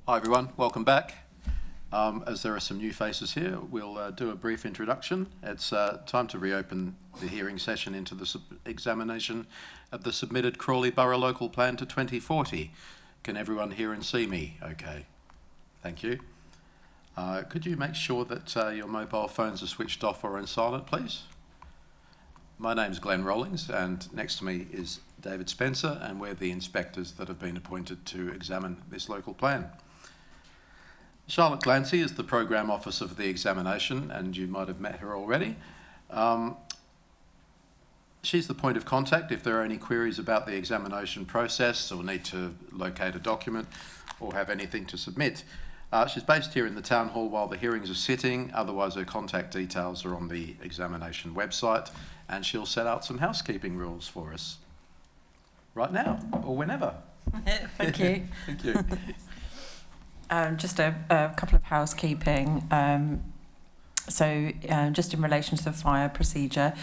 Hi everyone, welcome back. As there are some new faces here, we'll do a brief introduction. It's time to reopen the hearing session into the examination of the submitted Crawley Borough Local Plan to 2040. Can everyone hear and see me? Okay, thank you. Could you make sure that your mobile phones are switched off or on silent, please? My name's Glenn Rollings, and next to me is David Spencer, and we're the inspectors that have been appointed to examine this local plan. Charlotte Glancy is the Program Officer for the examination, and you might have met her already. She's the point of contact if there are any queries about the examination process or need to locate a document or have anything to submit. She's based here in the Town Hall while the hearings are sitting, otherwise her contact details are on the examination website, and she'll set out some housekeeping rules for us right now or whenever. Thank you. Thank you. Just a couple of housekeeping. Just in relation to the fire procedure,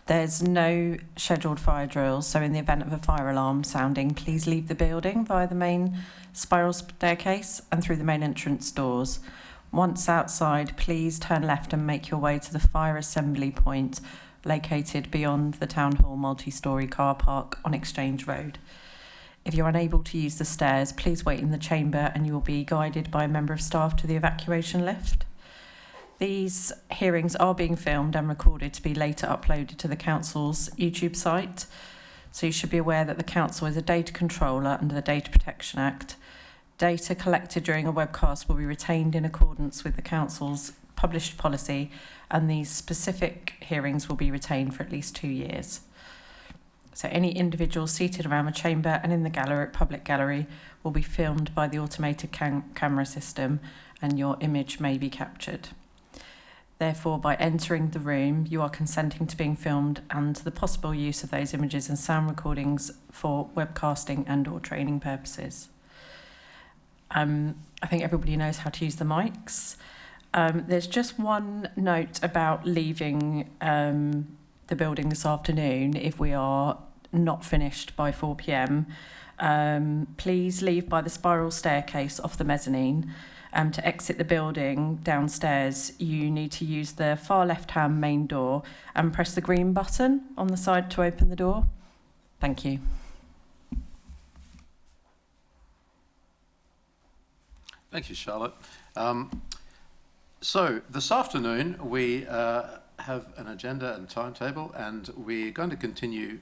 there's no scheduled fire drills. So in the event of a fire alarm sounding, please leave the building via the main spiral staircase and through the main entrance doors. Once outside, please turn left and make your way to the fire assembly point located beyond the Town Hall multi-storey car park on Exchange Road. If you're unable to use the stairs, please wait in the chamber and you'll be guided by a member of staff to the evacuation lift. These hearings are being filmed and recorded to be later uploaded to the Council's YouTube site. So you should be aware that the Council is a data controller under the Data Protection Act. Data collected during a webcast will be retained in accordance with the Council's published policy, and these specific hearings will be retained for at least 2 years. So any individual seated around the chamber and in the public gallery will be filmed by the automated camera system, and your image may be captured. Therefore, by entering the room, you are consenting to being filmed and to the possible use of those images and sound recordings for webcasting and or training purposes. I think everybody knows how to use the mics. There's just one note about leaving the building this afternoon if we are not finished by 4 p.m. Please leave by the spiral staircase off the mezzanine. To exit the building downstairs, you need to use the far left-hand main door and press the green button on the side to open the door. Thank you. Thank you, Charlotte. So this afternoon we have an agenda and timetable, and we're going to continue.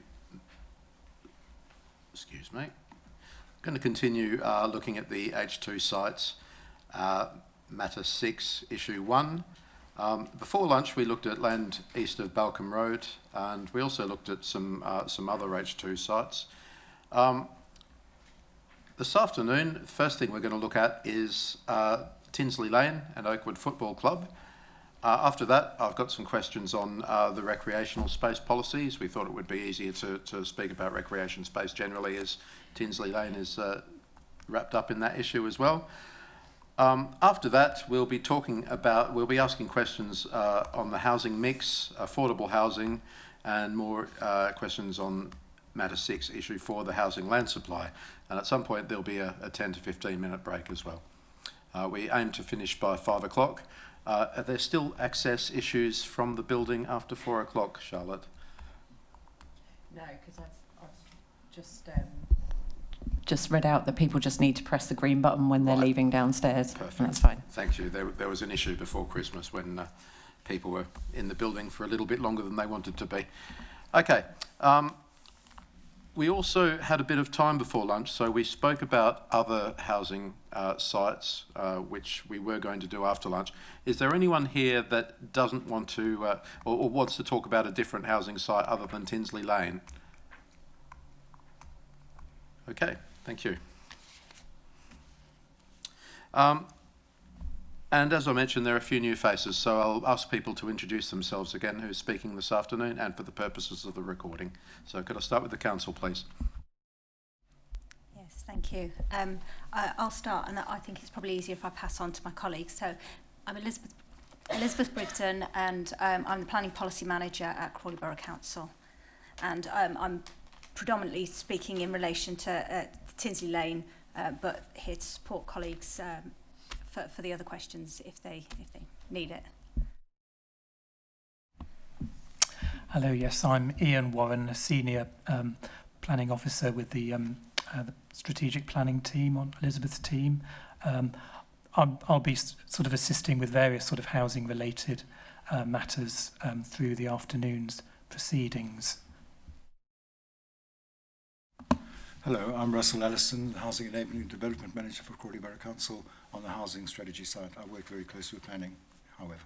Looking at the H2 sites. Matter 6, issue 1. Before lunch we looked at land east of Balcombe Road, and we also looked at some other H2 sites. This afternoon, the first thing we're going to look at is Tinsley Lane and Oakwood Football Club. After that, I've got some questions on the recreational space policies. We thought it would be easier to speak about recreation space generally, as Tinsley Lane is wrapped up in that issue as well. After that, we'll be asking questions on the housing mix, affordable housing, and more questions on Matter 6, Issue 4, the housing land supply. And at some point, there'll be a 10 to 15 minute break as well. We aim to finish by 5 o'clock. Are there still access issues from the building after 4 o'clock, Charlotte? No, because I've just read out that people just need to press the green button when they're leaving downstairs. Perfect. And that's fine. Thank you. There was an issue before Christmas when people were in the building for a little bit longer than they wanted to be. Okay. We also had a bit of time before lunch, so we spoke about other housing sites, which we were going to do after lunch. Is there anyone here that doesn't want to, or wants to talk about a different housing site other than Tinsley Lane? Okay, thank you. And as I mentioned, there are a few new faces, so I'll ask people to introduce themselves again who's speaking this afternoon and for the purposes of the recording. So could I start with the council, please? Yes, thank you. I'll start, and I think it's probably easier if I pass on to my colleagues. So I'm Elizabeth Brigden, and I'm the Planning Policy Manager at Crawley Borough Council. And I'm predominantly speaking in relation to Tinsley Lane but here to support colleagues for the other questions if they need it. Hello, yes, I'm Ian Warren, a senior planning officer with the strategic planning team on Elizabeth's team. I'll be sort of assisting with various sort of housing related matters through the afternoon's proceedings. Hello, I'm Russell Ellison, Housing Enabling and Development Manager for Crawley Borough Council on the housing strategy side. I work very closely with planning, however.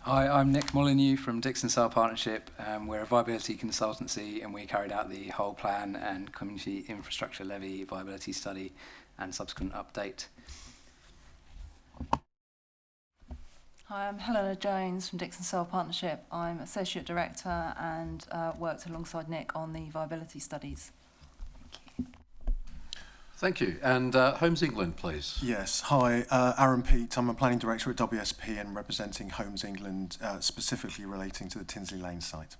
Hi, I'm Nick Molyneux from Dixon Sale Partnership. We're a viability consultancy and we carried out the whole plan and community infrastructure levy viability study and subsequent update. Hi, I'm Helena Jones from Dixon Sale Partnership. I'm Associate Director and worked alongside Nick on the viability studies. Thank you. And Homes England, please. Yes. Hi, Aaron Peat. I'm a Planning Director at WSP and representing Homes England, specifically relating to the Tinsley Lane site.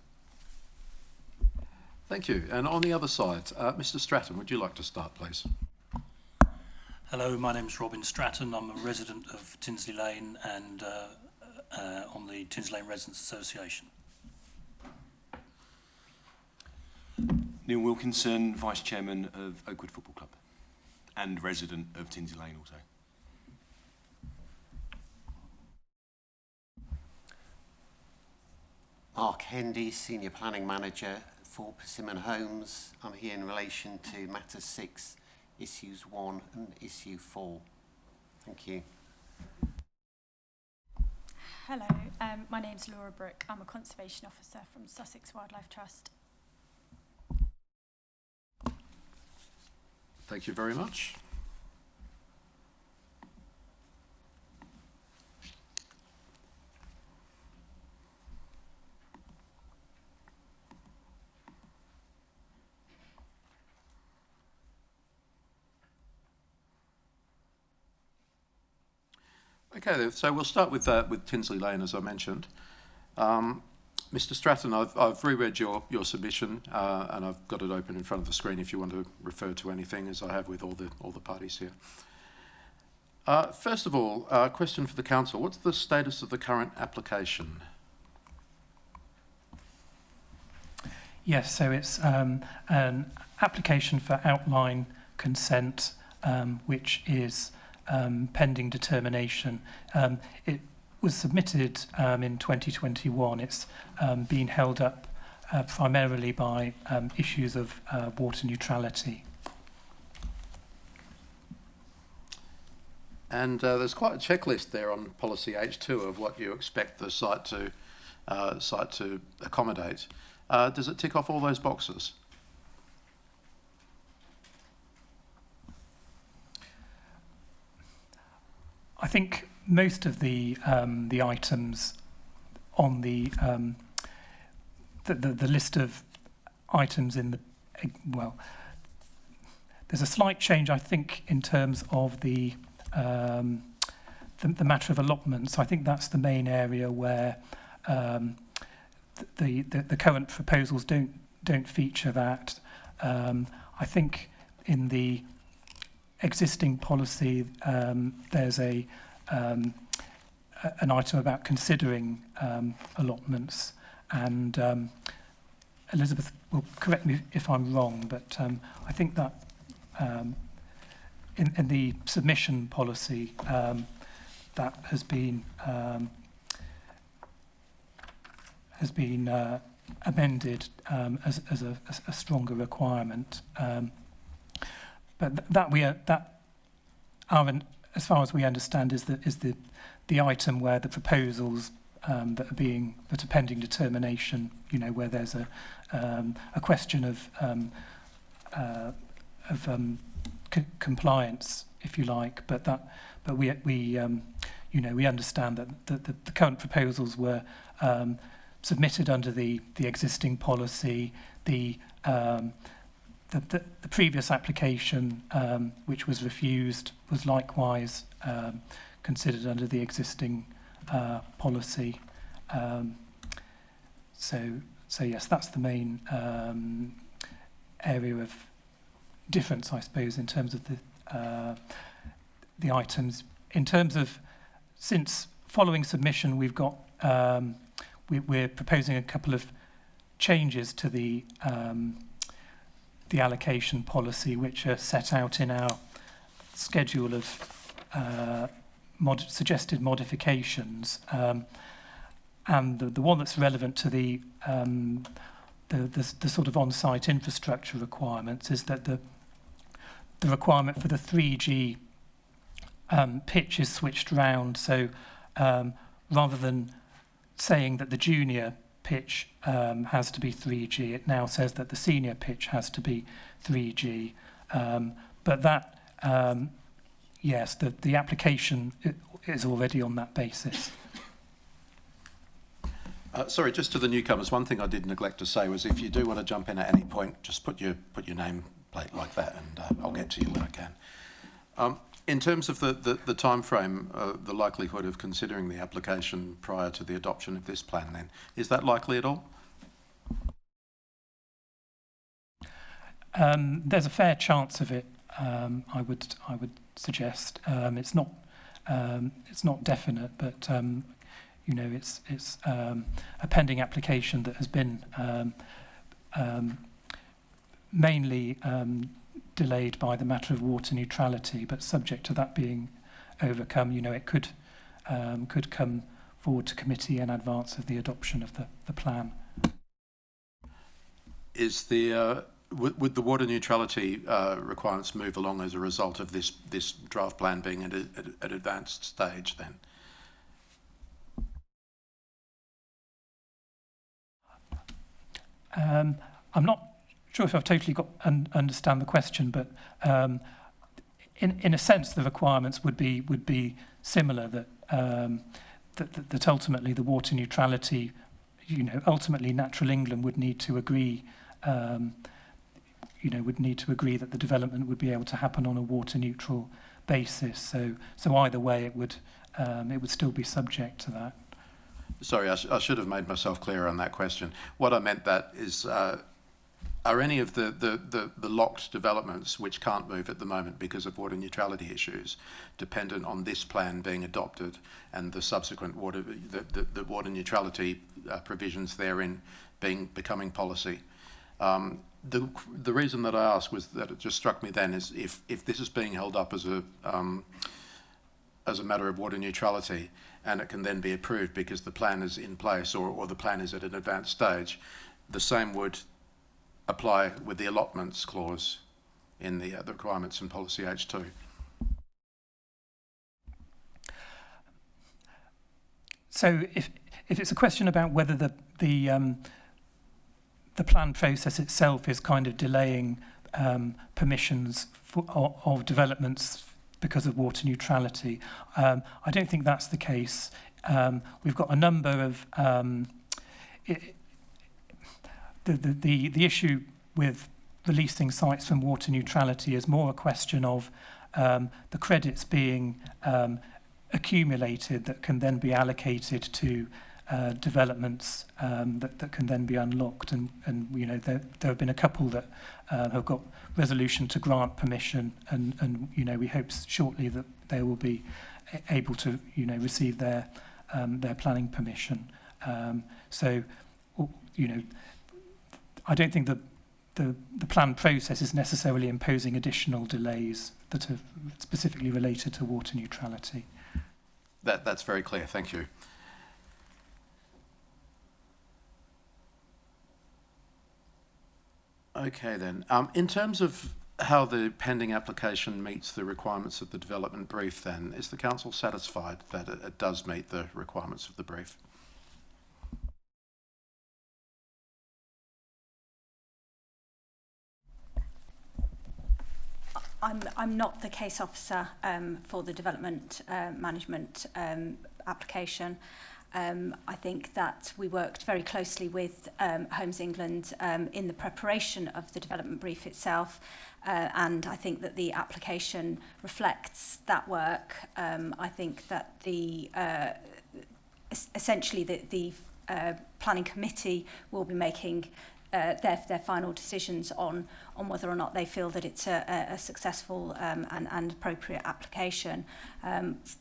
Thank you. And on the other side, Mr. Stratton, would you like to start, please? Hello, my name's Robin Stratton. I'm a resident of Tinsley Lane and on the Tinsley Lane Residents Association. Neil Wilkinson, Vice Chairman of Oakwood Football Club and resident of Tinsley Lane also. Mark Hendy, Senior Planning Manager for Persimmon Homes. I'm here in relation to Matter 6, Issues 1 and Issue 4. Thank you. Hello, my name's Laura Brooke. I'm a Conservation Officer from Sussex Wildlife Trust. Thank you very much. Okay, so we'll start with Tinsley Lane, as I mentioned. Mr. Stratton, I've reread your submission and I've got it open in front of the screen if you want to refer to anything, as I have with all the parties here. First of all, a question for the council. What's the status of the current application? Yes, so it's an application for outline consent, which is pending determination. It was submitted in 2021. It's been held up primarily by issues of water neutrality. And there's quite a checklist there on policy H2 of what you expect the site to accommodate. Does it tick off all those boxes? I think most of the items on the list of items in the there's a slight change, I think, in terms of the matter of allotments. I think that's the main area where the current proposals don't feature that. I think in the existing policy, there's an item about considering allotments, and Elizabeth will correct me if I'm wrong, but I think that in the submission policy that has been amended as a stronger requirement. But as far as we understand, is the item where the proposals that are pending determination. You know, where there's a question of compliance, if you like. But we understand that the current proposals were submitted under the existing policy. The previous application, which was refused, was likewise considered under the existing policy. So yes, that's the main area of difference, I suppose, in terms of the items. In terms of, since following submission, we've got we're proposing a couple of changes to the allocation policy, which are set out in our schedule of suggested modifications, and the one that's relevant to the sort of on-site infrastructure requirements is that the requirement for the 3G pitch is switched round. So rather than saying that the junior pitch has to be 3G, it now says that the senior pitch has to be 3G. But that, yes, the application is already on that basis. Sorry, just to the newcomers, one thing I did neglect to say was if you do want to jump in at any point, just put your name plate like that, and I'll get to you when I can. In terms of the time frame, the likelihood of considering the application prior to the adoption of this plan, then, is that likely at all? There's a fair chance of it. I would suggest it's not definite, but you know, it's a pending application that has been mainly delayed by the matter of water neutrality, but subject to that being overcome, you know, it could come forward to committee in advance of the adoption of the plan. Is the would the water neutrality requirements move along as a result of this draft plan being at an advanced stage then? I'm not sure if I've totally understand the question, but in a sense, the requirements would be similar. That ultimately the water neutrality, you know, ultimately Natural England would need to agree, would need to agree that the development would be able to happen on a water neutral basis. So either way, it would still be subject to that. Sorry, I should have made myself clearer on that question. What I meant that is, are any of the locked developments which can't move at the moment because of water neutrality issues dependent on this plan being adopted and the subsequent water neutrality provisions therein becoming policy? The reason that I asked was that it just struck me then is if this is being held up as a matter of water neutrality, and it can then be approved because the plan is in place or the plan is at an advanced stage, the same would apply with the allotments clause in the requirements in policy H2. So if it's a question about whether the plan process itself is kind of delaying permissions of developments because of water neutrality, I don't think that's the case. We've got a number of the issue with releasing sites from water neutrality is more a question of the credits being accumulated that can then be allocated to developments that can then be unlocked, and you know there have been a couple that have got resolution to grant permission, and you know we hope shortly that they will be able to receive their planning permission. So you know I don't think the plan process is necessarily imposing additional delays that are specifically related to water neutrality. That's very clear. Thank you. Okay then. In terms of how the pending application meets the requirements of the development brief, then, is the council satisfied that it does meet the requirements of the brief? I'm not the case officer for the development management application. I think that we worked very closely with Homes England in the preparation of the development brief itself, and I think that the application reflects that work. I think that essentially the planning committee will be making their final decisions on whether or not they feel that it's a successful and appropriate application.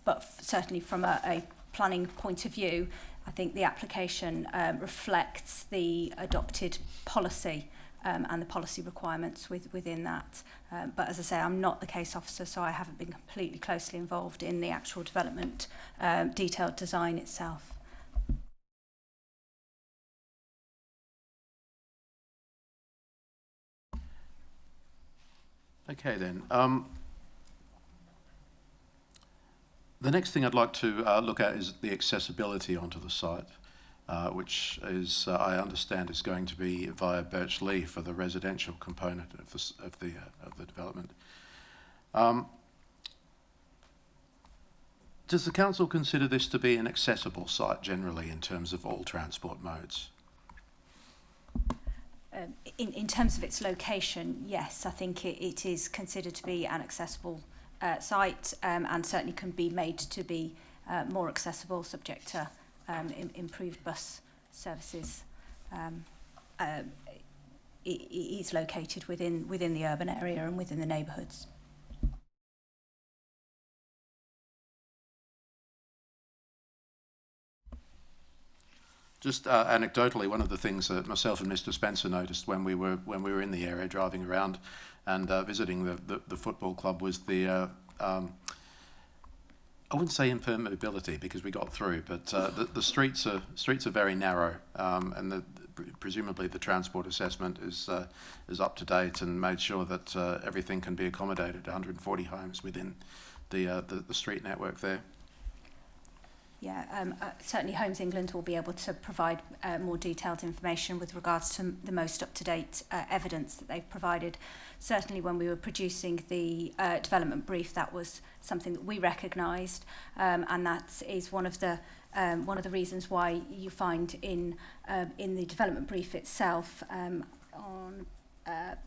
But certainly from a planning point of view, I think the application reflects the adopted policy and the policy requirements within that. But as I say, I'm not the case officer, so I haven't been completely closely involved in the actual development, detailed design itself. Okay then. The next thing I'd like to look at is the accessibility onto the site, which is, I understand, is going to be via Birchley for the residential component of the development. Does the council consider this to be an accessible site generally in terms of all transport modes? In terms of its location, yes, I think it is considered to be an accessible site, and certainly can be made to be more accessible, subject to improved bus services. It is located within the urban area and within the neighbourhoods. Just anecdotally, one of the things that myself and Mr. Spencer noticed when we were in the area driving around and visiting the football club was the I wouldn't say impermeability because we got through, but the streets are very narrow, and presumably the transport assessment is up to date and made sure that everything can be accommodated. 140 homes within the street network there. Yeah, certainly Homes England will be able to provide more detailed information with regards to the most up-to-date evidence that they've provided. Certainly when we were producing the development brief, that was something that we recognised, and that is one of the reasons why you find in the development brief itself on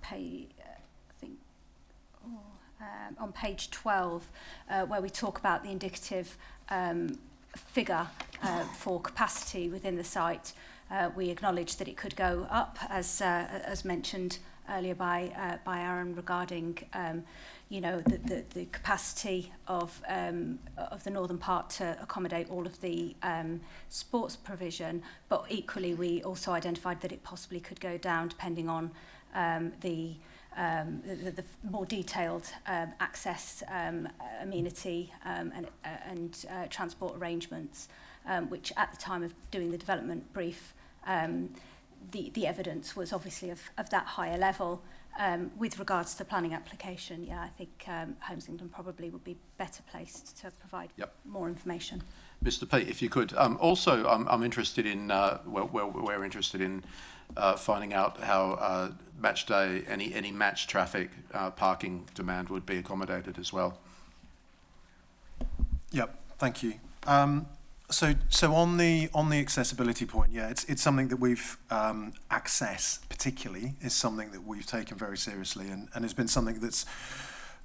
page, I think, on page 12, where we talk about the indicative figure for capacity within the site. We acknowledge that it could go up, as mentioned earlier by Aaron, regarding the capacity of the northern part to accommodate all of the sports provision. But equally, we also identified that it possibly could go down depending on the more detailed access, amenity and transport arrangements, which at the time of doing the development brief, the evidence was obviously of that higher level. With regards to the planning application, yeah, I think Homes England probably would be better placed to provide more information. Mr. Pete, if you could. Also, I'm interested in, we're interested in finding out how match day, any match traffic parking demand would be accommodated as well. Yep, thank you. So on the accessibility point, yeah, it's something that we've access particularly is something that we've taken very seriously, and has been something that's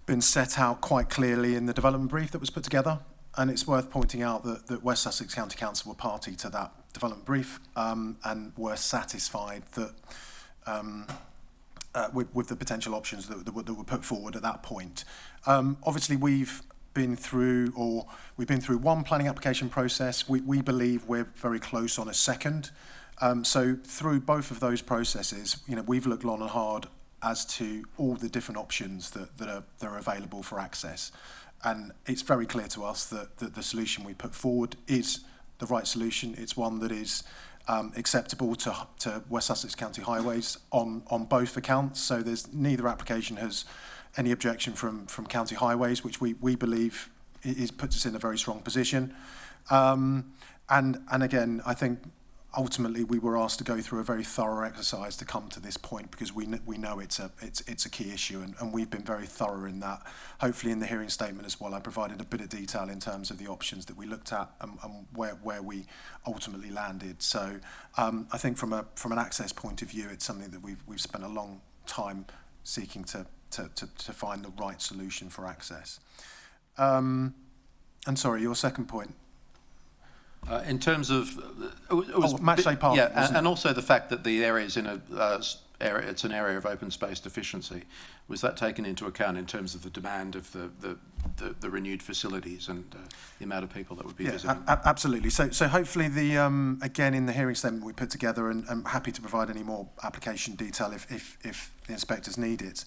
been set out quite clearly in the development brief that was put together. And it's worth pointing out that West Sussex County Council were party to that development brief, and were satisfied that with the potential options that were put forward at that point. Obviously, we've been through one planning application process. We believe we're very close on a second. So through both of those processes, we've looked long and hard as to all the different options that are available for access. And it's very clear to us that the solution we put forward is the right solution. It's one that is acceptable to West Sussex County Highways on both accounts. So there's neither application has any objection from County Highways, which we believe puts us in a very strong position. And again, I think ultimately we were asked to go through a very thorough exercise to come to this point, because we know it's a key issue, and we've been very thorough in that. Hopefully in the hearing statement as well, I provided a bit of detail in terms of the options that we looked at and where we ultimately landed. So I think from an access point of view, it's something that we've spent a long time seeking to find the right solution for access. And sorry, your second point. In terms of, it was match day parking, yeah, wasn't and also the fact that the area is in a area, it's an area of open space deficiency. Was that taken into account in terms of the demand of the renewed facilities and the amount of people that would be visiting? Absolutely. So hopefully again in the hearing statement we put together, and I'm happy to provide any more application detail if the inspectors need it.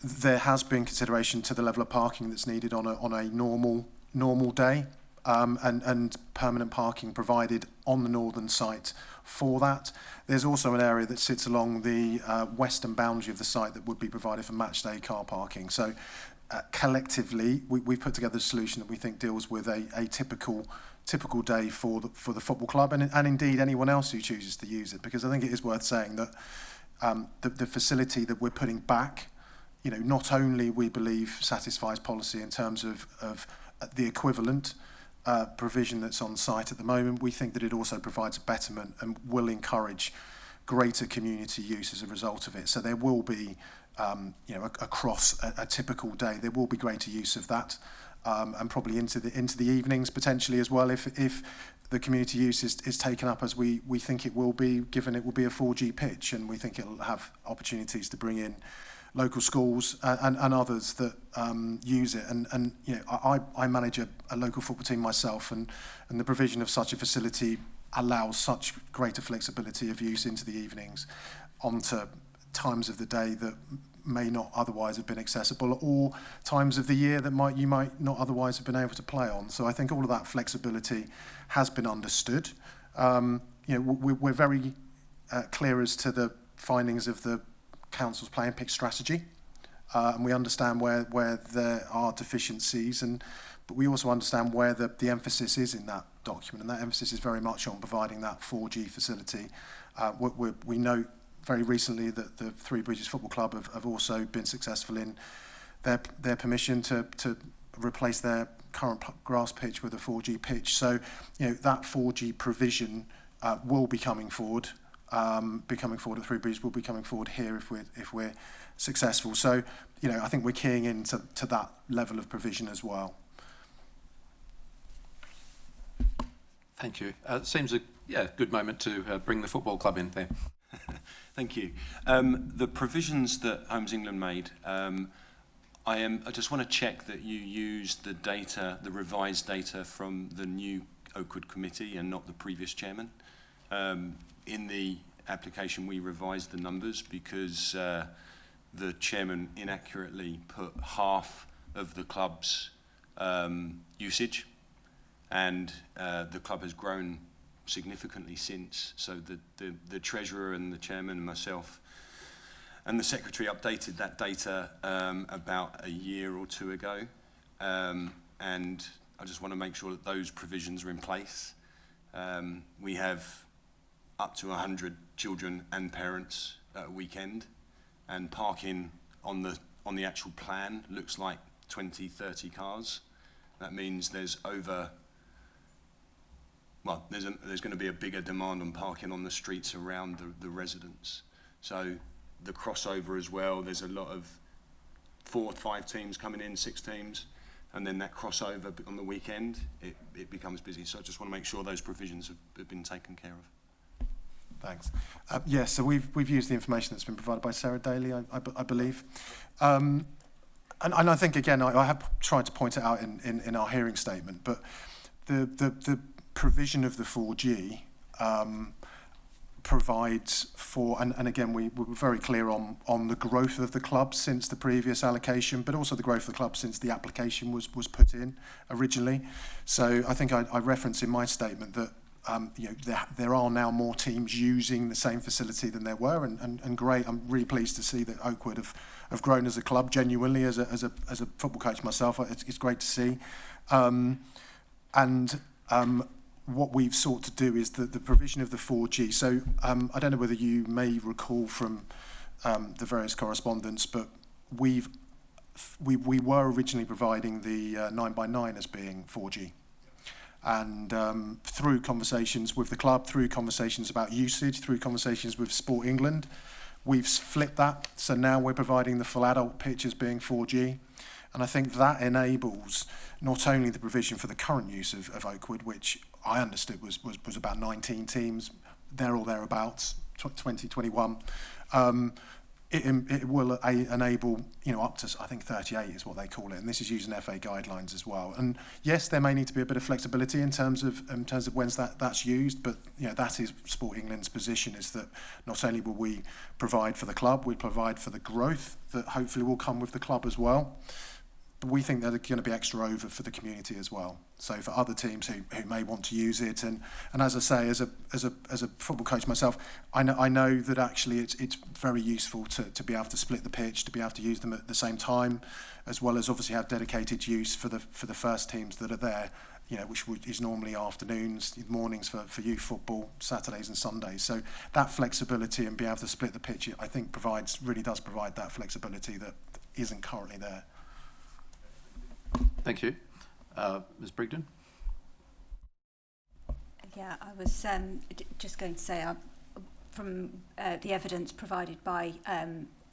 There has been consideration to the level of parking that's needed on a normal day, and permanent parking provided on the northern site for that. There's also an area that sits along the western boundary of the site that would be provided for match day car parking. So collectively, we've put together a solution that we think deals with a typical day for the football club, and indeed anyone else who chooses to use it, because I think it is worth saying that the facility that we're putting back, you know, not only we believe satisfies policy in terms of the equivalent provision that's on site at the moment, we think that it also provides a betterment and will encourage greater community use as a result of it. So there will be, you know, across a typical day, there will be greater use of that, and probably into the evenings potentially as well, if the community use is taken up as we think it will be, given it will be a 4G pitch, and we think it'll have opportunities to bring in local schools and others that use it. And you know, I manage a local football team myself, and the provision of such a facility allows such greater flexibility of use into the evenings, onto times of the day that may not otherwise have been accessible, or times of the year that you might not otherwise have been able to play on. So I think all of that flexibility has been understood. You know, we're very clear as to the findings of the council's play and pick strategy, and we understand where there are deficiencies, but we also understand where the emphasis is in that document, and that emphasis is very much on providing that 4G facility. We know very recently that the Three Bridges Football Club have also been successful in their permission to replace their current grass pitch with a 4G pitch. So, you know, that 4G provision will be coming forward. At Three Bridges, will be coming forward here if we're successful. So, you know, I think we're keying into that level of provision as well. Thank you. It seems a good moment to bring the football club in there. Thank you. The provisions that Homes England made, I just want to check that you used the data, the revised data from the new Oakwood committee and not the previous chairman. In the application, we revised the numbers because the chairman inaccurately put half of the club's usage, and the club has grown significantly since. So the treasurer and the chairman and myself and the secretary updated that data about a year or two ago, and I just want to make sure that those provisions are in place. We have up to 100 children and parents at a weekend, and parking on the actual plan looks like 20-30 cars. That means there's going to be a bigger demand on parking on the streets around the residents. So the crossover as well, there's a lot of 4 or 5 teams coming in, 6 teams, and then that crossover on the weekend, it becomes busy. So I just want to make sure those provisions have been taken care of. Thanks. Yes, so we've used the information that's been provided by Sarah Daly, I believe. And I think, again, I have tried to point it out in our hearing statement, but the provision of the 4G provides for, and again, we were very clear on the growth of the club since the previous allocation, but also the growth of the club since the application was put in originally. So I think I referenced in my statement that you know, there are now more teams using the same facility than there were, and great. I'm really pleased to see that Oakwood have grown as a club genuinely. As a football coach myself, it's great to see. What we've sought to do is the provision of the 4G. So I don't know whether you may recall from the various correspondence, but we were originally providing the 9x9 as being 4G. And through conversations with the club, through conversations about usage, through conversations with Sport England, we've flipped that. So now we're providing the full adult pitch as being 4G. And I think that enables not only the provision for the current use of Oakwood, which I understood was about 19 teams, there or thereabouts, 2021. It will enable, up to, I think 38 is what they call it, and this is using FA guidelines as well. And yes, there may need to be a bit of flexibility in terms of when that's used, but that is Sport England's position, is that not only will we provide for the club, we provide for the growth that hopefully will come with the club as well. But we think there's going to be extra over for the community as well. So for other teams who may want to use it, and as I say, as a football coach myself, I know that actually it's very useful to be able to split the pitch, to be able to use them at the same time, as well as obviously have dedicated use for the first teams that are there, which is normally afternoons, mornings for youth football, Saturdays and Sundays. So that flexibility and be able to split the pitch, I think really does provide that flexibility that isn't currently there. Thank you. Ms Brigden? Yeah, I was just going to say, from the evidence provided by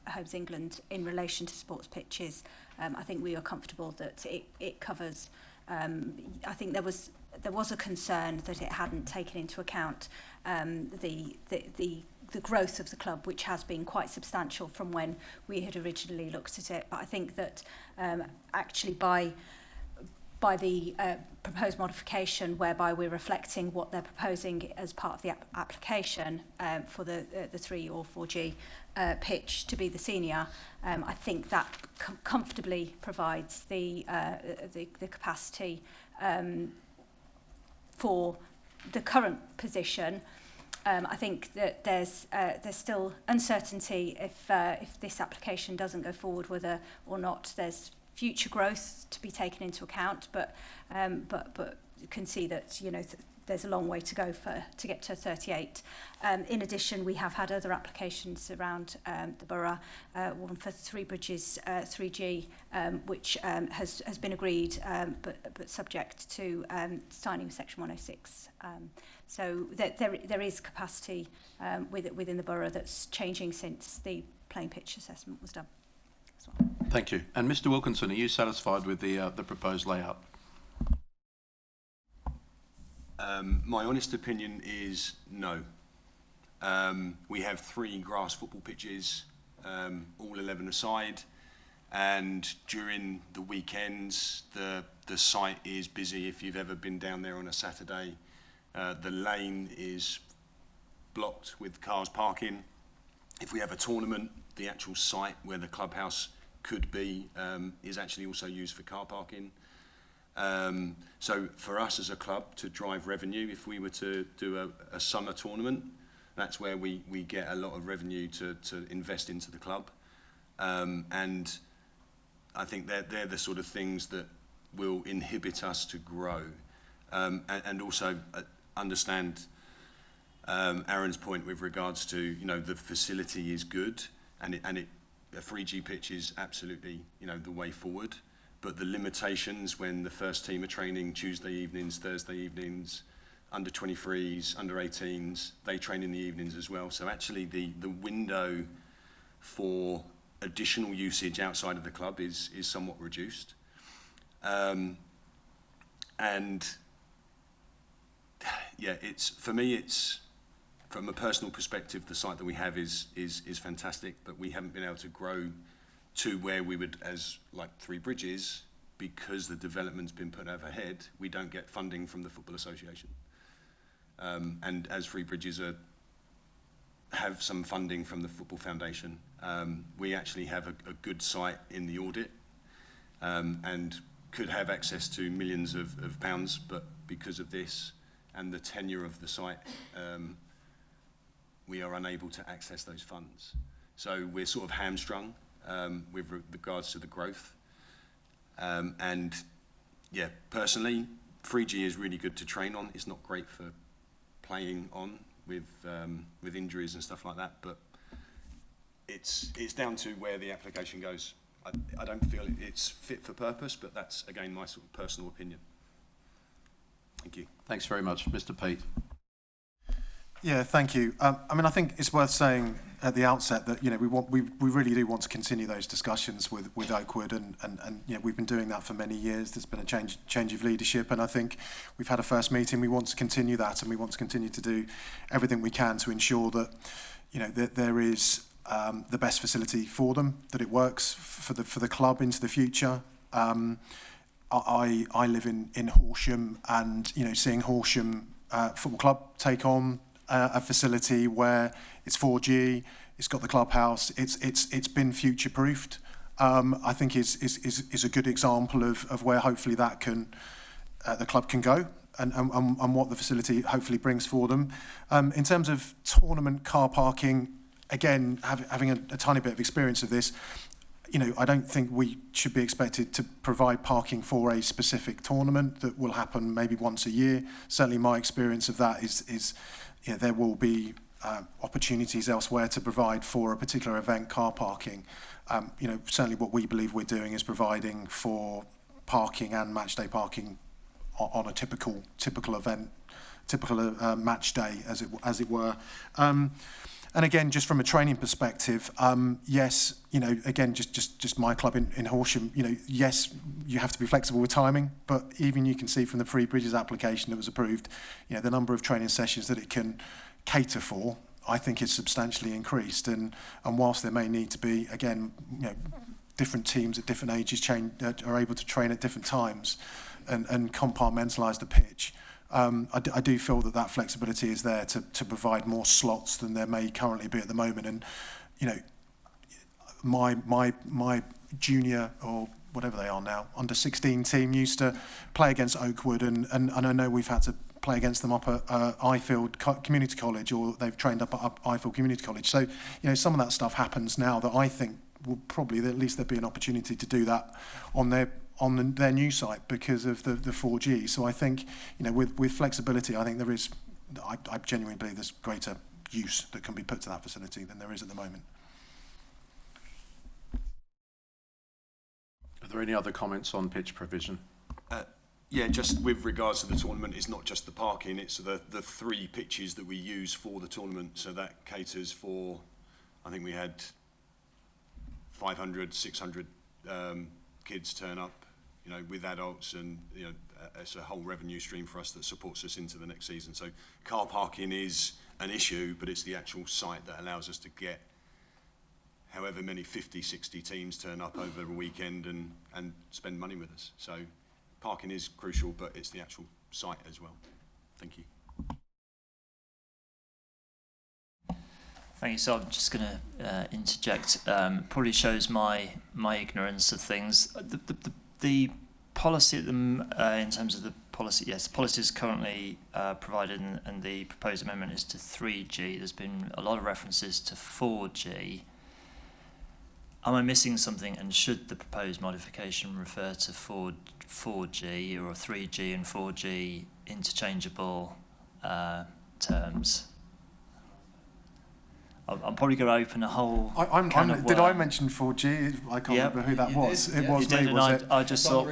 Homes England in relation to sports pitches, I think we are comfortable that it covers. I think there was a concern that it hadn't taken into account the growth of the club, which has been quite substantial from when we had originally looked at it. But I think that actually by the proposed modification, whereby we're reflecting what they're proposing as part of the application for the 3 or 4G pitch to be the senior, I think that comfortably provides the capacity for the current position. I think that there's still uncertainty if this application doesn't go forward, whether or not there's future growth to be taken into account, but you can see that there's a long way to go to get to 38. In addition, we have had other applications around the borough, one for Three Bridges 3G, which has been agreed, but subject to signing of Section 106. So there is capacity within the borough that's changing since the playing pitch assessment was done as well. Thank you. And Mr Wilkinson, are you satisfied with the proposed layout? My honest opinion is no. We have 3 grass football pitches, all 11 aside, and during the weekends the site is busy. If you've ever been down there on a Saturday, the lane is blocked with cars parking. If we have a tournament, the actual site where the clubhouse could be is actually also used for car parking. So for us as a club to drive revenue, if we were to do a summer tournament, that's where we get a lot of revenue to invest into the club. And I think they're the sort of things that will inhibit us to grow. And also understand Aaron's point with regards to, the facility is good, and a 3G pitch is absolutely, the way forward. But the limitations when the first team are training Tuesday evenings, Thursday evenings, under 23s, under 18s, they train in the evenings as well. So actually the window for additional usage outside of the club is somewhat reduced. And yeah, for me, from a personal perspective, the site that we have is fantastic, but we haven't been able to grow to where we would as like Three Bridges, because the development's been put overhead. We don't get funding from the Football Association. And as Three Bridges have some funding from the Football Foundation, we actually have a good site in the audit, and could have access to millions of pounds, but because of this and the tenure of the site, we are unable to access those funds. So we're sort of hamstrung with regards to the growth. And yeah, personally, 3G is really good to train on. It's not great for playing on with injuries and stuff like that, but it's down to where the application goes. I don't feel it's fit for purpose, but that's again my sort of personal opinion. Thank you. Thanks very much. Mr Pete. Yeah, thank you. I mean, I think it's worth saying at the outset that, you know, we really do want to continue those discussions with Oakwood, and you know, we've been doing that for many years. There's been a change of leadership, and I think we've had a first meeting. We want to continue that, and we want to continue to do everything we can to ensure that, you know, that there is the best facility for them, that it works for the club into the future. I live in Horsham, and, you know, seeing Horsham Football Club take on a facility where it's 4G, it's got the clubhouse, it's been future proofed. I think is a good example of where hopefully that can the club can go, and what the facility hopefully brings for them. In terms of tournament car parking, again, having a tiny bit of experience of this, you know, I don't think we should be expected to provide parking for a specific tournament that will happen maybe once a year. Certainly my experience of that is you know, there will be opportunities elsewhere to provide for a particular event car parking. You know, certainly what we believe we're doing is providing for parking and match day parking on a typical event, match day, as it were. And again, just from a training perspective, yes, you know, again, just my club in Horsham, you know, yes, you have to be flexible with timing, but even you can see from the Free Bridges application that was approved, you know, the number of training sessions that it can cater for, I think is substantially increased. And whilst there may need to be, again, you know, different teams at different ages are able to train at different times and compartmentalise the pitch, I do feel that flexibility is there to provide more slots than there may currently be at the moment. And, you know, my junior, or whatever they are now, under 16 team used to play against Oakwood, and I know we've had to play against them up at Ifield Community College, or they've trained up at Ifield Community College. So, you know, some of that stuff happens now that I think will probably, at least there'd be an opportunity to do that on their new site because of the 4G. So I think, you know, with flexibility, I think there is, I genuinely believe there's greater use that can be put to that facility than there is at the moment. Are there any other comments on pitch provision? Yeah, just with regards to the tournament, it's not just the parking, it's the 3 pitches that we use for the tournament. So that caters for, I think we had 500, 600 kids turn up, you know, with adults, and, you know, it's a whole revenue stream for us that supports us into the next season. So car parking is an issue, but it's the actual site that allows us to get however many 50, 60 teams turn up over a weekend and spend money with us. So parking is crucial, but it's the actual site as well. Thank you. Thank you. So I'm just going to interject. Probably shows my ignorance of things. The policy in terms of the policy, yes, the policy is currently provided, and the proposed amendment is to 3G. There's been a lot of references to 4G. Am I missing something? And should the proposed modification refer to 4G or 3G and 4G interchangeable terms? I'm probably going to open a whole. Did I mention 4G? I can't remember who that was. It was me, was it? I just thought.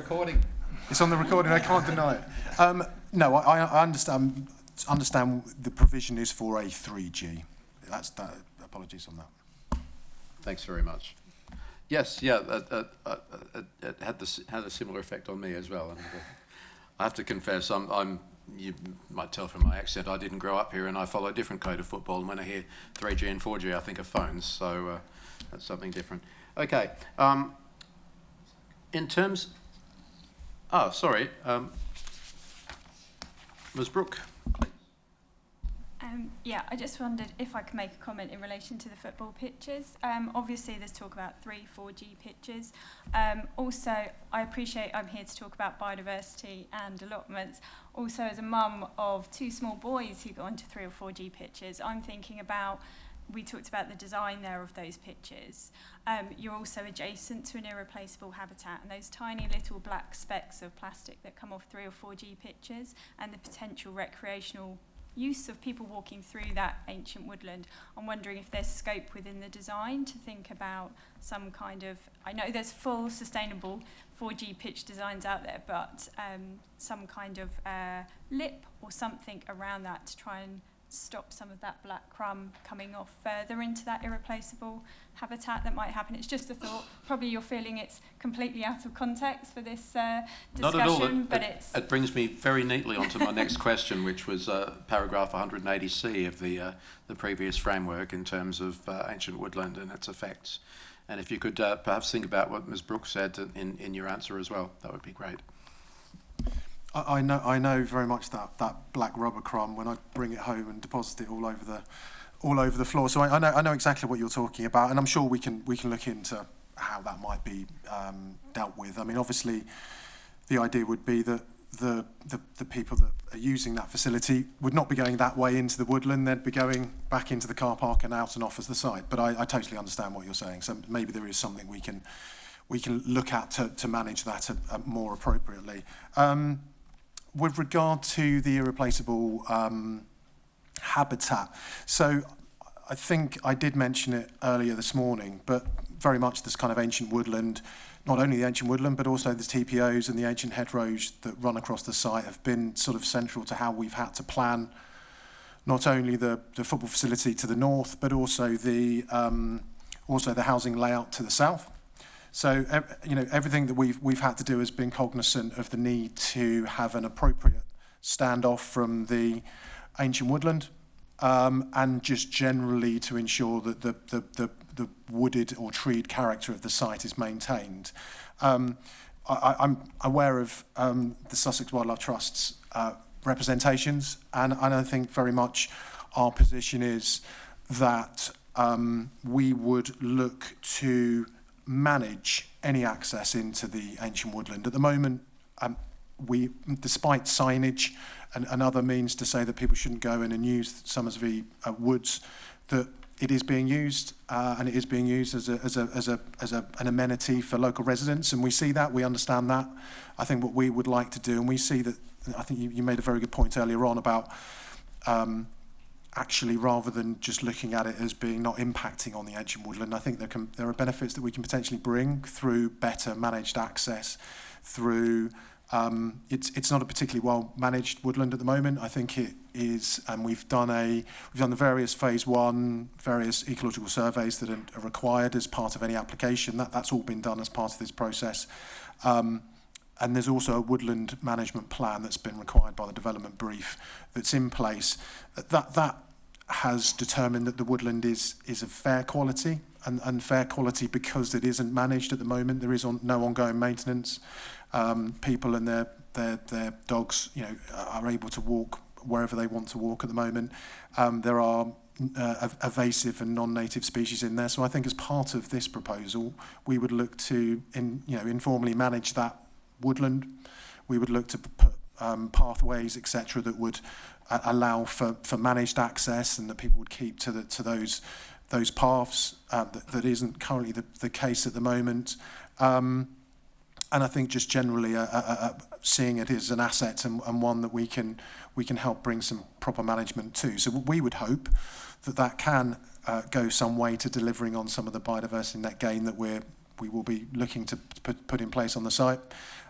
It's on the recording. I can't deny it. No, I understand the provision is for a 3G. That's that. Apologies on that. Thanks very much. Yes, yeah, it had a similar effect on me as well. And I have to confess, you might tell from my accent, I didn't grow up here, and I follow a different code of football. And when I hear 3G and 4G, I think of phones. So that's something different. Okay. In terms, sorry, Ms. Brooke. Yeah, I just wondered if I could make a comment in relation to the football pitches. Obviously, there's talk about 4G pitches. Also, I appreciate I'm here to talk about biodiversity and allotments. Also, as a mum of 2 small boys who go onto 3 or 4G pitches, I'm thinking about, we talked about the design there of those pitches. You're also adjacent to an irreplaceable habitat, and those tiny little black specks of plastic that come off 3 or 4G pitches, and the potential recreational use of people walking through that ancient woodland. I'm wondering if there's scope within the design to think about some kind of, I know there's full sustainable 4G pitch designs out there, but some kind of lip or something around that to try and stop some of that black crumb coming off further into that irreplaceable habitat that might happen. It's just a thought. Probably you're feeling it's completely out of context for this discussion. Not at all. But it brings me very neatly onto my next question, which was paragraph 180C of the previous framework in terms of ancient woodland and its effects. And if you could perhaps think about what Ms. Brooks said in your answer as well, that would be great. I know very much that black rubber crumb when I bring it home and deposit it all over the floor. So I know exactly what you're talking about, and I'm sure we can look into how that might be dealt with. I mean, obviously, the idea would be that the people that are using that facility would not be going that way into the woodland. They'd be going back into the car park and out and off as the site. But I totally understand what you're saying. So maybe there is something we can look at to manage that more appropriately. With regard to the irreplaceable habitat, so I think I did mention it earlier this morning, but very much this kind of ancient woodland, not only the ancient woodland, but also the TPOs and the ancient hedgerows that run across the site have been sort of central to how we've had to plan not only the football facility to the north, but also the housing layout to the south. So, everything that we've had to do has been cognizant of the need to have an appropriate standoff from the ancient woodland, and just generally to ensure that the wooded or treed character of the site is maintained. I'm aware of the Sussex Wildlife Trust's representations, and I think very much our position is that we would look to manage any access into the ancient woodland. At the moment, we, despite signage and other means to say that people shouldn't go in and use Somersby woods, that it is being used, and it is being used as an amenity for local residents, and we see that, we understand that. I think what we would like to do, and we see that, I think you made a very good point earlier on about actually, rather than just looking at it as being not impacting on the ancient woodland, I think there are benefits that we can potentially bring through better managed access, through it's not a particularly well managed woodland at the moment. I think it is, and we've done the various phase 1, various ecological surveys that are required as part of any application. That's all been done as part of this process. And there's also a woodland management plan that's been required by the development brief that's in place. That has determined that the woodland is of fair quality, and fair quality because it isn't managed at the moment. There is no ongoing maintenance. People and their dogs, are able to walk wherever they want to walk at the moment. There are evasive and non-native species in there. So I think as part of this proposal, we would look to informally manage that woodland. We would look to put pathways, etc., that would allow for managed access, and that people would keep to those paths. That isn't currently the case at the moment. And I think just generally seeing it as an asset and one that we can help bring some proper management to. So we would hope that can go some way to delivering on some of the biodiversity net gain that we will be looking to put in place on the site,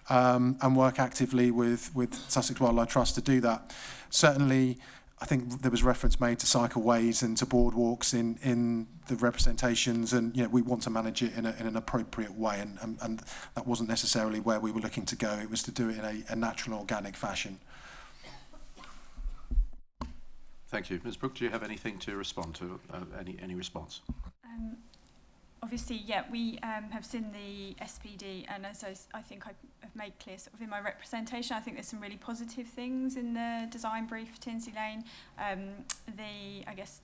and work actively with Sussex Wildlife Trust to do that. Certainly, I think there was reference made to cycleways and to boardwalks in the representations, and we want to manage it in an appropriate way, and that wasn't necessarily where we were looking to go. It was to do it in a natural and organic fashion. Thank you. Ms. Brooke, do you have anything to respond to? Any response? Obviously, yeah, we have seen the SPD, and as I think I've made clear sort of in my representation, I think there's some really positive things in the design brief for Tinsley Lane. I guess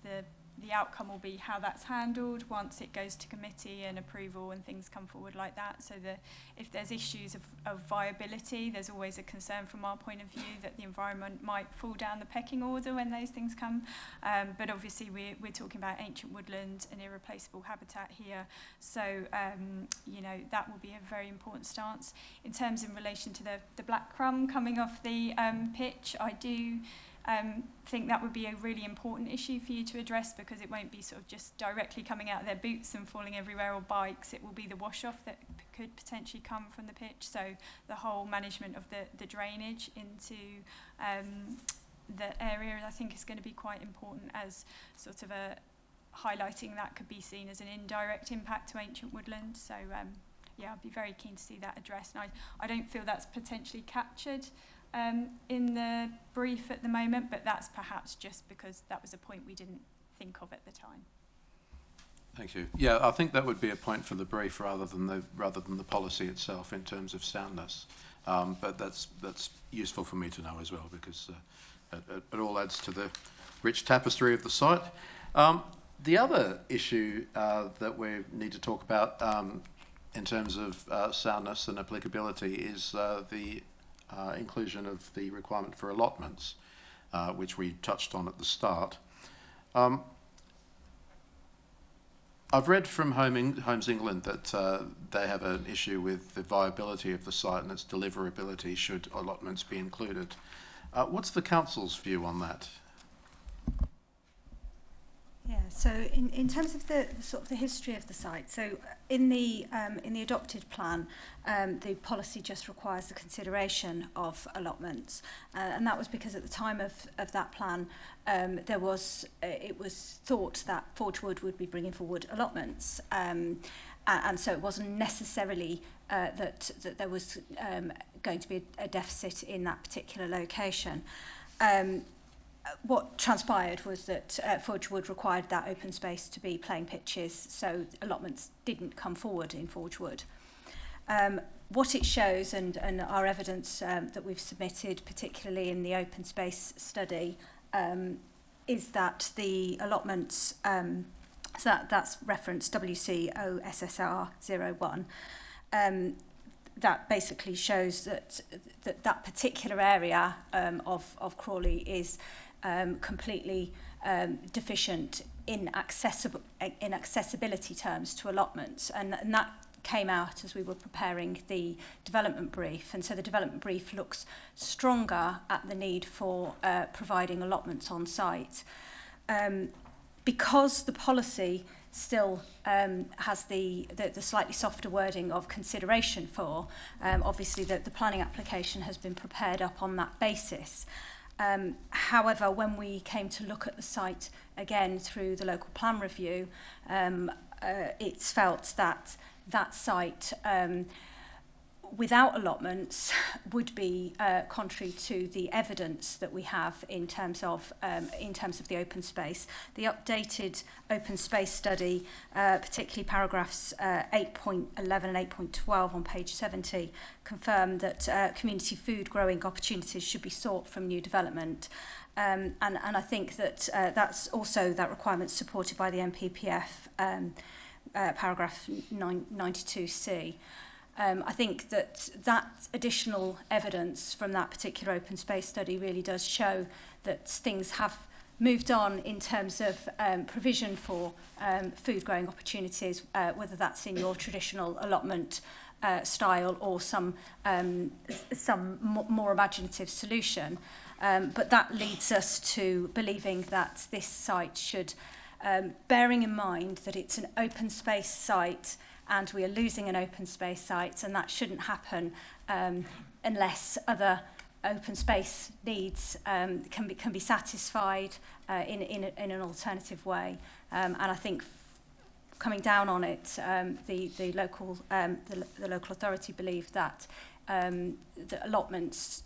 the outcome will be how that's handled once it goes to committee and approval and things come forward like that. So if there's issues of viability, there's always a concern from our point of view that the environment might fall down the pecking order when those things come. But obviously we're talking about ancient woodland and irreplaceable habitat here. So, that will be a very important stance. In terms in relation to the black crumb coming off the pitch, I do think that would be a really important issue for you to address, because it won't be sort of just directly coming out of their boots and falling everywhere, or bikes. It will be the wash off that could potentially come from the pitch. So the whole management of the drainage into the area, I think, is going to be quite important as sort of a highlighting that could be seen as an indirect impact to ancient woodland. So yeah, I'd be very keen to see that addressed. And I don't feel that's potentially captured in the brief at the moment, but that's perhaps just because that was a point we didn't think of at the time. Thank you. Yeah, I think that would be a point for the brief rather than the policy itself in terms of soundness. But that's useful for me to know as well, because it all adds to the rich tapestry of the site. The other issue that we need to talk about in terms of soundness and applicability is the inclusion of the requirement for allotments, which we touched on at the start. I've read from Homes England that they have an issue with the viability of the site and its deliverability should allotments be included. What's the council's view on that? Yeah, so in terms of the sort of the history of the site, so in the adopted plan, the policy just requires the consideration of allotments, and that was because at the time of that plan, it was thought that Forgewood would be bringing forward allotments, and so it wasn't necessarily that there was going to be a deficit in that particular location. What transpired was that Forgewood required that open space to be playing pitches, so allotments didn't come forward in Forgewood. What it shows, and our evidence that we've submitted, particularly in the open space study, is that the allotments, so that's reference WCOSSR 01, that basically shows that particular area of Crawley is completely deficient in accessibility terms to allotments, and that came out as we were preparing the development brief, and so the development brief looks stronger at the need for providing allotments on site. Because the policy still has the slightly softer wording of consideration for, obviously the planning application has been prepared up on that basis. However, when we came to look at the site again through the local plan review, it's felt that that site without allotments would be contrary to the evidence that we have in terms of the open space. The updated open space study, particularly paragraphs 8.11 and 8.12 on page 70, confirmed that community food growing opportunities should be sought from new development. And I think that that's also that requirement supported by the MPPF paragraph 92C. I think that additional evidence from that particular open space study really does show that things have moved on in terms of provision for food growing opportunities, whether that's in your traditional allotment style or some more imaginative solution. But that leads us to believing that this site should, bearing in mind that it's an open space site, and we are losing an open space site, and that shouldn't happen unless other open space needs can be satisfied in an alternative way. And I think coming down on it, the local authority believed that the allotments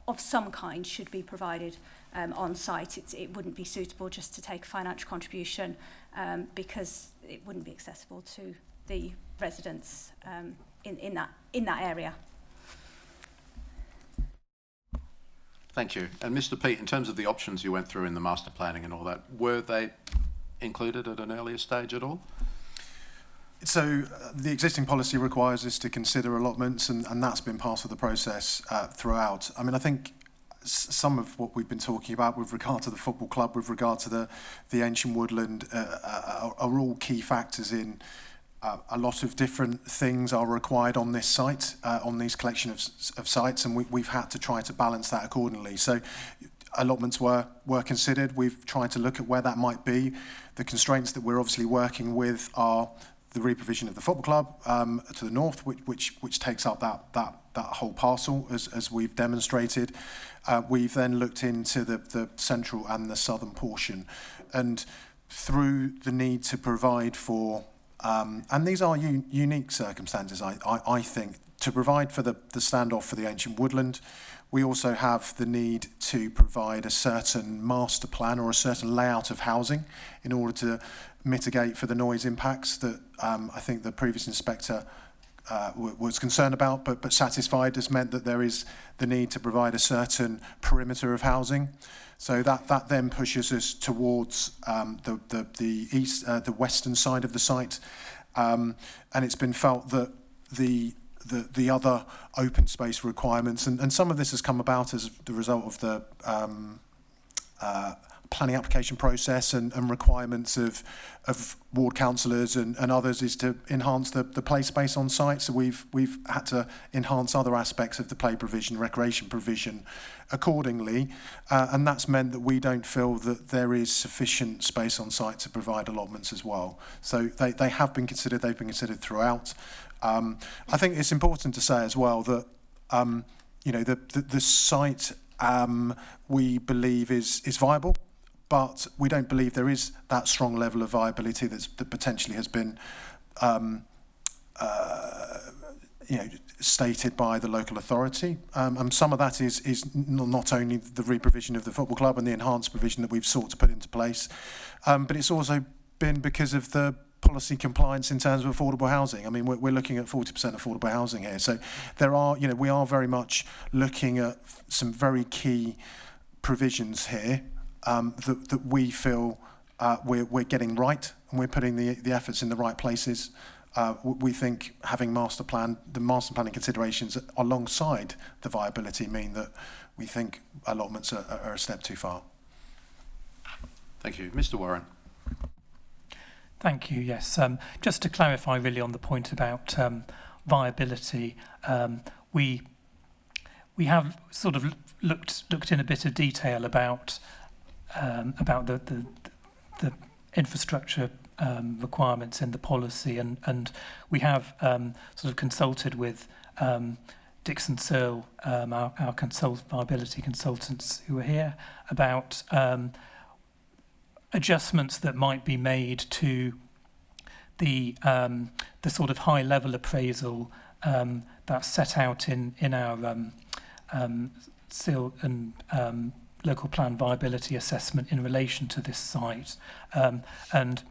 of some kind should be provided on site. It wouldn't be suitable just to take a financial contribution because it wouldn't be accessible to the residents in that area. Thank you. And Mr. Pete, in terms of the options you went through in the master planning and all that, were they included at an earlier stage at all? So the existing policy requires us to consider allotments, and that's been part of the process throughout. I mean, I think some of what we've been talking about with regard to the football club, with regard to the ancient woodland, are all key factors in a lot of different things are required on this site, on these collection of sites, and we've had to try to balance that accordingly. So allotments were considered. We've tried to look at where that might be. The constraints that we're obviously working with are the reprovision of the football club to the north, which takes up that whole parcel, as we've demonstrated. We've then looked into the central and the southern portion, and through the need to provide for, and these are unique circumstances, I think, to provide for the standoff for the ancient woodland. We also have the need to provide a certain master plan or a certain layout of housing in order to mitigate for the noise impacts that I think the previous inspector was concerned about, but satisfied, has meant that there is the need to provide a certain perimeter of housing. So that then pushes us towards the western side of the site, and it's been felt that the other open space requirements, and some of this has come about as the result of the planning application process and requirements of ward councillors and others, is to enhance the play space on site. So we've had to enhance other aspects of the play provision, recreation provision accordingly, and that's meant that we don't feel that there is sufficient space on site to provide allotments as well. So they have been considered, they've been considered throughout. I think it's important to say as well that the site we believe is viable, but we don't believe there is that strong level of viability that potentially has been stated by the local authority. And some of that is not only the reprovision of the football club and the enhanced provision that we've sought to put into place, but it's also been because of the policy compliance in terms of affordable housing. I mean, we're looking at 40% affordable housing here. So there are, we are very much looking at some very key provisions here that we feel we're getting right, and we're putting the efforts in the right places. We think having the master planning considerations alongside the viability mean that we think allotments are a step too far. Thank you. Mr. Warren. Thank you. Yes, just to clarify really on the point about viability, we have sort of looked in a bit of detail about the infrastructure requirements in the policy, and we have sort of consulted with Dixon Searle, our viability consultants who are here, about adjustments that might be made to the sort of high level appraisal that's set out in our SIL and local plan viability assessment in relation to this site, and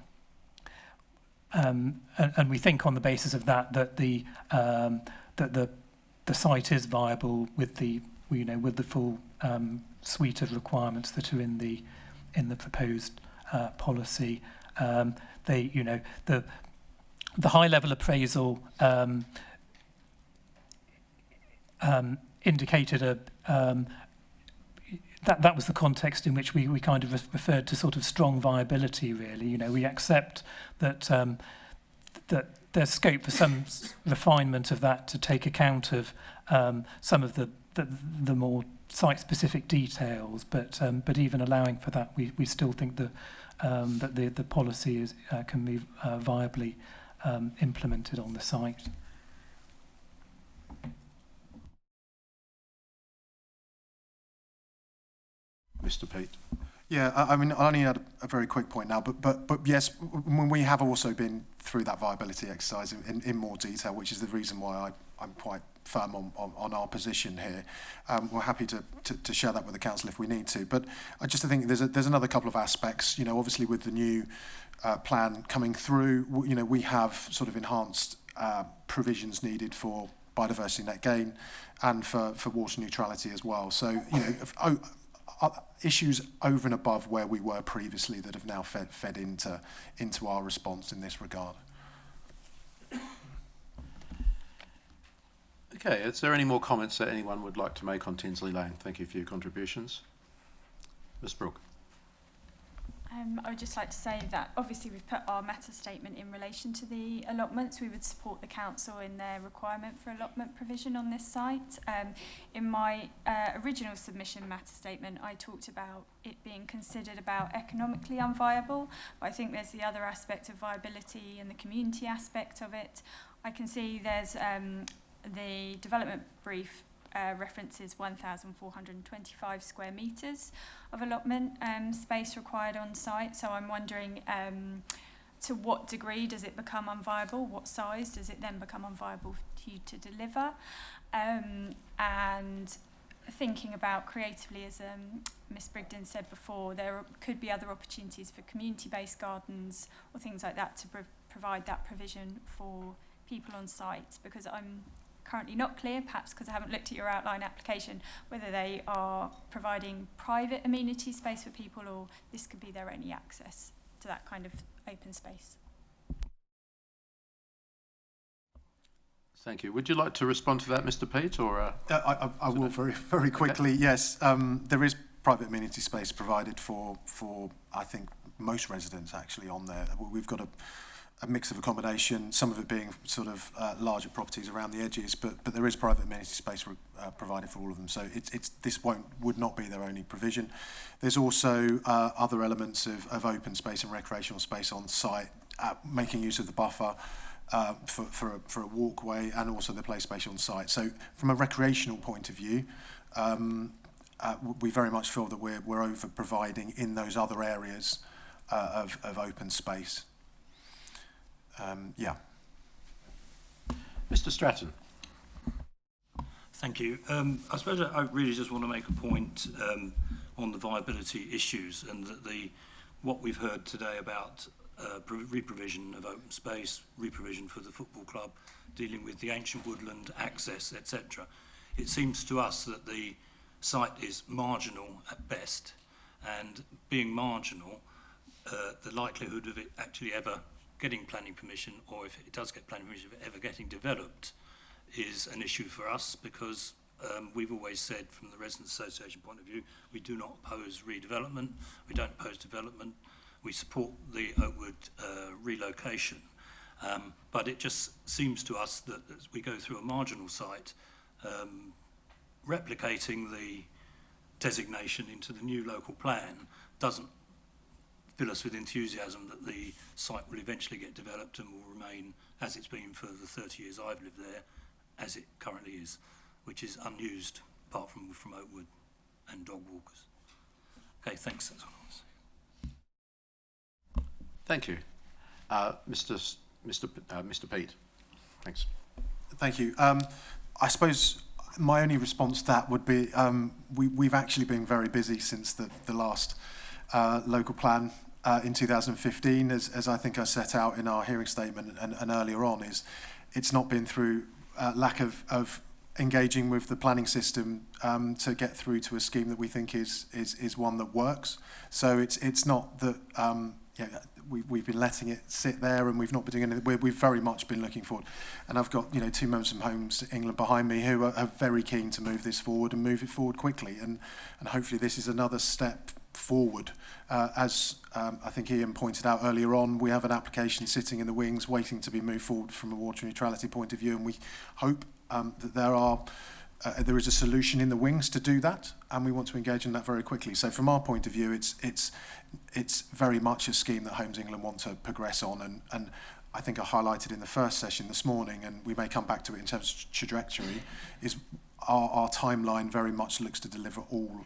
we think on the basis of that the site is viable with the full suite of requirements that are in the proposed policy. The high level appraisal indicated that was the context in which we kind of referred to sort of strong viability. Really, we accept that that there's scope for some refinement of that to take account of some of the more site-specific details, but even allowing for that, we still think that the policy can be viably implemented on the site. Mr. Pete. Yeah, I mean, I only had a very quick point now, but yes, we have also been through that viability exercise in more detail, which is the reason why I'm quite firm on our position here. We're happy to share that with the council if we need to, but I just think there's another couple of aspects. Obviously with the new plan coming through, we have sort of enhanced provisions needed for biodiversity net gain and for water neutrality as well. So issues over and above where we were previously that have now fed into our response in this regard. Okay, is there any more comments that anyone would like to make on Tinsley Lane? Thank you for your contributions. Ms. Brooke. I would just like to say that obviously we've put our meta statement in relation to the allotments. We would support the council in their requirement for allotment provision on this site. In my original submission meta statement, I talked about it being considered about economically unviable, but I think there's the other aspect of viability and the community aspect of it. I can see there's the development brief references 1,425 square metres of allotment space required on site. So I'm wondering to what degree does it become unviable? What size does it then become unviable for you to deliver? And thinking about creatively, as Miss Brigden said before, there could be other opportunities for community-based gardens or things like that to provide that provision for people on site, because I'm currently not clear, perhaps because I haven't looked at your outline application, whether they are providing private amenity space for people or this could be their only access to that kind of open space. Thank you. Would you like to respond to that, Mr. Pete, or? I will very quickly. Okay. Yes, there is private amenity space provided for I think most residents actually on there. We've got a mix of accommodation, some of it being sort of larger properties around the edges, but there is private amenity space provided for all of them. So this would not be their only provision. There's also other elements of open space and recreational space on site, making use of the buffer for a walkway and also the play space on site. So from a recreational point of view, we very much feel that we're over providing in those other areas of open space. Yeah. Mr. Stratton. Thank you. I suppose I really just want to make a point on the viability issues, and that what we've heard today about re-provision of open space, re-provision for the football club, dealing with the ancient woodland access, etc. It seems to us that the site is marginal at best, and being marginal, the likelihood of it actually ever getting planning permission, or if it does get planning permission, of it ever getting developed, is an issue for us, because we've always said from the Residents Association point of view, we do not oppose redevelopment, we don't oppose development, we support the Oakwood relocation, but it just seems to us that as we go through a marginal site, replicating the designation into the new local plan doesn't fill us with enthusiasm that the site will eventually get developed and will remain as it's been for the 30 years I've lived there, as it currently is, which is unused apart from Oakwood and dog walkers. Okay, thanks. That's all I want to say. Thank you. Mr. Pete. Thanks. Thank you. I suppose my only response to that would be we've actually been very busy since the last local plan in 2015, as I think I set out in our hearing statement and earlier on, it's not been through lack of engaging with the planning system to get through to a scheme that we think is one that works. So it's not that we've been letting it sit there and we've not been doing anything. We've very much been looking forward, and I've got two members from Homes England behind me who are very keen to move this forward and move it forward quickly, and hopefully this is another step forward. As I think Ian pointed out earlier on, we have an application sitting in the wings waiting to be moved forward from a water neutrality point of view, and we hope that there is a solution in the wings to do that, and we want to engage in that very quickly. So from our point of view, it's very much a scheme that Homes England want to progress on, and I think I highlighted in the first session this morning, and we may come back to it in terms of trajectory, is our timeline very much looks to deliver all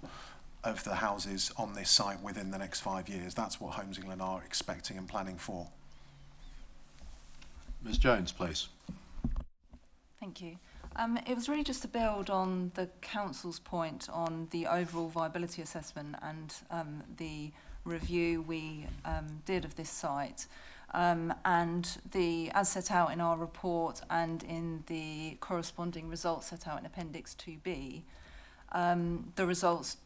of the houses on this site within the next 5 years. That's what Homes England are expecting and planning for. Ms. Jones, please. Thank you. It was really just to build on the council's point on the overall viability assessment and the review we did of this site, and as set out in our report and in the corresponding results set out in Appendix 2B, the results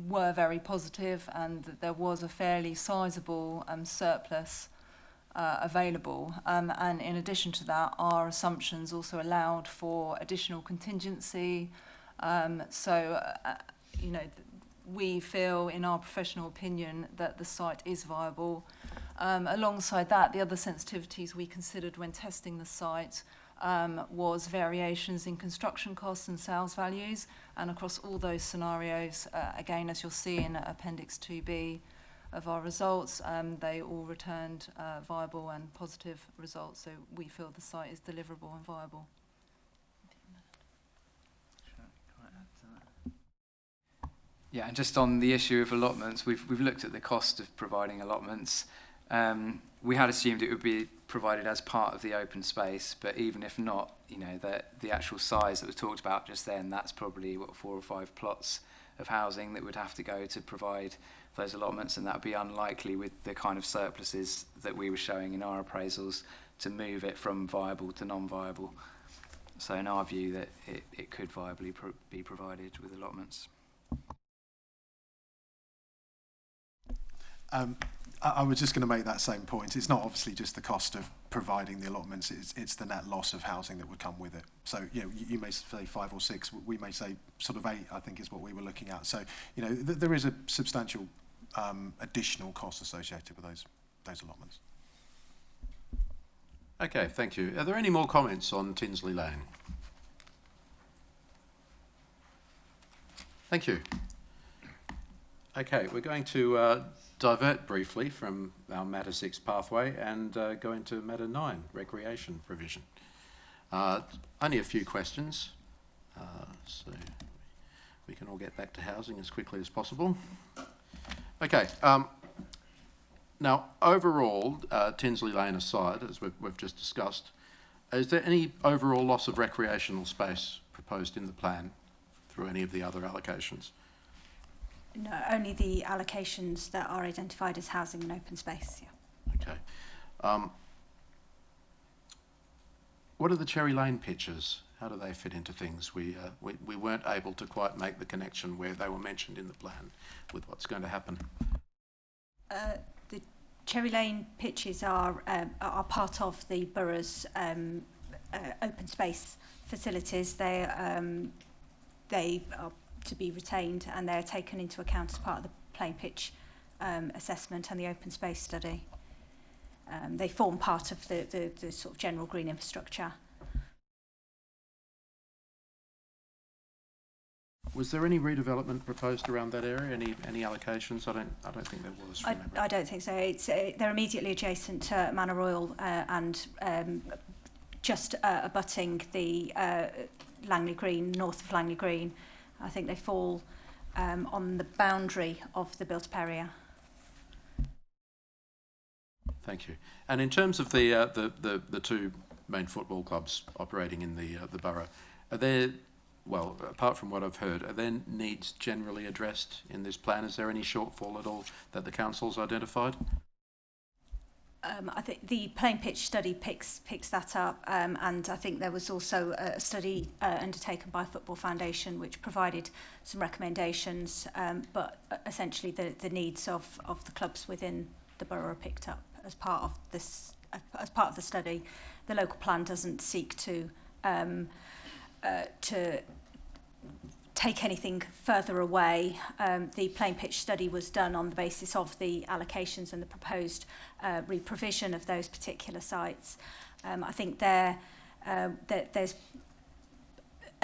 were very positive, and that there was a fairly sizable surplus available, and in addition to that, our assumptions also allowed for additional contingency, so we feel, in our professional opinion, that the site is viable. Alongside that, the other sensitivities we considered when testing the site was variations in construction costs and sales values, and across all those scenarios, again, as you'll see in Appendix 2B of our results, they all returned viable and positive results, so we feel the site is deliverable and viable. Yeah, and just on the issue of allotments, we've looked at the cost of providing allotments. We had assumed it would be provided as part of the open space, but even if not, you know, the actual size that was talked about just then, that's probably, 4 or 5 plots of housing that would have to go to provide those allotments, and that would be unlikely with the kind of surpluses that we were showing in our appraisals to move it from viable to non-viable. So in our view, that it could viably be provided with allotments. I was just going to make that same point. It's not obviously just the cost of providing the allotments, it's the net loss of housing that would come with it. So, you know, you may say 5 or 6, we may say sort of 8, I think is what we were looking at. So, you know, there is a substantial additional cost associated with those allotments. Okay, thank you. Are there any more comments on Tinsley Lane? Thank you. Okay, we're going to divert briefly from our Matter 6 pathway and go into Matter 9, recreation provision. Only a few questions, so we can all get back to housing as quickly as possible. Okay, now overall, Tinsley Lane aside, as we've just discussed, is there any overall loss of recreational space proposed in the plan through any of the other allocations? No, only the allocations that are identified as housing and open space. Yeah. Okay. What are the Cherry Lane pitches? How do they fit into things? We weren't able to quite make the connection where they were mentioned in the plan with what's going to happen. The Cherry Lane pitches are part of the borough's open space facilities. They are to be retained, and they're taken into account as part of the plain pitch assessment and the open space study. They form part of the sort of general green infrastructure. Was there any redevelopment proposed around that area? Any allocations? I don't think there was. I don't think so. It's they're immediately adjacent to Manor Royal and just abutting the Langley Green, north of Langley Green. I think they fall on the boundary of the built-up area. Thank you. And in terms of the 2 main football clubs operating in the borough, are there, well, apart from what I've heard, are there needs generally addressed in this plan? Is there any shortfall at all that the council's identified? I think the plain pitch study picks that up, and I think there was also a study undertaken by Football Foundation which provided some recommendations, but essentially the needs of the clubs within the borough are picked up as part of this, as part of the study. The local plan doesn't seek to take anything further away. The plain pitch study was done on the basis of the allocations and the proposed re-provision of those particular sites. I think there's an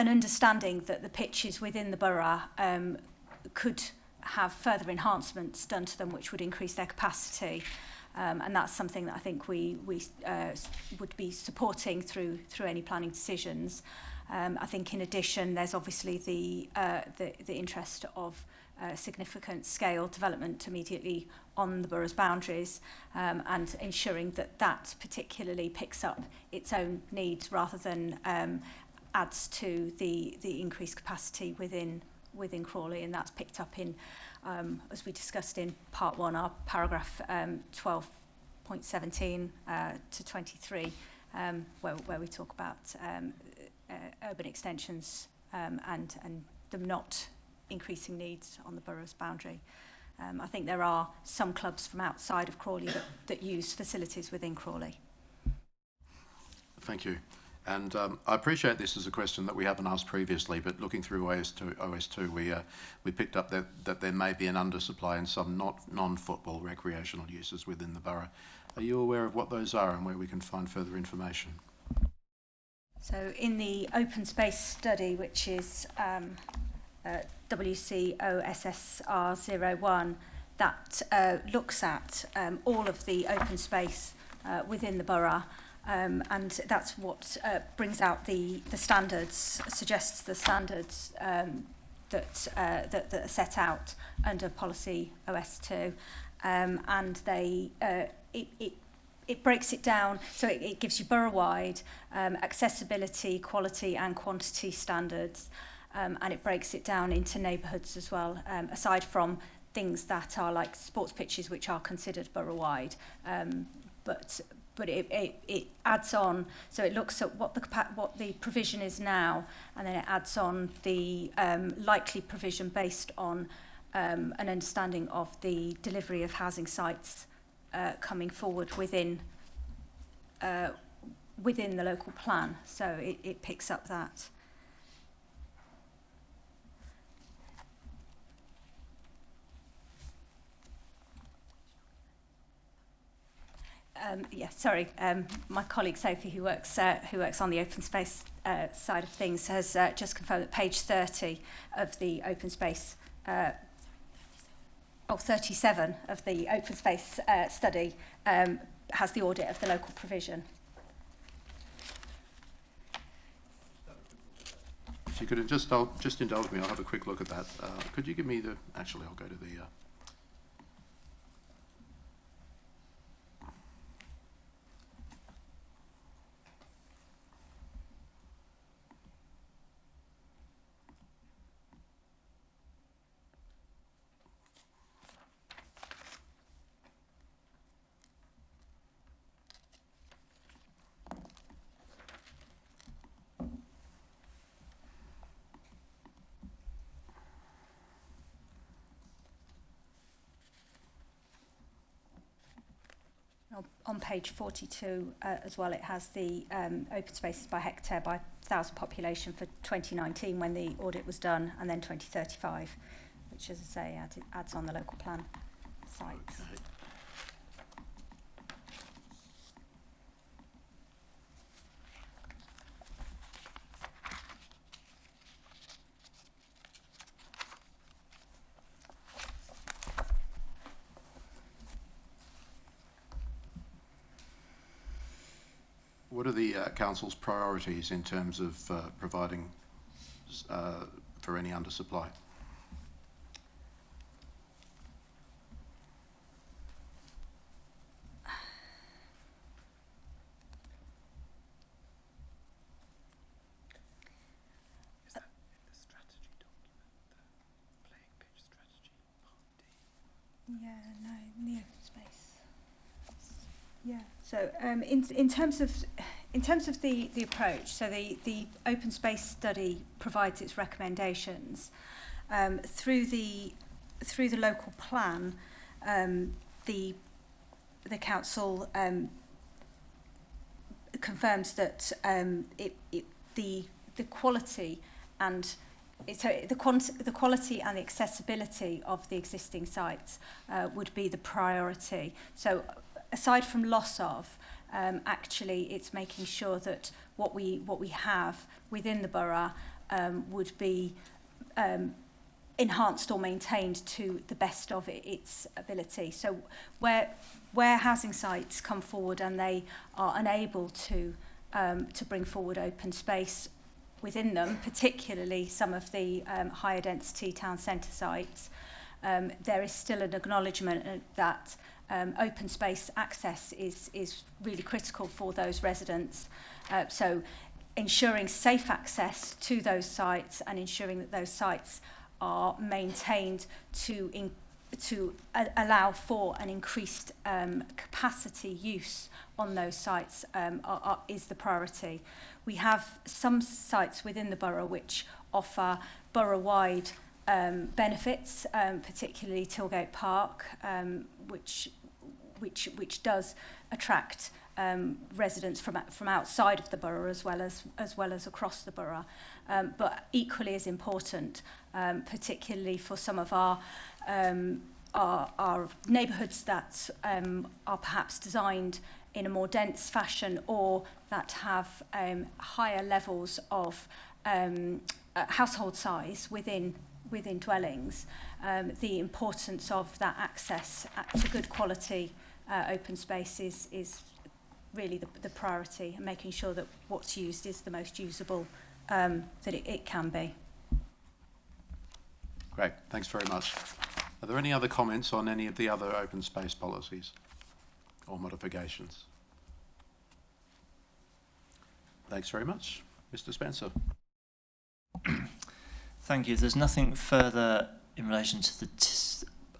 understanding that the pitches within the borough could have further enhancements done to them which would increase their capacity. And that's something that I think we would be supporting through any planning decisions. I think in addition, there's obviously the interest of significant scale development immediately on the borough's boundaries, and ensuring that particularly picks up its own needs rather than adds to the increased capacity within Crawley, and that's picked up in, as we discussed in part 1, our paragraph 12.17 to 23, where we talk about urban extensions and them not increasing needs on the borough's boundary. I think there are some clubs from outside of Crawley that use facilities within Crawley. Thank you. And I appreciate this is a question that we haven't asked previously, but looking through OS2, we picked up that there may be an undersupply in some non-football recreational uses within the borough. Are you aware of what those are and where we can find further information? So in the open space study, which is WCOSSR01, that looks at all of the open space within the borough, and that's what brings out the standards, suggests the standards that are set out under policy OS2, and it breaks it down, so it gives you borough-wide accessibility, quality and quantity standards, and it breaks it down into neighbourhoods as well, aside from things that are like sports pitches, which are considered borough-wide, but it adds on, so it looks at what the provision is now, and then it adds on the likely provision based on an understanding of the delivery of housing sites coming forward within the local plan. So it picks up that. My colleague Sophie, who works on the open space side of things, has just confirmed that page 30 of the open space, 37 of the open space study has the audit of the local provision. If you could just indulge me, I'll have a quick look at that. Could you give me the? Actually, I'll go to the. On page 42 as well, it has the open spaces by hectare by 1,000 population for 2019 when the audit was done, and then 2035, which, as I say, adds on the local plan sites. Okay. What are the council's priorities in terms of providing for any undersupply? Is that in the strategy document, the playing pitch strategy, part D? Yeah, no, in the open space. Yeah. So in terms of the approach, so the open space study provides its recommendations through the local plan. The council confirms that the quality and the quality and the accessibility of the existing sites would be the priority. So aside from loss of, actually it's making sure that what we have within the borough would be enhanced or maintained to the best of its ability. So where housing sites come forward and they are unable to bring forward open space within them, particularly some of the higher density town centre sites, there is still an acknowledgement that open space access is really critical for those residents. So ensuring safe access to those sites and ensuring that those sites are maintained to allow for an increased capacity use on those sites is the priority. We have some sites within the borough which offer borough-wide benefits, particularly Tilgate Park, which does attract residents from outside of the borough as well as across the borough. But equally as important, particularly for some of our neighbourhoods that are perhaps designed in a more dense fashion or that have higher levels of household size within dwellings, the importance of that access to good quality open space is really the priority, and making sure that what's used is the most usable that it can be. Great, thanks very much. Are there any other comments on any of the other open space policies or modifications? Thanks very much. Mr. Spencer. Thank you. There's nothing further in relation to the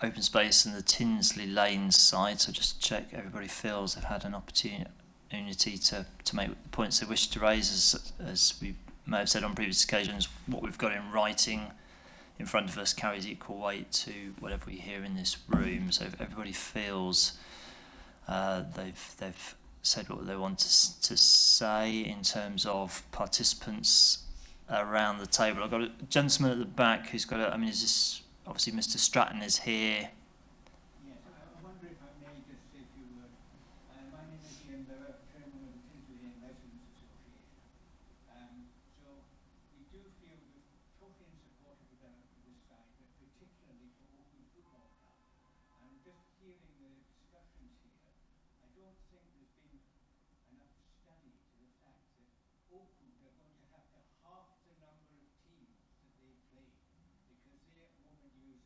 open space and the Tinsley Lane site, so just check everybody feels they've had an opportunity to make the points they wish to raise. As we may have said on previous occasions, what we've got in writing in front of us carries equal weight to whatever we hear in this room. So if everybody feels they've said what they want to say in terms of participants around the table. I've got a gentleman at the back who's got I mean, is this, obviously Mr. Stratton is here. Yes, I wonder if I may just say a few words. My name is Ian Miller, chairman of the Tinsley Lane Residents Association. So we do feel we're totally in support of development of this site, but particularly for Oakham Football Club. And just hearing the discussions here, I don't think there's been enough study to the fact that Oakham are going to have to half the number of teams that they play, because they at the moment use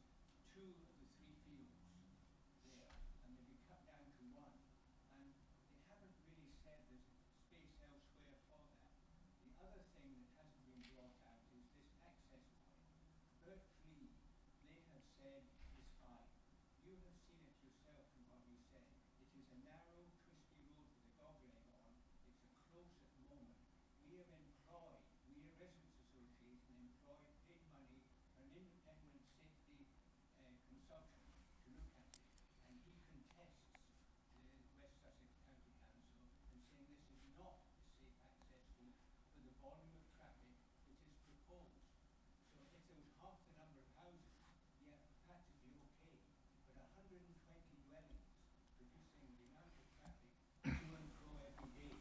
2 of the 3 fields there, and they'll be cut down to 1. And they haven't really said there's space elsewhere for that. The other thing that hasn't been brought out is this access point. Virtually, they have said is fine. You have seen it yourself from what you said. It is a narrow, twisty road with a gogling on. It's a close at the moment. We a residents association employed, paid money for an independent safety consultant to look at it, and he contests the West Sussex County Council and saying this is not a safe access route for the volume of traffic that is proposed. So if there was half the number of houses, yeah, practically okay, but 120 dwellings producing the amount of traffic to and fro every day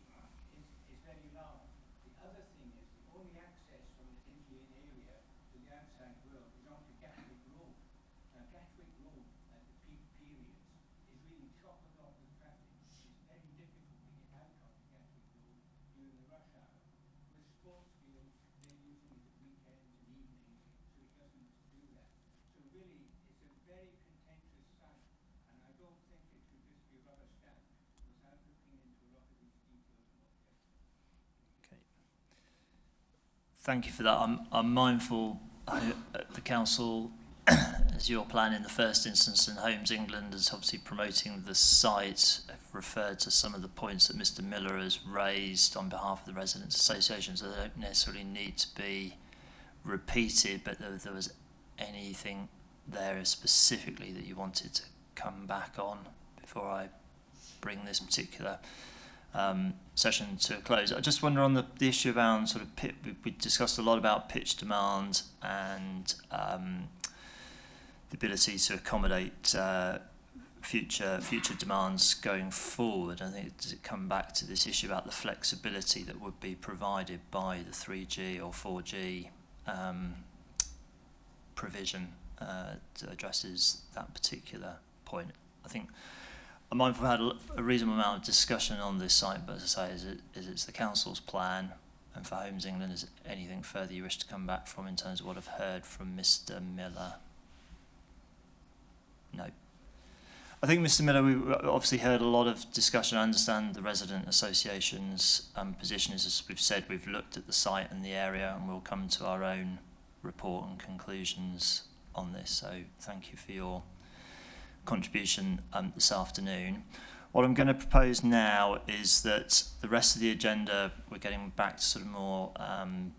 is very large. The other thing is the only access from the Tinsley Lane area to the outside world is onto Gatwick Road. Now Gatwick Road at the peak periods is really chock-a-block with traffic. It's very difficult to get out onto Gatwick Road during the rush hour. With sports fields, they're using it at weekends and evenings, so it doesn't do that. So really, it's a very contentious site, and I don't think it should just be rubber stamped without looking into a lot of these details more carefully. Okay. Thank you for that. I'm mindful the council, as your plan in the first instance, and Homes England is obviously promoting the site, have referred to some of the points that Mr. Miller has raised on behalf of the residents' associations. They don't necessarily need to be repeated, but there was anything there specifically that you wanted to come back on before I bring this particular session to a close. I just wonder on the issue around sort of we discussed a lot about pitch demand and the ability to accommodate future demands going forward. I think does it come back to this issue about the flexibility that would be provided by the 3G or 4G provision that addresses that particular point. I think I'm mindful we've had a reasonable amount of discussion on this site, but as I say, it's the council's plan, and for Homes England, is there anything further you wish to come back from in terms of what I've heard from Mr. Miller? No. I think, Mr. Miller, we obviously heard a lot of discussion. I understand the resident association's position is, as we've said, we've looked at the site and the area, and we'll come to our own report and conclusions on this. So thank you for your contribution this afternoon. What I'm going to propose now is that the rest of the agenda, we're getting back to sort of more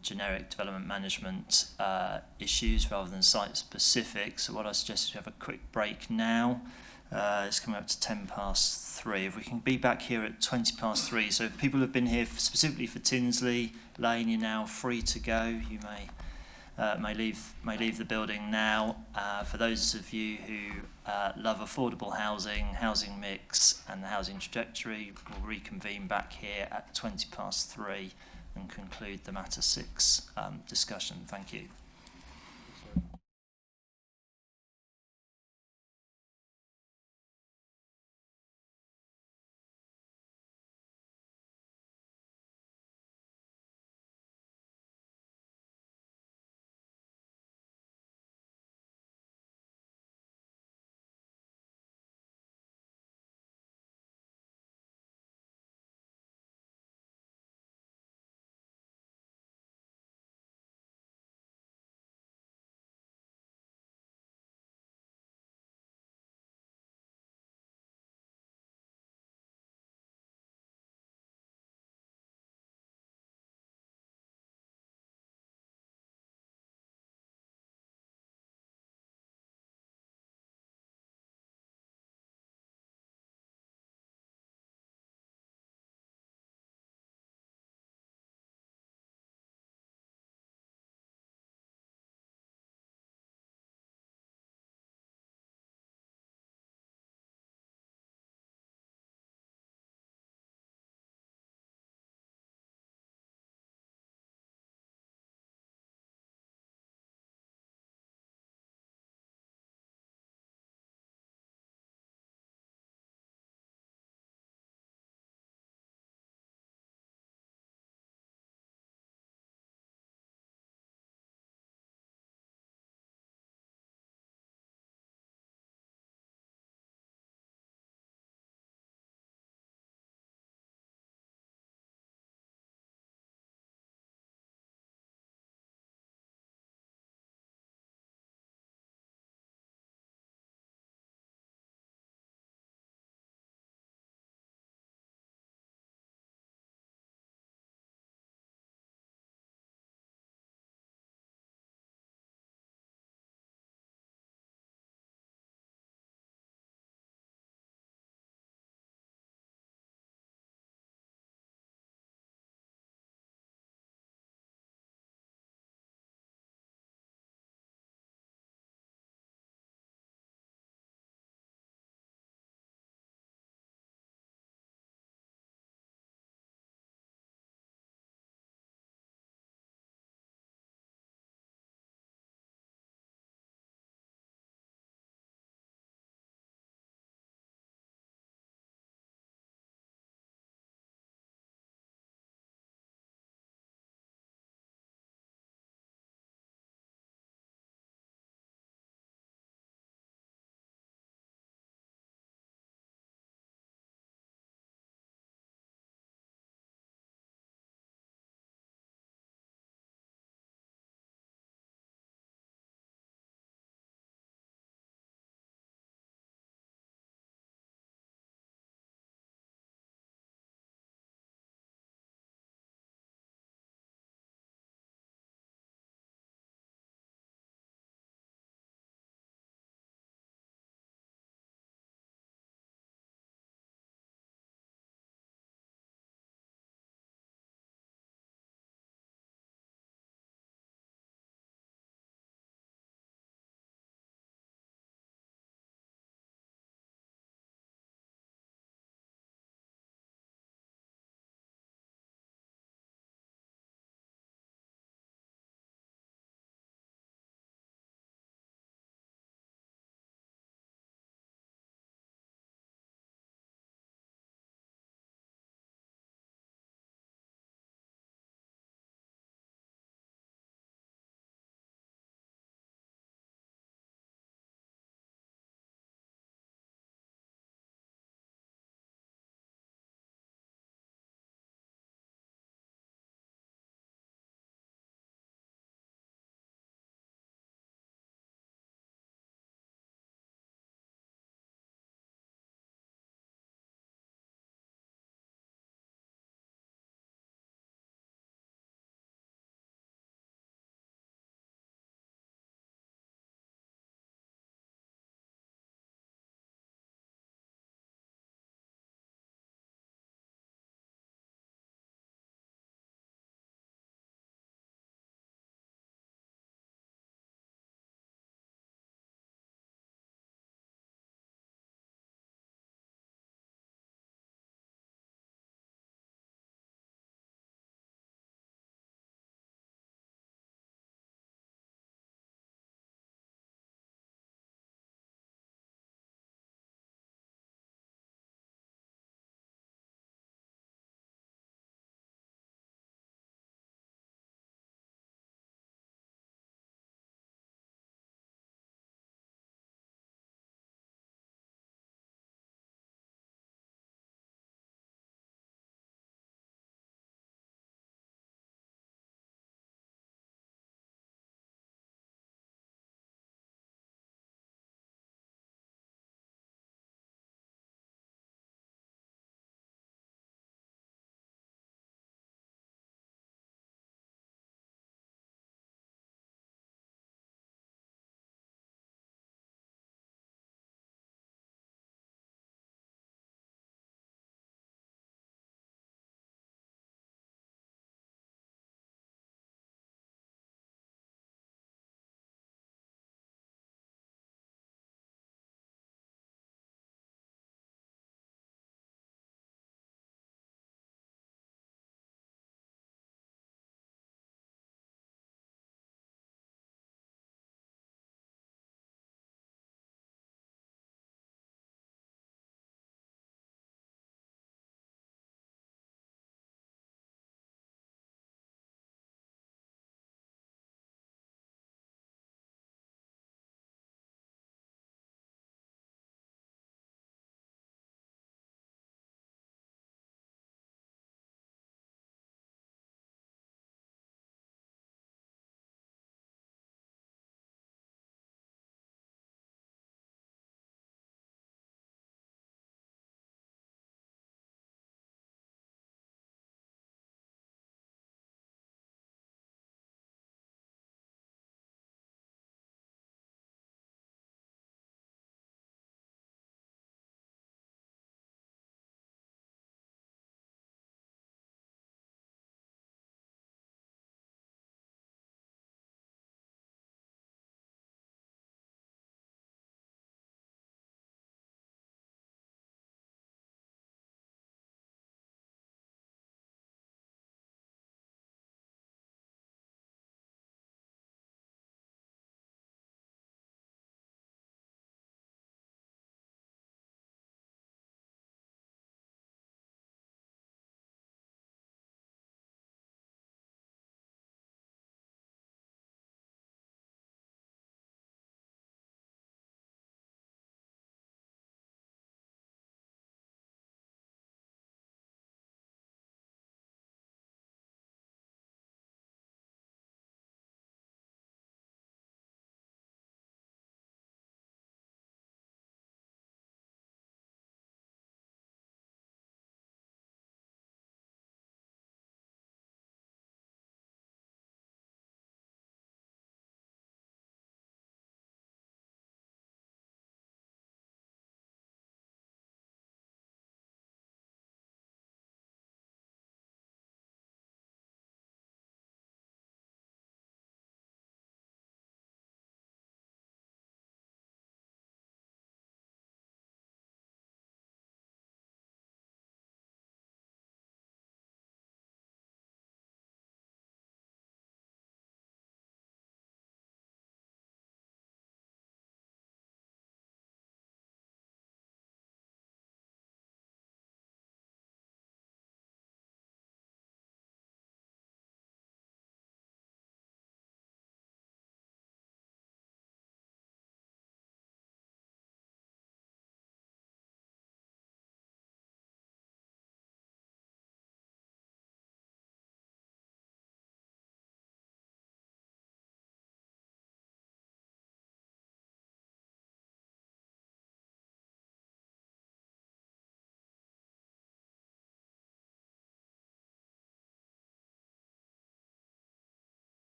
generic development management issues rather than site specific. So what I suggest is we have a quick break now, It's coming up to 3:10. If we can be back here at 3:20. So if people have been here specifically for Tinsley Lane, you're now free to go. You may leave the building now. For those of you who love affordable housing mix and the housing trajectory, we'll reconvene back here at 3:20 and conclude the Matter 6 discussion. Thank you.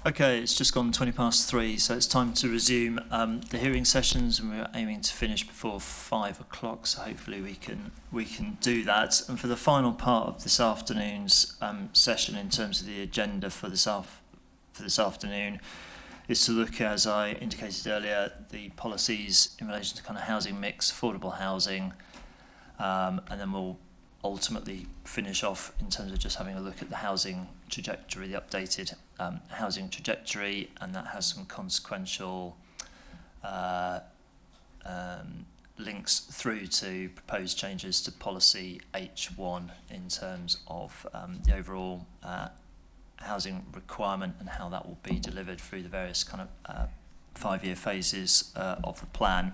Okay, it's just gone 3:20, so it's time to resume the hearing sessions, and we're aiming to finish before 5 o'clock. So hopefully we can do that. And for the final part of this afternoon's session, in terms of the agenda for this afternoon, is to look, as I indicated earlier, the policies in relation to kind of housing mix, affordable housing, and then we'll ultimately finish off in terms of just having a look at the housing trajectory, the updated housing trajectory, and that has some consequential links through to proposed changes to policy H1 in terms of the overall housing requirement and how that will be delivered through the various kind of 5-year phases of the plan.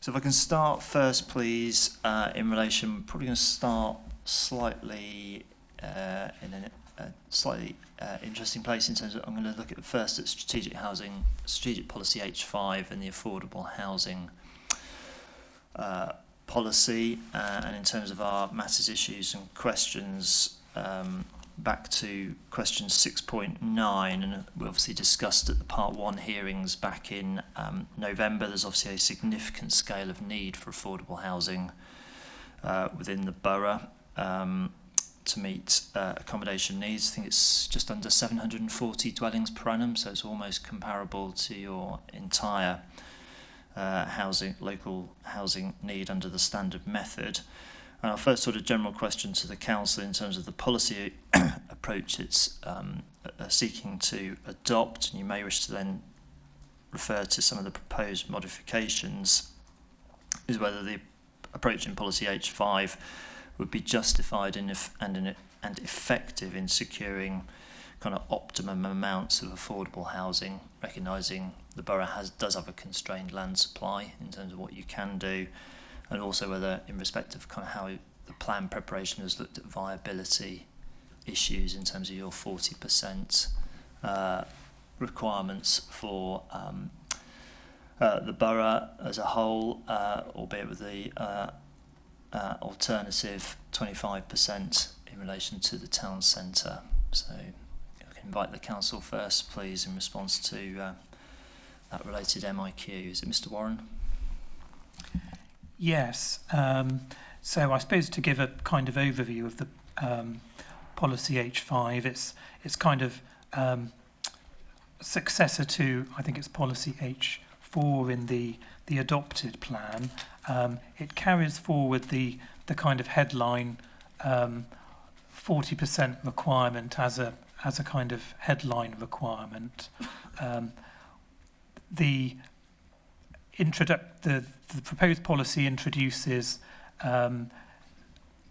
So if I can start first, please, in relation, probably going to start slightly in a slightly interesting place in terms of, I'm going to look at first at strategic housing, strategic policy H5 and the affordable housing policy, and in terms of our matters, issues and questions, back to question 6.9, and we obviously discussed at the part 1 hearings back in November. There's obviously a significant scale of need for affordable housing within the borough to meet accommodation needs. I think it's just under 740 dwellings per annum, so it's almost comparable to your entire local housing need under the standard method. And our first sort of general question to the council in terms of the policy approach it's seeking to adopt, and you may wish to then refer to some of the proposed modifications, is whether the approach in policy H5 would be justified and effective in securing kind of optimum amounts of affordable housing, recognising the borough does have a constrained land supply in terms of what you can do, and also whether in respect of kind of how the plan preparation has looked at viability issues in terms of your 40% requirements for the borough as a whole, albeit with the alternative 25% in relation to the town centre. So I can invite the council first, please, in response to that related MIQ. Is it Mr. Warren? Yes. So I suppose to give a kind of overview of the policy H5, it's kind of successor to, I think it's policy H4 in the adopted plan. It carries forward the kind of headline 40% requirement as a kind of headline requirement. The proposed policy introduces a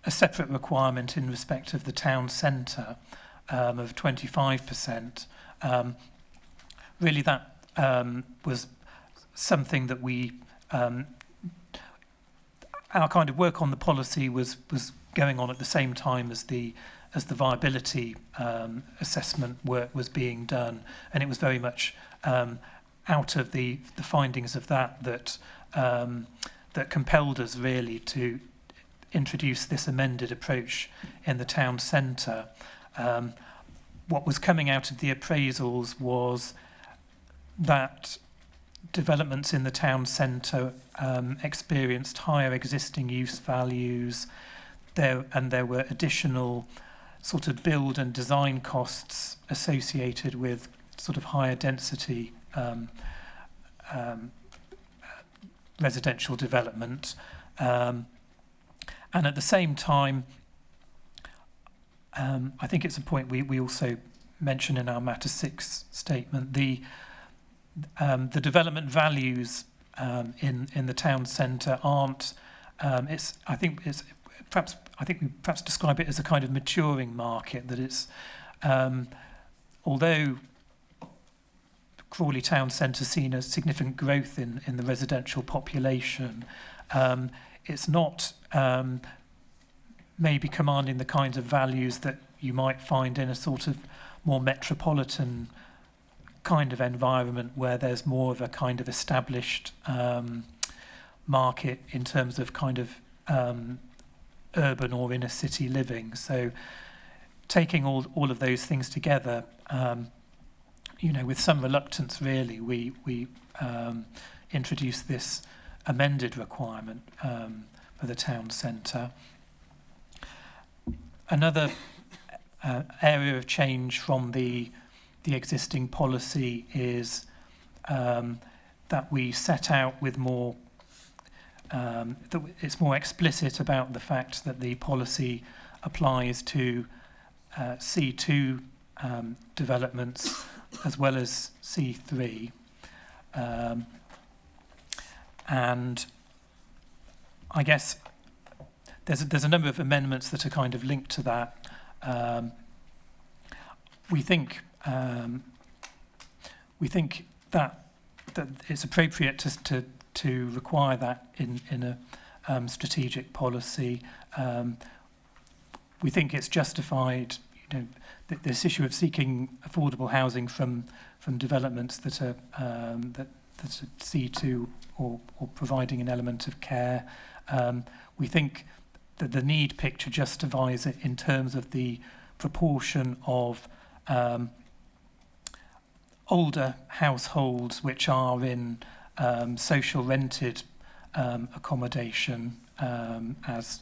separate requirement in respect of the town centre of 25%. Really, that was something that we our kind of work on the policy was going on at the same time as the viability assessment work was being done, and it was very much out of the findings of that compelled us really to introduce this amended approach in the town centre. What was coming out of the appraisals was that developments in the town centre experienced higher existing use values, and there were additional sort of build and design costs associated with sort of higher density residential development. And at the same time, I think it's a point we also mention in our Matter 6 statement, the development values in the town centre aren't. I think we perhaps describe it as a kind of maturing market. That it's although Crawley town centre seen a significant growth in the residential population, it's not maybe commanding the kinds of values that you might find in a sort of more metropolitan kind of environment where there's more of a kind of established market in terms of kind of urban or inner city living. So taking all of those things together, with some reluctance, really, we introduced this amended requirement for the town centre. Another area of change from the existing policy is that we set out with more, that it's more explicit about the fact that the policy applies to C2 developments as well as C3. And I guess there's a number of amendments that are kind of linked to that. We think that it's appropriate to require that in a strategic policy. We think it's justified. This issue of seeking affordable housing from developments that are C2 or providing an element of care. We think that the need picture justifies it in terms of the proportion of older households which are in social rented accommodation as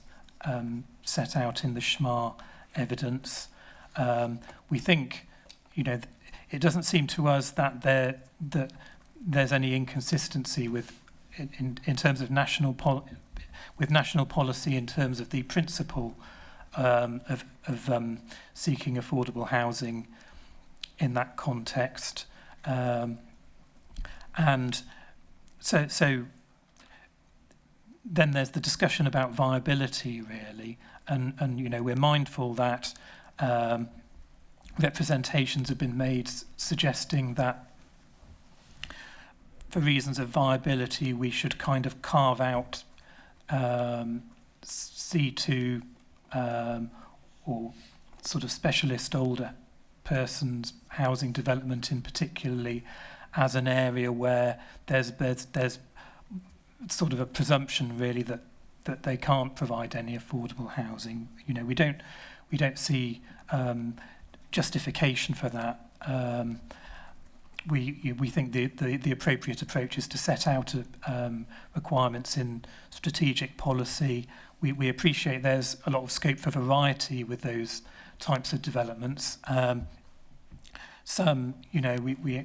set out in the SHMA evidence. We think, it doesn't seem to us that there's any inconsistency in terms of national policy in terms of the principle of seeking affordable housing in that context. And so then there's the discussion about viability, really, and we're mindful that representations have been made suggesting that for reasons of viability we should kind of carve out C2 or sort of specialist older persons housing development in particularly as an area where there's sort of a presumption really that they can't provide any affordable housing. We don't see justification for that. We think the appropriate approach is to set out requirements in strategic policy. We appreciate there's a lot of scope for variety with those types of developments. Some, we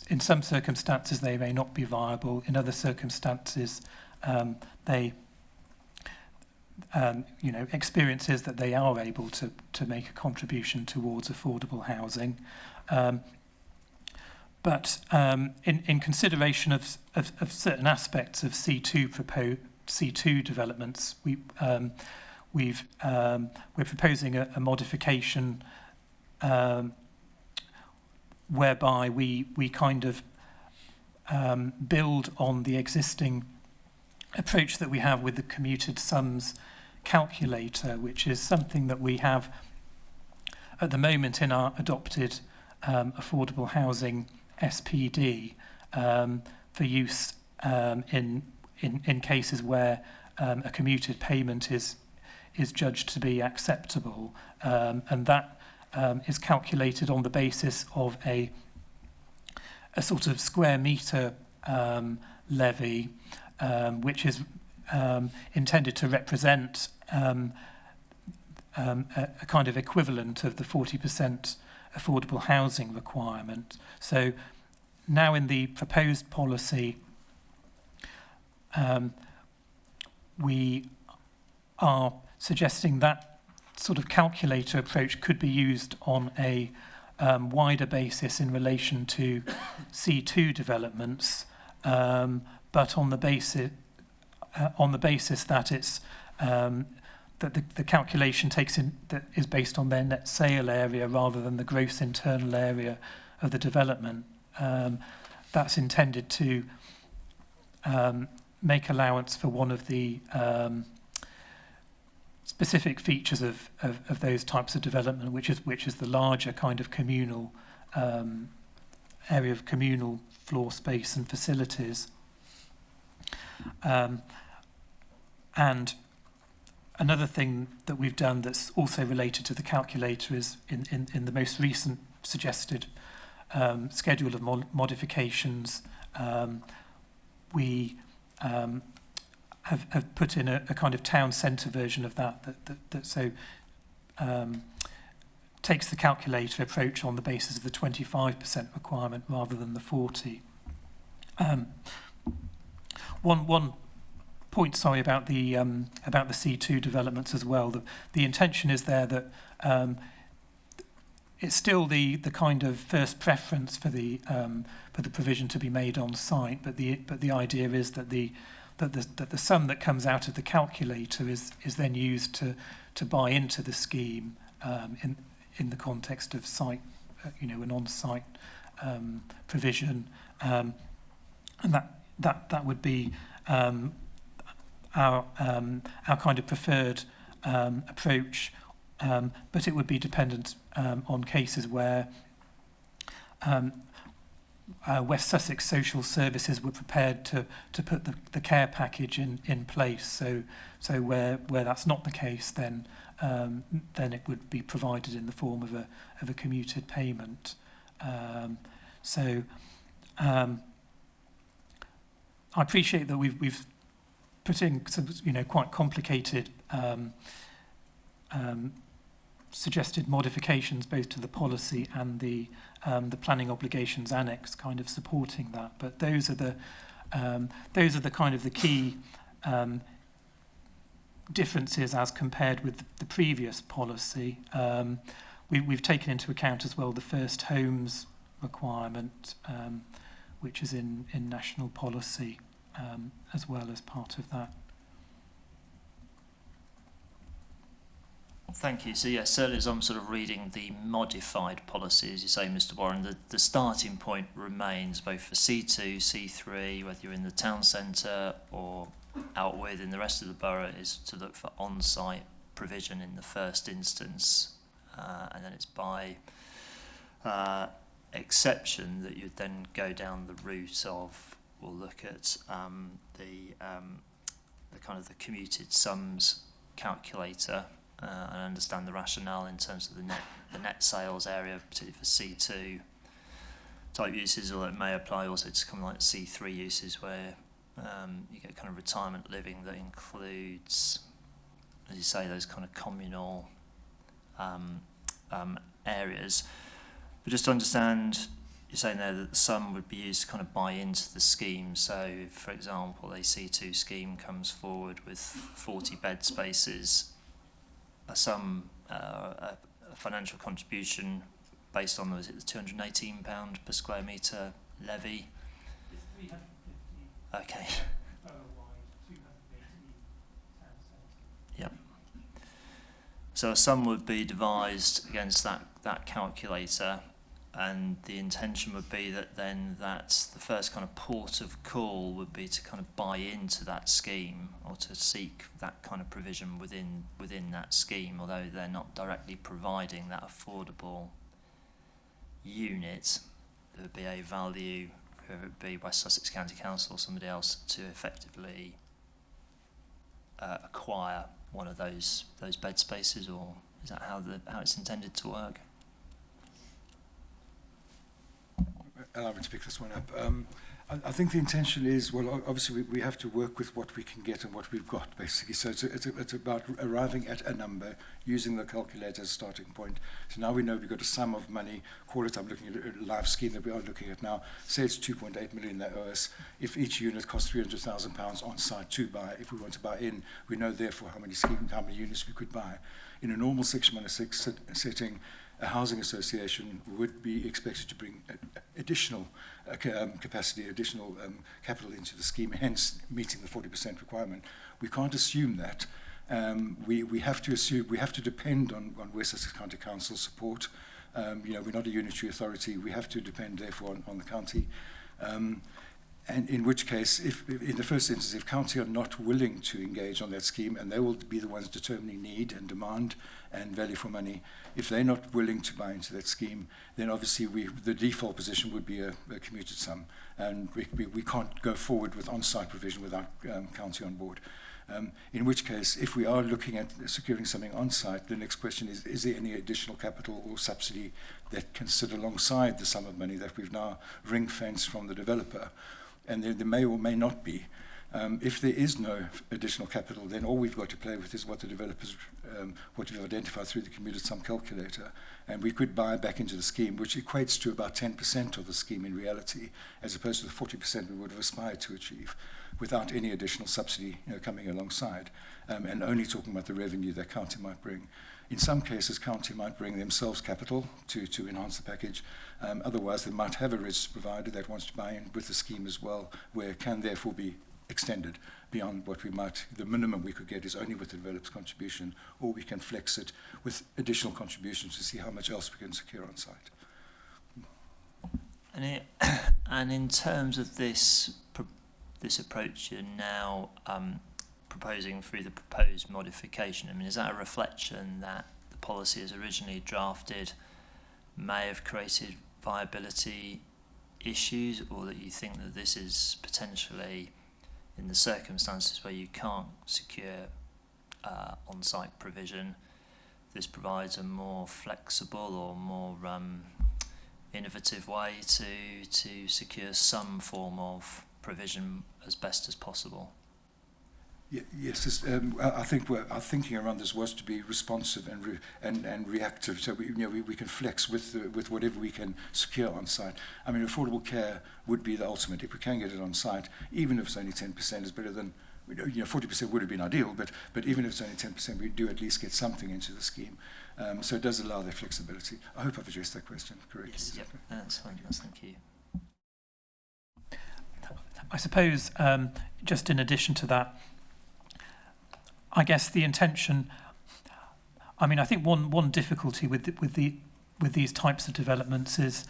in some circumstances they may not be viable. In other circumstances, they experiences that they are able to make a contribution towards affordable housing. But in consideration of certain aspects of C2 developments, we're proposing a modification whereby we kind of build on the existing approach that we have with the commuted sums calculator, which is something that we have at the moment in our adopted affordable housing SPD for use in cases where a commuted payment is judged to be acceptable, and that is calculated on the basis of a sort of square metre levy, which is intended to represent a kind of equivalent of the 40% affordable housing requirement. So now in the proposed policy, we are suggesting that sort of calculator approach could be used on a wider basis in relation to C2 developments, but on the basis that it's that the calculation that is based on their net sale area rather than the gross internal area of the development. That's intended to make allowance for one of the specific features of those types of development, which is the larger kind of communal area of communal floor space and facilities. And another thing that we've done that's also related to the calculator is in the most recent suggested schedule of modifications. We have put in a kind of town centre version of that takes the calculator approach on the basis of the 25% requirement rather than the 40%. One point, sorry, about the C2 developments as well. The intention is there that it's still the kind of first preference for the provision to be made on site, but the idea is that the sum that comes out of the calculator is then used to buy into the scheme in the context of site, an on-site provision, and that would be our kind of preferred approach, but it would be dependent on cases where West Sussex Social Services were prepared to put the care package in place. So where that's not the case, then it would be provided in the form of a commuted payment. I appreciate that we've put in some, quite complicated suggested modifications both to the policy and the planning obligations annex, kind of supporting that. But those are the kind of the key differences as compared with the previous policy. We've taken into account as well the first homes requirement, which is in national policy as well as part of that. Thank you. So yes, certainly as I'm sort of reading the modified policy, as you say, Mr. Warren, the starting point remains both for C2, C3, whether you're in the town centre or out within the rest of the borough, is to look for on-site provision in the first instance, and then it's by exception that you'd then go down the route of, we'll look at the kind of the commuted sums calculator. And understand the rationale in terms of the net sales area, particularly for C2 type uses, or it may apply also to kind of like C3 uses where you get kind of retirement living that includes, as you say, those kind of communal areas. But just to understand, you're saying there that the sum would be used to kind of buy into the scheme. So, for example, a C2 scheme comes forward with 40 bed spaces. A financial contribution based on, was it the £218 per square metre levy? It's 350. Okay. Yep. So a sum would be devised against that calculator, and the intention would be that then that's the first kind of port of call would be to kind of buy into that scheme or to seek that kind of provision within that scheme, although they're not directly providing that affordable unit. There would be a value, whether it be by Sussex County Council or somebody else, to effectively acquire one of those bed spaces, or is that how it's intended to work? Allow me to pick this one up. I think the intention is, well, obviously we have to work with what we can get and what we've got, basically. So it's about arriving at a number, using the calculator as a starting point. So now we know we've got a sum of money, call it, I'm looking at a live scheme that we are looking at now, say it's 2.8 million they owe us. If each unit costs £300,000 on site to buy, if we want to buy in, we know therefore how many units we could buy. In a normal Section 106 setting, a housing association would be expected to bring additional capacity, additional capital into the scheme, hence meeting the 40% requirement. We can't assume that. We have to depend on West Sussex County Council support. We're not a unitary authority. We have to depend, therefore, on the county. And in which case, if in the first instance, if county are not willing to engage on that scheme, and they will be the ones determining need and demand and value for money, if they're not willing to buy into that scheme, then obviously the default position would be a commuted sum, and we can't go forward with on-site provision without county on board. In which case, if we are looking at securing something on site, the next question is there any additional capital or subsidy that can sit alongside the sum of money that we've now ring-fenced from the developer? And there may or may not be. If there is no additional capital, then all we've got to play with is what the developers, what we've identified through the commuted sum calculator, and we could buy back into the scheme, which equates to about 10% of the scheme in reality, as opposed to the 40% we would have aspired to achieve, without any additional subsidy coming alongside, and only talking about the revenue that county might bring. In some cases, county might bring themselves capital to enhance the package. Otherwise, they might have a registered provider that wants to buy in with the scheme as well, where it can therefore be extended beyond what we might, the minimum we could get is only with the developer's contribution, or we can flex it with additional contributions to see how much else we can secure on site. And in terms of this approach you're now proposing through the proposed modification, I mean, is that a reflection that the policy as originally drafted may have created viability issues, or that you think that this is potentially, in the circumstances where you can't secure on-site provision, this provides a more flexible or more innovative way to secure some form of provision as best as possible? Yes, I think our thinking around this was to be responsive and reactive, so we can flex with whatever we can secure on site. I mean, affordable care would be the ultimate. If we can get it on site, even if it's only 10%, is better than 40% would have been ideal. But even if it's only 10%, we do at least get something into the scheme. So it does allow that flexibility. I hope I've addressed that question correctly. Yes, yep. That's fine. Thank you. I suppose just in addition to that, I guess the intention, I mean, I think one difficulty with these types of developments is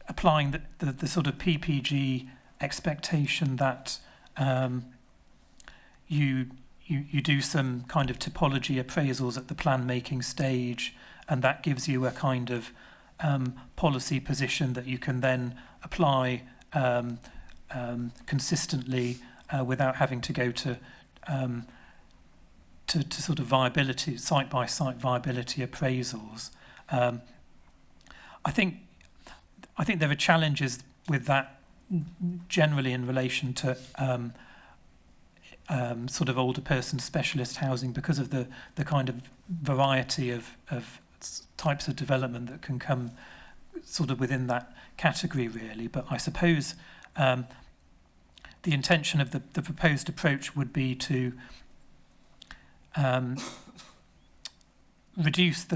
applying the sort of PPG expectation that you do some kind of typology appraisals at the plan making stage, and that gives you a kind of policy position that you can then apply consistently without having to go to sort of viability, site-by-site viability appraisals. I think there are challenges with that generally in relation to sort of older person specialist housing, because of the kind of variety of types of development that can come sort of within that category, really. But I suppose the intention of the proposed approach would be to reduce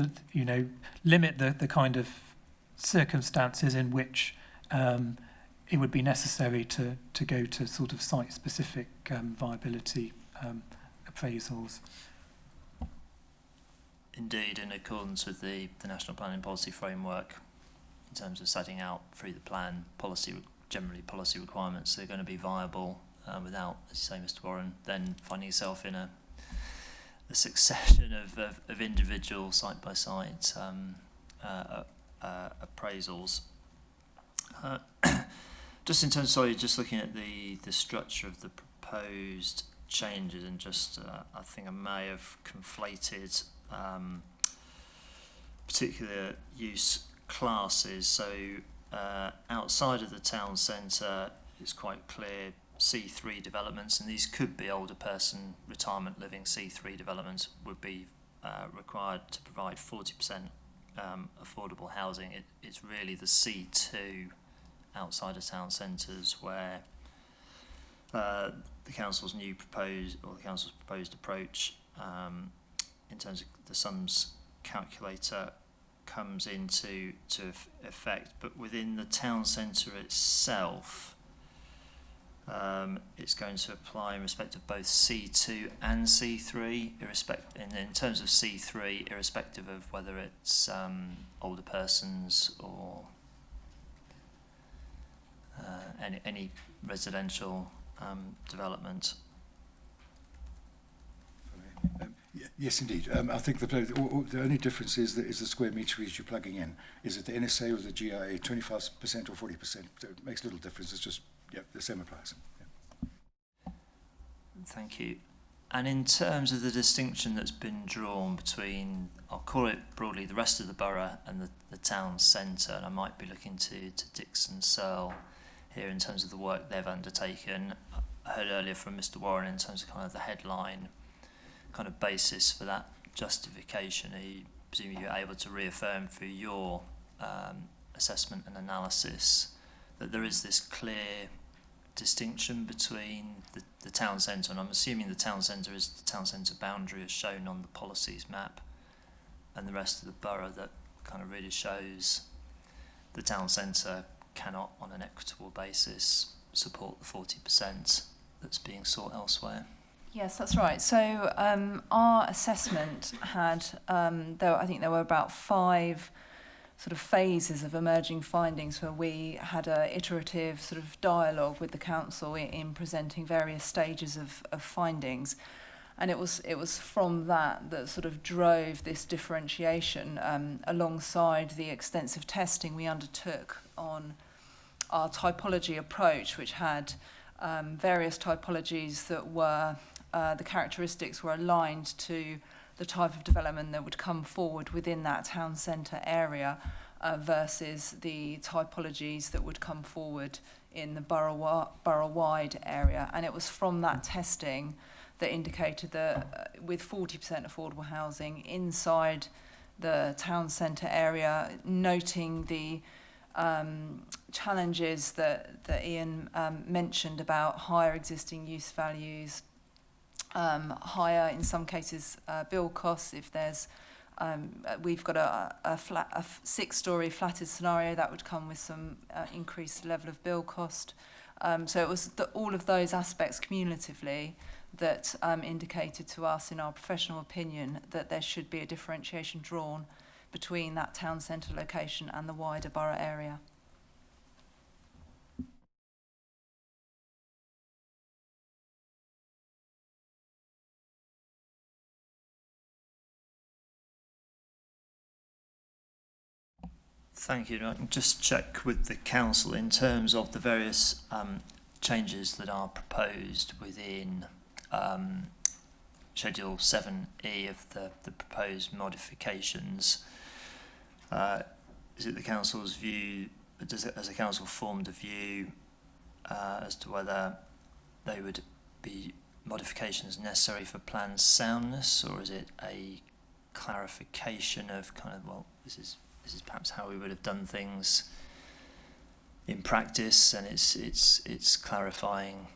limit the kind of circumstances in which it would be necessary to go to sort of site-specific viability appraisals. Indeed, in accordance with the National Planning Policy Framework, in terms of setting out through the plan generally policy requirements that are going to be viable without, as you say, Mr. Warren, then finding yourself in a succession of individual site-by-site appraisals. Just in terms, just looking at the structure of the proposed changes, and just I think I may have conflated particular use classes. So outside of the town centre, it's quite clear C3 developments, and these could be older person retirement living. C3 developments would be required to provide 40% affordable housing. It's really the C2 outside of town centres where the council's proposed approach in terms of the sums calculator comes into effect. But within the town centre itself, it's going to apply in respect of both C2 and C3, in terms of C3, irrespective of whether it's older persons or any residential development. Yes, indeed. I think the only difference is the square meterage you're plugging in. Is it the NSA or the GIA, 25% or 40%? So it makes little difference. It's just, the same applies. Yeah. Thank you. And in terms of the distinction that's been drawn between, I'll call it broadly, the rest of the borough and the town centre, and I might be looking to Dixon Searle here in terms of the work they've undertaken. I heard earlier from Mr. Warren in terms of kind of the headline kind of basis for that justification. Are you presumably you're able to reaffirm through your assessment and analysis that there is this clear distinction between the town centre, and I'm assuming the town centre is the town centre boundary as shown on the policies map, and the rest of the borough that kind of really shows the town centre cannot on an equitable basis support the 40% that's being sought elsewhere. Yes, that's right. So our assessment had, I think there were about 5 sort of phases of emerging findings where we had a iterative sort of dialogue with the council in presenting various stages of findings. And it was from that sort of drove this differentiation alongside the extensive testing we undertook on our typology approach, which had various typologies that were, the characteristics were aligned to the type of development that would come forward within that town centre area versus the typologies that would come forward in the borough-wide area. And it was from that testing that indicated that with 40% affordable housing inside the town centre area, noting the challenges that Ian mentioned about higher existing use values, higher, in some cases, build costs. If there's, we've got a 6-storey flatted scenario, that would come with some increased level of build cost. So it was all of those aspects cumulatively that indicated to us, in our professional opinion, that there should be a differentiation drawn between that town centre location and the wider borough area. Thank you. I can just check with the council in terms of the various changes that are proposed within Schedule 7E of the proposed modifications. Is it the council's view, has the council formed a view as to whether they would be modifications necessary for plan soundness, or is it a clarification of kind of, well, this is perhaps how we would have done things in practice, and it's clarifying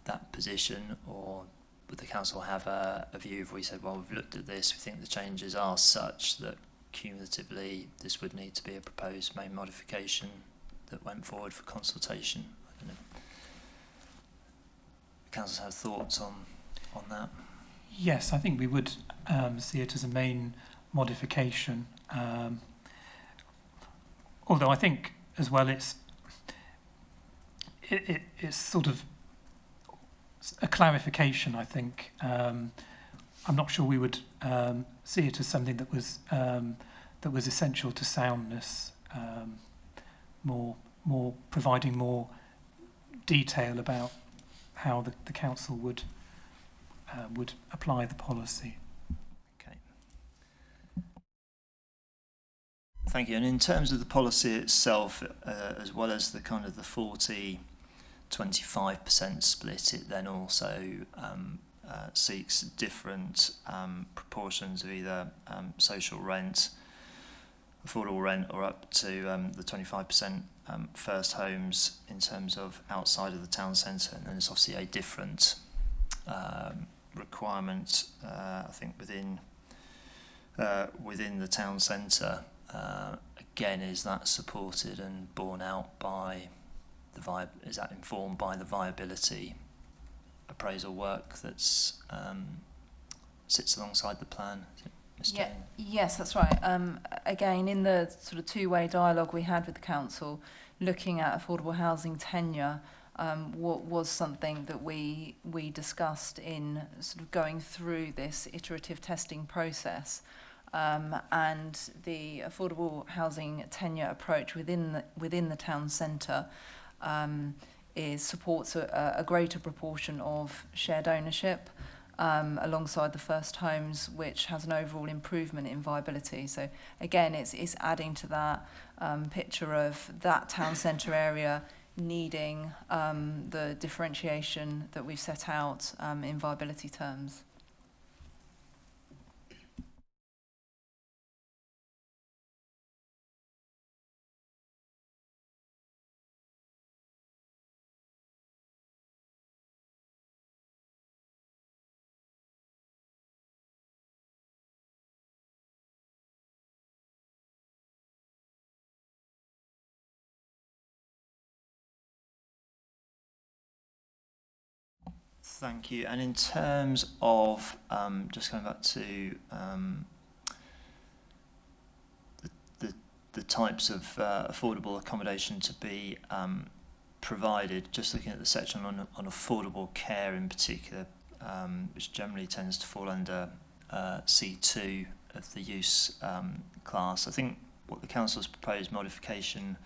that position? Or would the council have a view if we said, well, we've looked at this, we think the changes are such that cumulatively this would need to be a proposed main modification that went forward for consultation? I don't know. The council have thoughts on that? Yes, I think we would see it as a main modification. Although I think as well it's sort of a clarification, I think. I'm not sure we would see it as something that was essential to soundness, more providing more detail about how the council would apply the policy. Okay. Thank you. And in terms of the policy itself, as well as the kind of the 40-25% split, it then also seeks different proportions of either social rent, affordable rent, or up to the 25% first homes in terms of outside of the town centre. And then there's obviously a different requirement, I think, within the town centre. Again, is that supported and borne out by the is that informed by the viability appraisal work that's sits alongside the plan? Yeah, yes, that's right. Again, in the sort of two-way dialogue we had with the council, looking at affordable housing tenure, what was something that we discussed in sort of going through this iterative testing process, and the affordable housing tenure approach within the town centre supports a greater proportion of shared ownership alongside the first homes, which has an overall improvement in viability. So again, it's adding to that picture of that town centre area needing the differentiation that we've set out in viability terms. Thank you. And in terms of just going back to the types of affordable accommodation to be provided, just looking at the section on affordable care in particular, which generally tends to fall under C2 of the use class. I think what the council's proposed modification,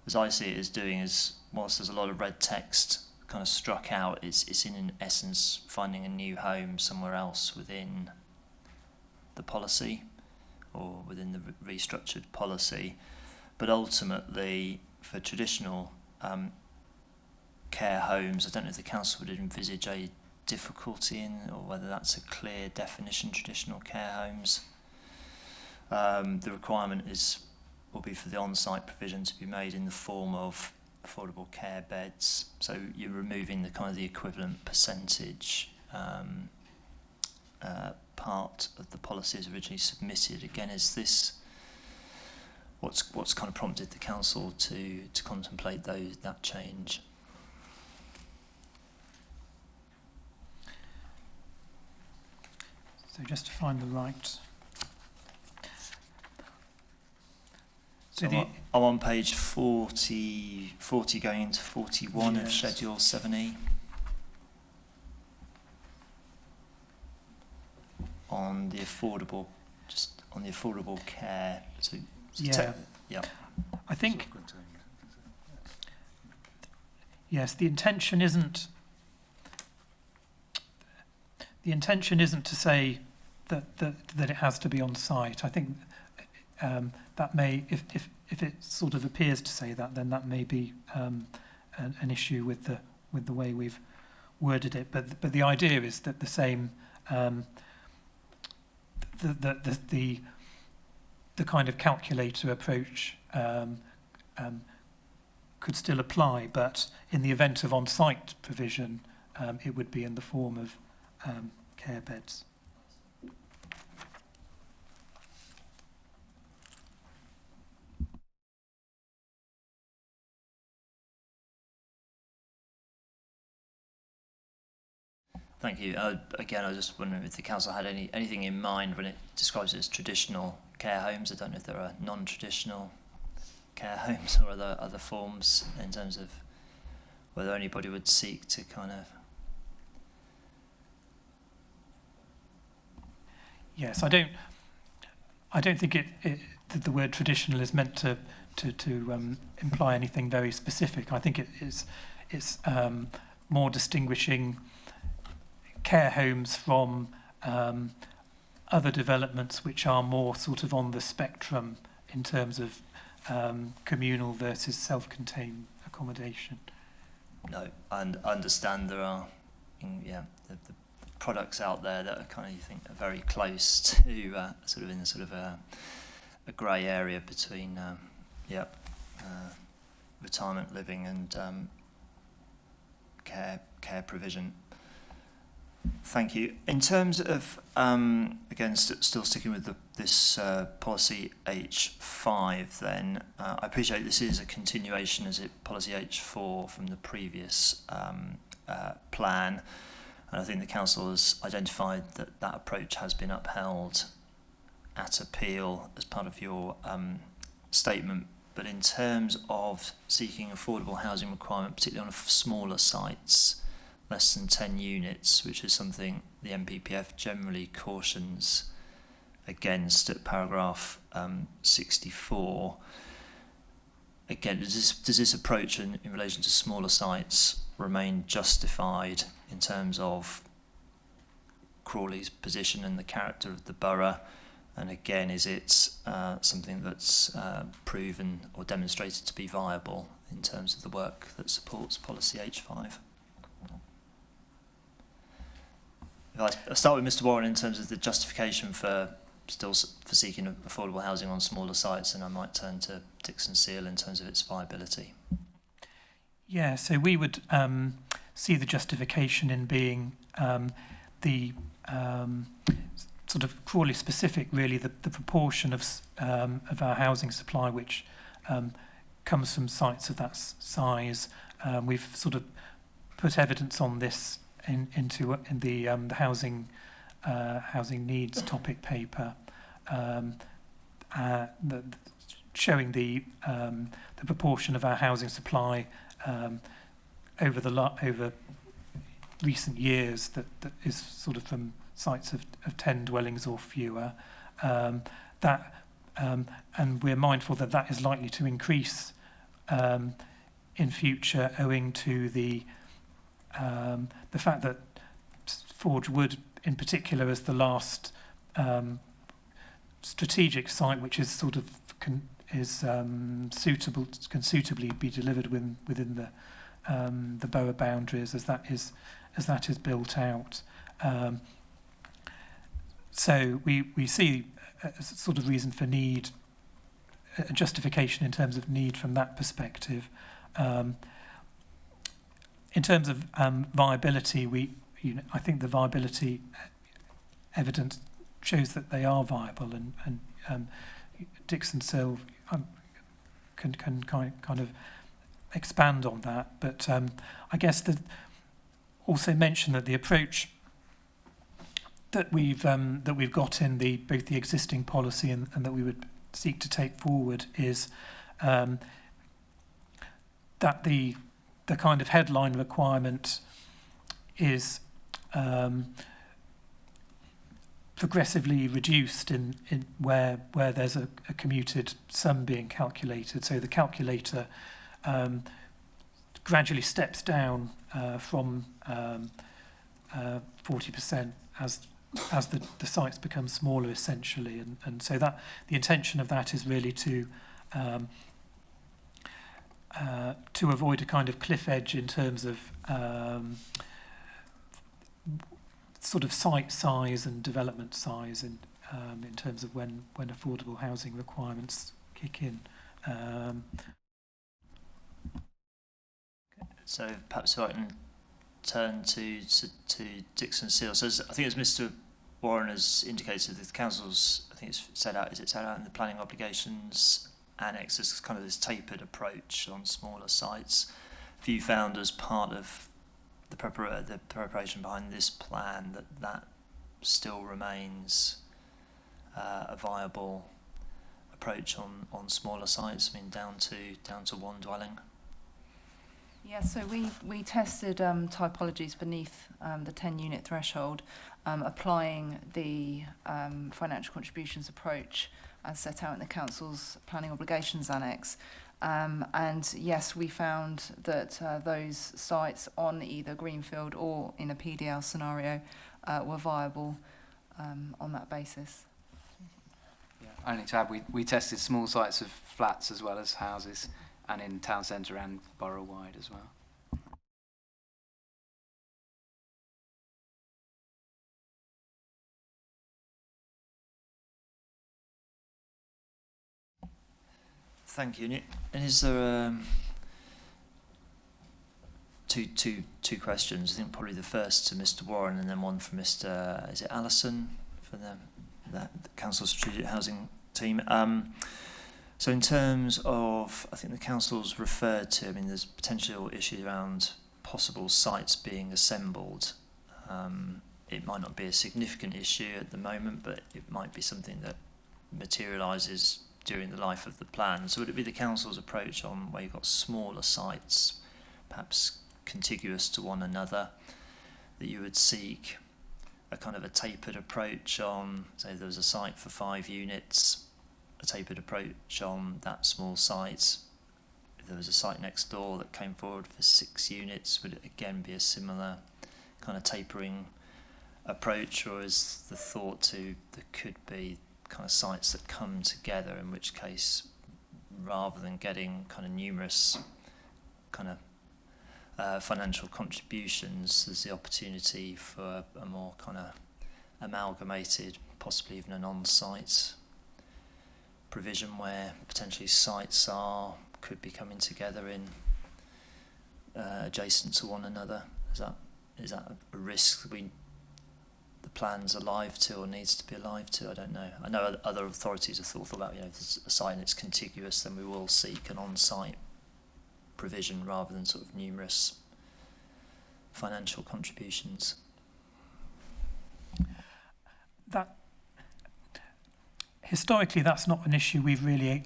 as I see it, is doing is, whilst there's a lot of red text kind of struck out, it's in essence finding a new home somewhere else within the policy or within the restructured policy. But ultimately, for traditional care homes, I don't know if the council would envisage a difficulty in, or whether that's a clear definition, traditional care homes. The requirement will be for the on-site provision to be made in the form of affordable care beds. So you're removing the kind of the equivalent percentage part of the policy as originally submitted. Again, is this what's kind of prompted the council to contemplate that change? So just to find the right. So I'm on page 40 going into 41 of Schedule 7E. On the affordable care. So yeah. I think, yes, the intention isn't to say that it has to be on site. I think that may, if it sort of appears to say that, then that may be an issue with the way we've worded it. But the idea is that the same the kind of calculator approach could still apply, but in the event of on-site provision, it would be in the form of care beds. Thank you. Again, I was just wondering if the council had anything in mind when it describes it as traditional care homes. I don't know if there are non-traditional care homes or other forms in terms of whether anybody would seek to kind of... Yes, I don't think that the word traditional is meant to imply anything very specific. I think it's more distinguishing care homes from other developments which are more sort of on the spectrum in terms of communal versus self-contained accommodation. No, and understand there are the products out there that are kind of, you think, are very close to sort of in sort of a grey area between retirement living and care provision. Thank you. In terms of, again, still sticking with this policy H5 then, I appreciate this is a continuation as policy H4 from the previous plan, and I think the council has identified that approach has been upheld at appeal as part of your statement. But in terms of seeking affordable housing requirement, particularly on smaller sites, less than 10 units, which is something the MPPF generally cautions against at paragraph 64. again, does this approach in relation to smaller sites remain justified in terms of Crawley's position and the character of the borough? And again, is it something that's proven or demonstrated to be viable in terms of the work that supports policy H5? If I start with Mr. Warren in terms of the justification for seeking affordable housing on smaller sites, and I might turn to Dixon Seal in terms of its viability. Yeah, so we would see the justification in being the sort of Crawley specific, really, the proportion of our housing supply which comes from sites of that size. We've sort of put evidence on this in the housing needs topic paper, showing the proportion of our housing supply over recent years that is sort of from sites of 10 dwellings or fewer. And we're mindful that is likely to increase in future, owing to the fact that Forge Wood, in particular, as the last strategic site, which is sort of can suitably be delivered within the borough boundaries as that is built out. So we see a sort of reason for need, a justification in terms of need from that perspective. In terms of viability, I think the viability evidence shows that they are viable, and Dixon Sill can kind of expand on that. But I guess also mention that the approach that we've got in both the existing policy and that we would seek to take forward is that the kind of headline requirement is progressively reduced in where there's a commuted sum being calculated. So the calculator gradually steps down from 40% as the sites become smaller, essentially, and so that the intention of that is really to avoid a kind of cliff edge in terms of sort of site size and development size, and in terms of when affordable housing requirements kick in. So perhaps I can turn to Dixon Seal. So I think as Mr. Warren has indicated, the council's, I think it's set out in the planning obligations annex as kind of this tapered approach on smaller sites. Have you found as part of the preparation behind this plan that still remains a viable approach on smaller sites? I mean, down to one dwelling. Yeah, so we tested typologies beneath the 10-unit threshold, applying the financial contributions approach as set out in the council's planning obligations annex. And yes, we found that those sites on either greenfield or in a PDL scenario were viable on that basis. Yeah, only to add, we tested small sites of flats as well as houses, and in town centre and borough-wide as well. Thank you. And is there two questions? I think probably the first to Mr. Warren, and then one for Mr. Is it Allison for the Council Strategic Housing team? So in terms of, I think the council's referred to, I mean, there's potential issues around possible sites being assembled. It might not be a significant issue at the moment, but it might be something that materialises during the life of the plan. So would it be the council's approach on where you've got smaller sites, perhaps contiguous to one another, that you would seek a kind of a tapered approach on, say there was a site for 5 units, a tapered approach on that small site, if there was a site next door that came forward for 6 units, would it again be a similar kind of tapering approach, or is the thought to there could be kind of sites that come together, in which case rather than getting kind of numerous kind of financial contributions, there's the opportunity for a more kind of amalgamated, possibly even an on-site provision where potentially sites could be coming together in adjacent to one another. Is that a risk that the plan's alive to or needs to be alive to? I don't know. I know other authorities have thought about, if there's a site that's contiguous, then we will seek an on-site provision rather than sort of numerous financial contributions. That historically, that's not an issue we've really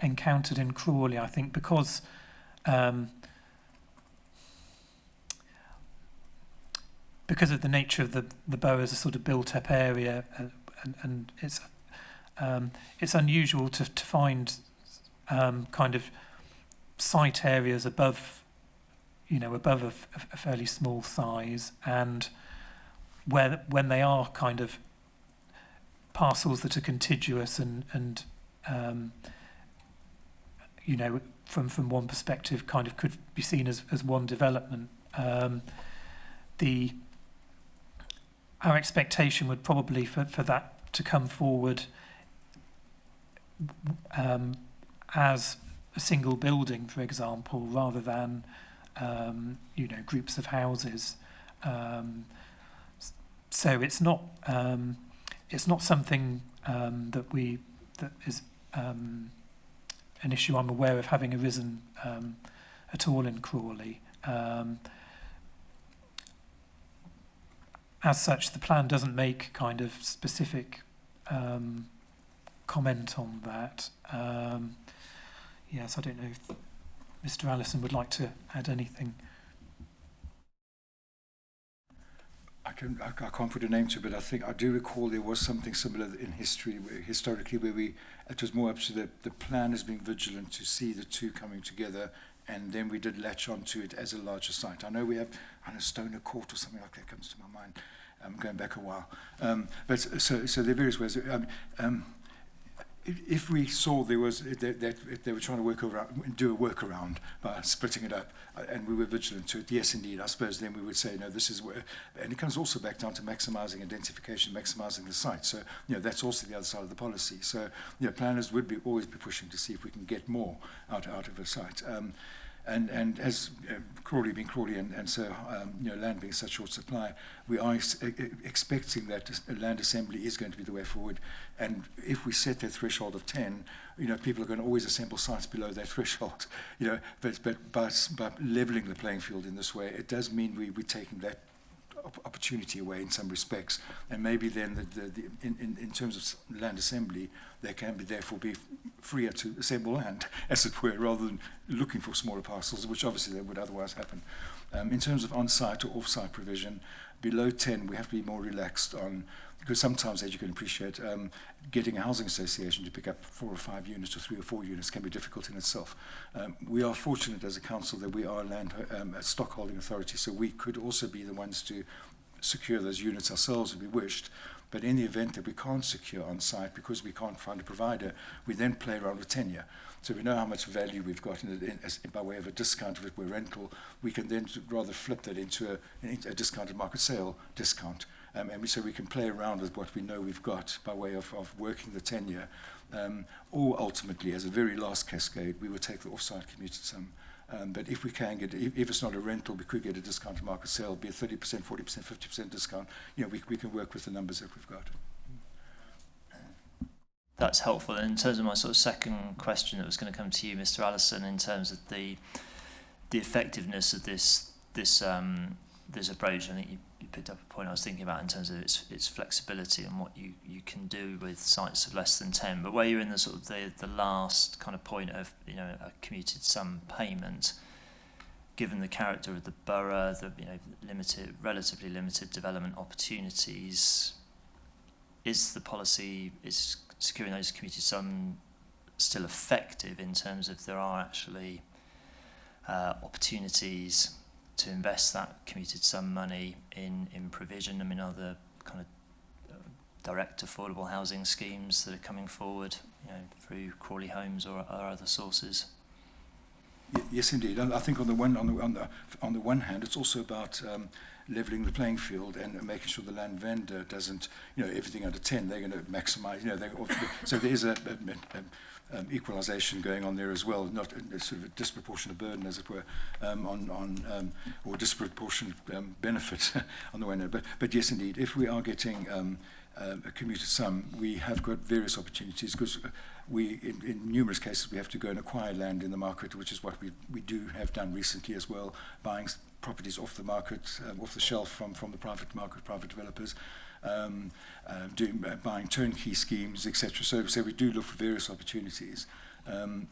encountered in Crawley, I think, because of the nature of the borough as a sort of built-up area, and it's unusual to find kind of site areas above a fairly small size, and when they are kind of parcels that are contiguous and from one perspective kind of could be seen as one development. Our expectation would probably for that to come forward as a single building, for example, rather than groups of houses. So it's not something that is an issue I'm aware of having arisen at all in Crawley. As such, the plan doesn't make kind of specific comment on that. Yes, I don't know if Mr. Allison would like to add anything. I can't put a name to it, but I do recall there was something similar in historically, where it was more up to the planners being vigilant to see the two coming together, and then we did latch onto it as a larger site. I know we have Stoner Court or something like that comes to my mind, going back a while. But so there are various ways. If we saw there was that they were trying to do a workaround by splitting it up, and we were vigilant to it, yes, indeed, I suppose then we would say, no, this is where, and it comes also back down to maximising identification, maximising the site. So, that's also the other side of the policy. So, planners would always be pushing to see if we can get more out of a site. And as Crawley being Crawley, and so land being such short supply, we are expecting that land assembly is going to be the way forward. And if we set that threshold of 10, people are going to always assemble sites below that threshold. But by levelling the playing field in this way, it does mean we're taking that opportunity away in some respects, and maybe then in terms of land assembly, they can therefore be freer to assemble land, as it were, rather than looking for smaller parcels, which obviously that would otherwise happen. In terms of on-site or off-site provision, below 10 we have to be more relaxed on, because sometimes, as you can appreciate, getting a housing association to pick up 4 or 5 units or 3 or 4 units can be difficult in itself. We are fortunate as a council that we are a stockholding authority, so we could also be the ones to secure those units ourselves if we wished. But in the event that we can't secure on site because we can't find a provider, we then play around with tenure. So we know how much value we've got by way of a discount if it were rental. We can then rather flip that into a discounted market sale discount. So we can play around with what we know we've got by way of working the tenure. Or ultimately, as a very last cascade, we would take the off-site commuted sum. But if we can get, if it's not a rental, we could get a discounted market sale, be a 30%, 40%, 50% discount. We can work with the numbers that we've got. That's helpful. And in terms of my sort of second question that was going to come to you, Mr. Allison, in terms of the effectiveness of this approach, I think you picked up a point I was thinking about in terms of its flexibility and what you can do with sites of less than 10. But where you're in the sort of the last kind of point of a commuted sum payment, given the character of the borough, the relatively limited development opportunities, is the policy securing those commuted sum still effective in terms of there are actually opportunities to invest that commuted sum money in provision. I mean, are there kind of direct affordable housing schemes that are coming forward, you know, through Crawley Homes or other sources? Yes, indeed. And I think on the one hand, it's also about leveling the playing field and making sure the land vendor doesn't, you know, everything under 10, they're going to maximize, you know, so there is a equalization going on there as well, not a sort of a disproportionate burden, as it were, or disproportionate benefit on the one hand. But yes, indeed, if we are getting a commuted sum, we have got various opportunities, because in numerous cases we have to go and acquire land in the market, which is what we do have done recently as well, buying properties off the market, off the shelf from the private market, private developers, buying turnkey schemes, etc. So we do look for various opportunities.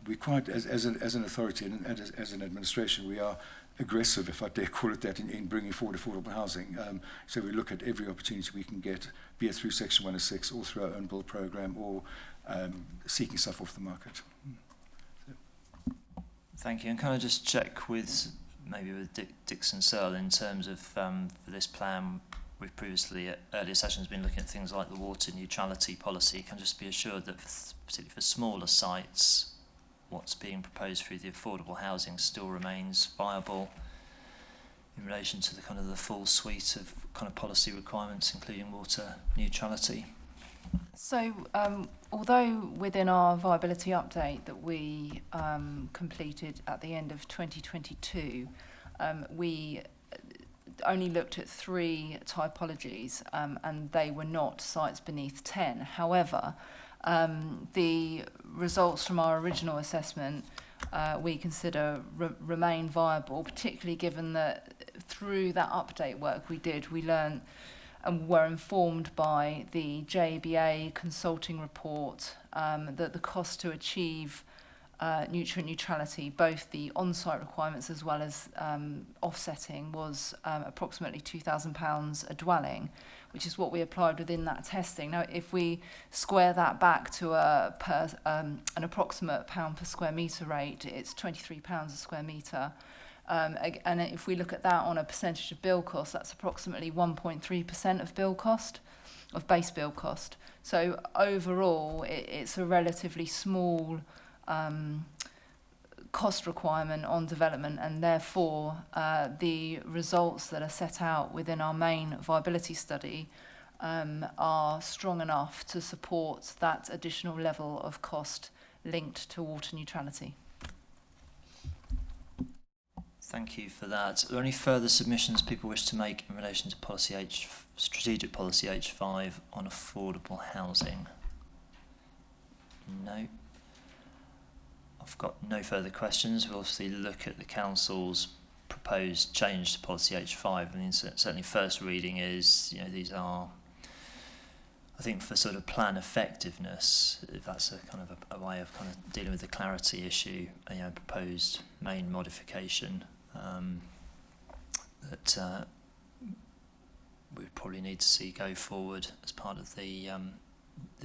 We quite, as an authority and as an administration, we are aggressive, if I dare call it that, in bringing forward affordable housing. So we look at every opportunity we can get, be it through Section 106 or through our own build programme, or seeking stuff off the market. Thank you. And can I just check with Dixon Searle in terms of for this plan? We've previously at earlier sessions been looking at things like the water neutrality policy. Can just be assured that particularly for smaller sites, what's being proposed through the affordable housing still remains viable in relation to the kind of the full suite of kind of policy requirements, including water neutrality? So, although within our viability update that we completed at the end of 2022, we only looked at 3 typologies, and they were not sites beneath 10. However, the results from our original assessment we consider remain viable, particularly given that through that update work we did, we learned and were informed by the JBA consulting report that the cost to achieve nutrient neutrality, both the on-site requirements as well as offsetting, was approximately £2,000 a dwelling, which is what we applied within that testing. Now, if we square that back to an approximate pound per square metre rate, it's £23 a square metre. And if we look at that on a percentage of build cost, that's approximately 1.3% of build cost, of base build cost. So overall, it's a relatively small cost requirement on development, and therefore the results that are set out within our main viability study are strong enough to support that additional level of cost linked to water neutrality. Thank you for that. Are there any further submissions people wish to make in relation to strategic policy H5 on affordable housing? No. I've got no further questions. We'll obviously look at the Council's proposed change to policy H5. I mean, certainly first reading is, you know, these are, I think, for sort of plan effectiveness, if that's a kind of a way of kind of dealing with the clarity issue, you know, proposed main modification that we probably need to see go forward as part of the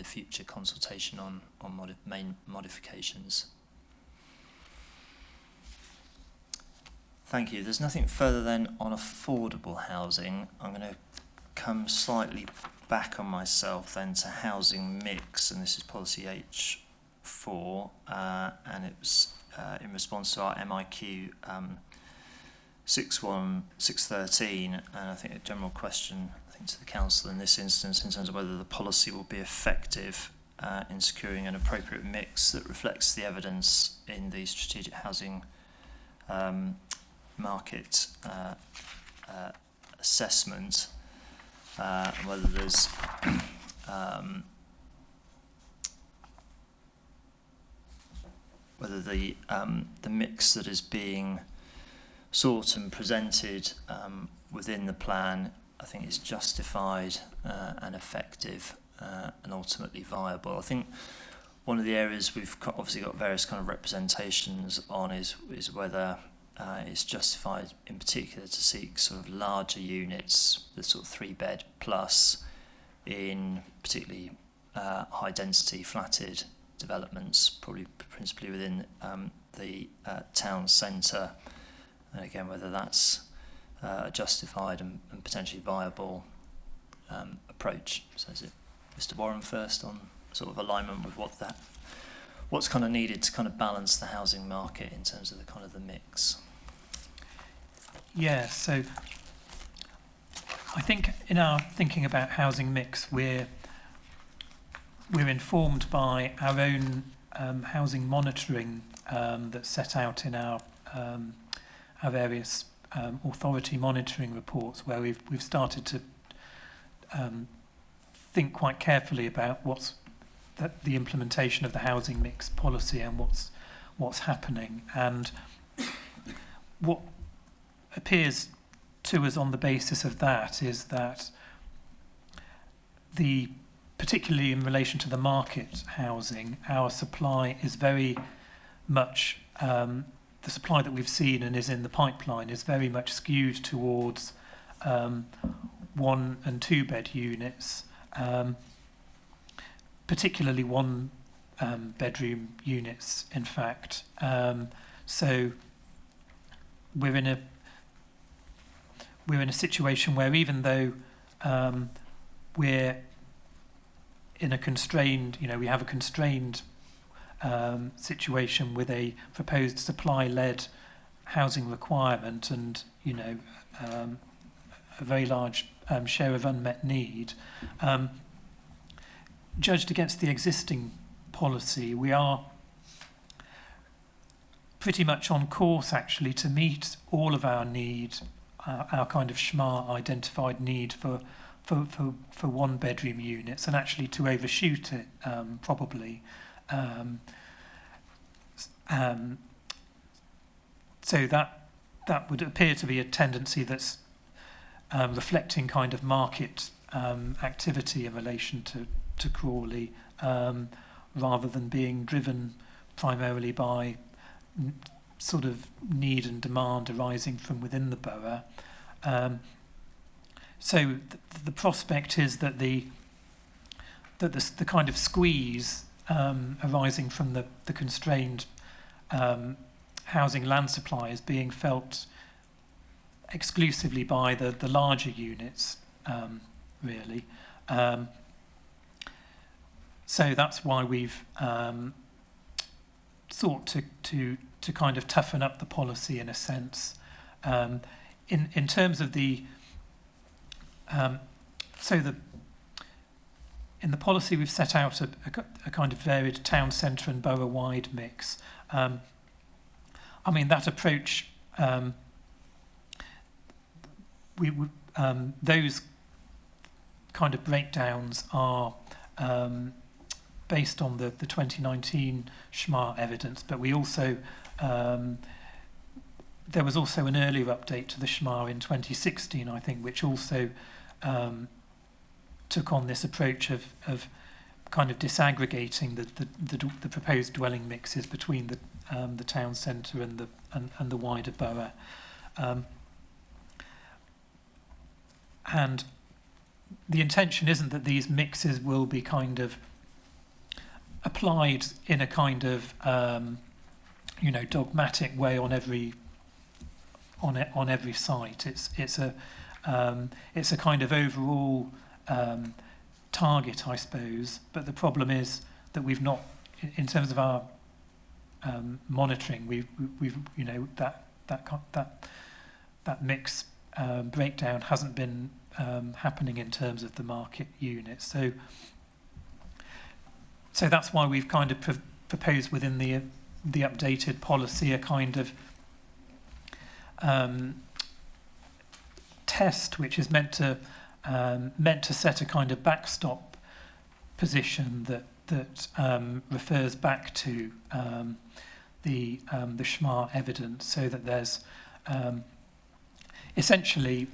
future consultation on main modifications. Thank you. There's nothing further then on affordable housing. I'm going to come slightly back on myself then to housing mix, and this is policy H4, and it was in response to our MIQ 613, and I think a general question, I think, to the Council in this instance in terms of whether the policy will be effective in securing an appropriate mix that reflects the evidence in the strategic housing market assessment, whether there's whether the mix that is being sought and presented within the plan, I think, is justified and effective and ultimately viable. I think one of the areas we've obviously got various kind of representations on is whether it's justified in particular to seek sort of larger units, the sort of 3-bed plus, in particularly high density flatted developments, probably principally within the town centre, and again whether that's a justified and potentially viable approach. So is it Mr. Warren first on sort of alignment with what's kind of needed to kind of balance the housing market in terms of the kind of the mix? Yeah, so I think in our thinking about housing mix, we're informed by our own housing monitoring that's set out in our various authority monitoring reports, where we've started to think quite carefully about the implementation of the housing mix policy and what's happening. And what appears to us on the basis of that is that particularly in relation to the market housing, our supply is very much, the supply that we've seen and is in the pipeline is very much skewed towards 1 and 2 bed units, particularly 1 bedroom units, in fact. So we're in a situation where, even though we're in a constrained, we have a constrained situation with a proposed supply-led housing requirement and, a very large share of unmet need. Judged against the existing policy, we are pretty much on course, actually, to meet all of our need, our kind of SHMA identified need for 1 bedroom units, and actually to overshoot it, probably. So that would appear to be a tendency that's reflecting kind of market activity in relation to Crawley, rather than being driven primarily by sort of need and demand arising from within the borough. So the prospect is that the kind of squeeze arising from the constrained housing land supply is being felt exclusively by the larger units, really. So that's why we've sought to kind of toughen up the policy in a sense. In terms of in the policy we've set out a kind of varied town centre and borough-wide mix. I mean, that approach, those kind of breakdowns are based on the 2019 SHMA evidence, but we also there was also an earlier update to the SHMA in 2016, I think, which also took on this approach of kind of disaggregating the proposed dwelling mixes between the town centre and the wider borough. And the intention isn't that these mixes will be kind of applied in a kind of dogmatic way on every site. It's a kind of overall target, I suppose. But the problem is that we've not, in terms of our monitoring, we've that mix breakdown hasn't been happening in terms of the market units. So that's why we've kind of proposed within the updated policy a kind of test which is meant to set a kind of backstop position that refers back to the SHMA evidence, so that there's essentially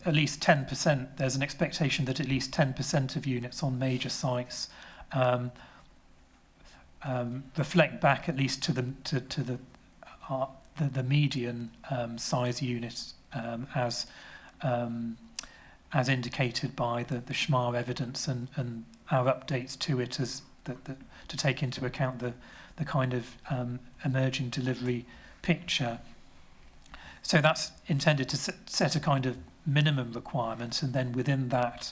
at least 10%. There's an expectation that at least 10% of units on major sites reflect back at least to the median size unit as indicated by the SHMA evidence and our updates to it as to take into account the kind of emerging delivery picture. So that's intended to set a kind of minimum requirement, and then within that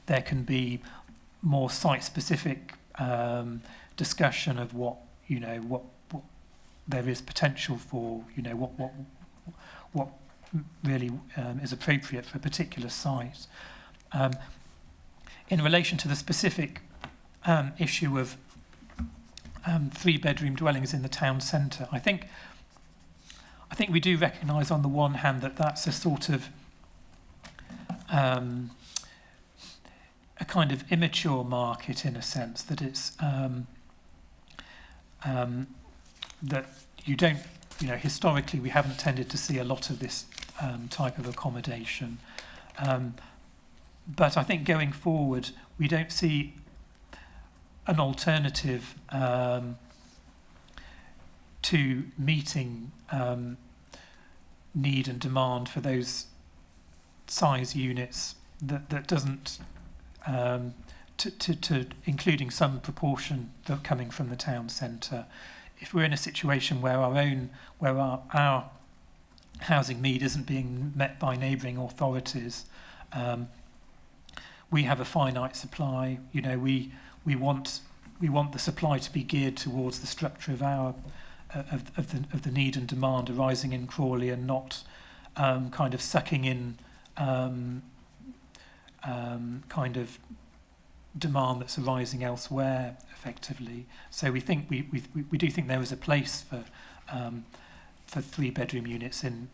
there can be more site-specific discussion of what there is potential for, what really is appropriate for a particular site. In relation to the specific issue of 3-bedroom dwellings in the town centre, I think we do recognise on the one hand that that's a sort of a kind of immature market, in a sense, that it's that you don't, historically we haven't tended to see a lot of this type of accommodation. But I think going forward, we don't see an alternative to meeting need and demand for those size units that doesn't, to including some proportion that coming from the town centre. If we're in a situation where our housing need isn't being met by neighbouring authorities, we have a finite supply. We want the supply to be geared towards the structure of the need and demand arising in Crawley, and not kind of sucking in kind of demand that's arising elsewhere, effectively. So we think we do think there is a place for 3-bedroom units in